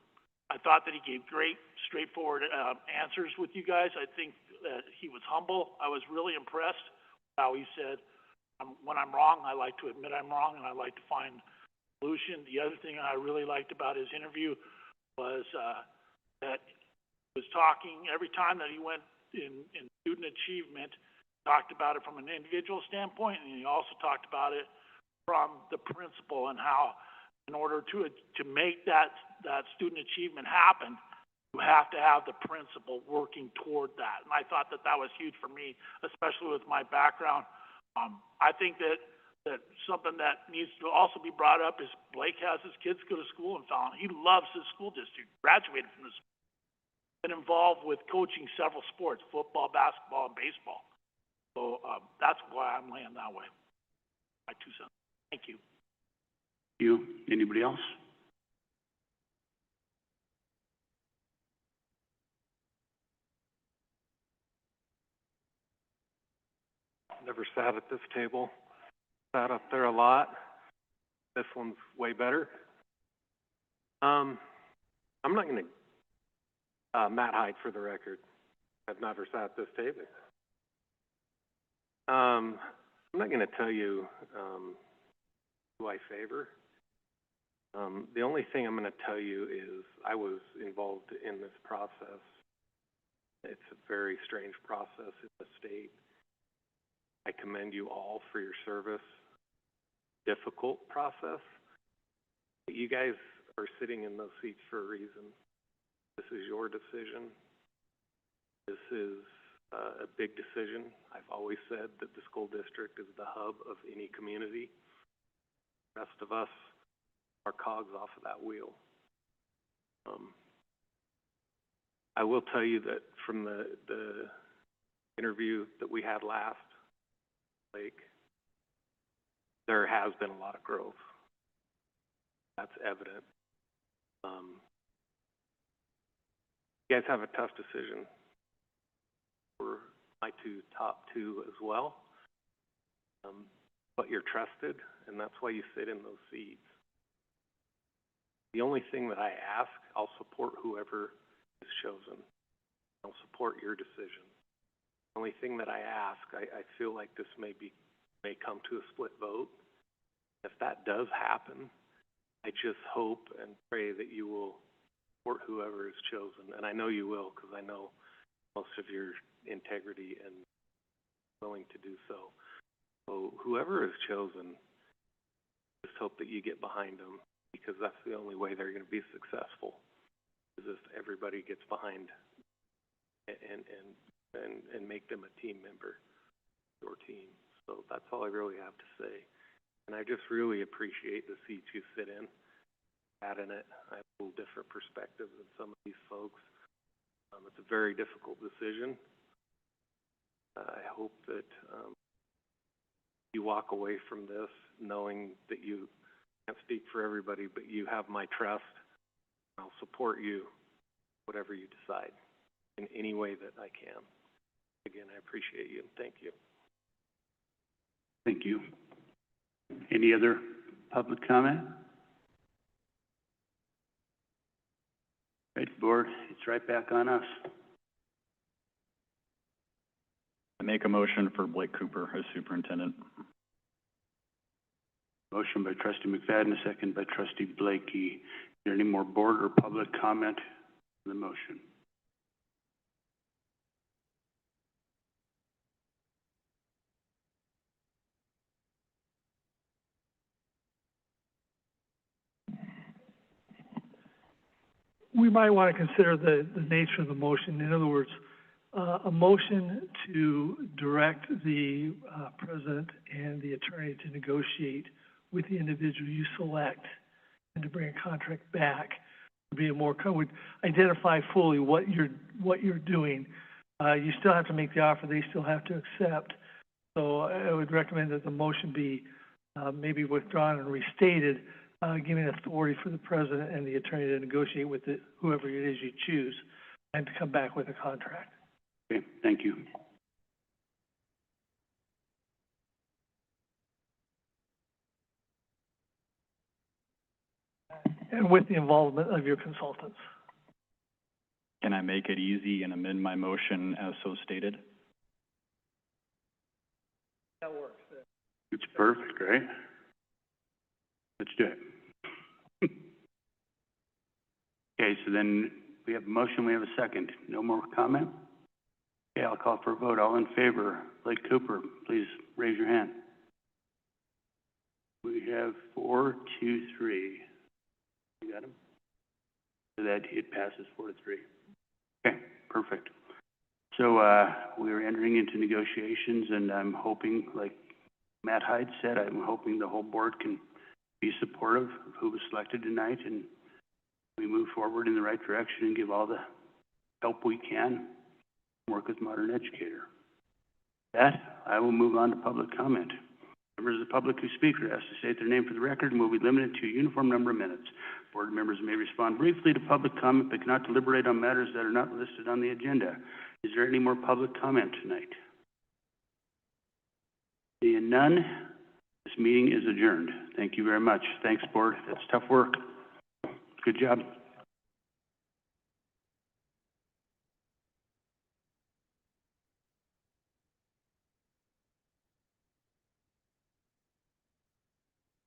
I thought that he gave great, straightforward, answers with you guys. I think that he was humble. I was really impressed with how he said, when I'm wrong, I like to admit I'm wrong, and I like to find a solution. The other thing I really liked about his interview was that he was talking every time that he went in student achievement, talked about it from an individual standpoint, and he also talked about it from the principal and how, in order to make that student achievement happen, you have to have the principal working toward that. And I thought that that was huge for me, especially with my background. I think that something that needs to also be brought up is Blake has his kids go to school in Fallon. He loves his school district, graduated from this, been involved with coaching several sports, football, basketball, and baseball. So that's why I'm laying that way. My 2 cents. Thank you. You, anybody else? Never sat at this table. Sat up there a lot. This one's way better. I'm not going to, Matt Hyde for the record. I've never sat at this table. I'm not going to tell you who I favor. The only thing I'm going to tell you is I was involved in this process. It's a very strange process in the state. I commend you all for your service. Difficult process. But you guys are sitting in those seats for a reason. This is your decision. This is a big decision. I've always said that the school district is the hub of any community. The rest of us are cogs off of that wheel. I will tell you that from the interview that we had last, Blake, there has been a lot of growth. That's evident. You guys have a tough decision. For my top two as well. But you're trusted, and that's why you sit in those seats. The only thing that I ask, I'll support whoever is chosen. I'll support your decision. The only thing that I ask, I feel like this may come to a split vote. If that does happen, I just hope and pray that you will support whoever is chosen. And I know you will, because I know most of your integrity and willing to do so. So whoever is chosen, just hope that you get behind them, because that's the only way they're going to be successful, is if everybody gets behind and make them a team member, your team. So that's all I really have to say. And I just really appreciate the seats you sit in. Sat in it. I have a little different perspective than some of these folks. It's a very difficult decision. I hope that you walk away from this knowing that you can't speak for everybody, but you have my trust. I'll support you, whatever you decide, in any way that I can. again, I appreciate you. Thank you. Thank you. Any other public comment? Right, board, it's right back on us. I make a motion for Blake Cooper as superintendent. Motion by trustee McFadden, a second by trustee Blakey. Is there any more board or public comment on the motion? We might want to consider the nature of the motion. In other words, a motion to direct the president and the attorney to negotiate with the individual you select and to bring a contract back would be a more, would identify fully what you're doing. You still have to make the offer, they still have to accept. So I would recommend that the motion be maybe withdrawn and restated, giving authority for the president and the attorney to negotiate with whoever it is you choose and to come back with a contract. Okay, thank you. And with the involvement of your consultants. Can I make it easy and amend my motion as so stated? That works. It's perfect, right? Let's do it. Okay, so then we have a motion, we have a second. No more comment? Okay, I'll call for a vote. All in favor, Blake Cooper, please raise your hand. We have 4, 2, 3. You got him? So that it passes 4-3. Okay, perfect. So we are entering into negotiations, and I'm hoping, like Matt Hyde said, I'm hoping the whole board can be supportive of who was selected tonight, and we move forward in the right direction and give all the help we can, work with Modern Educator. With that, I will move on to public comment. Members of the public who speak are asked to state their name for the record and will be limited to a uniform number of minutes. Board members may respond briefly to public comment but cannot deliberate on matters that are not listed on the agenda. Is there any more public comment tonight? Seeing none, this meeting is adjourned. Thank you very much. Thanks, board. That's tough work. Good job.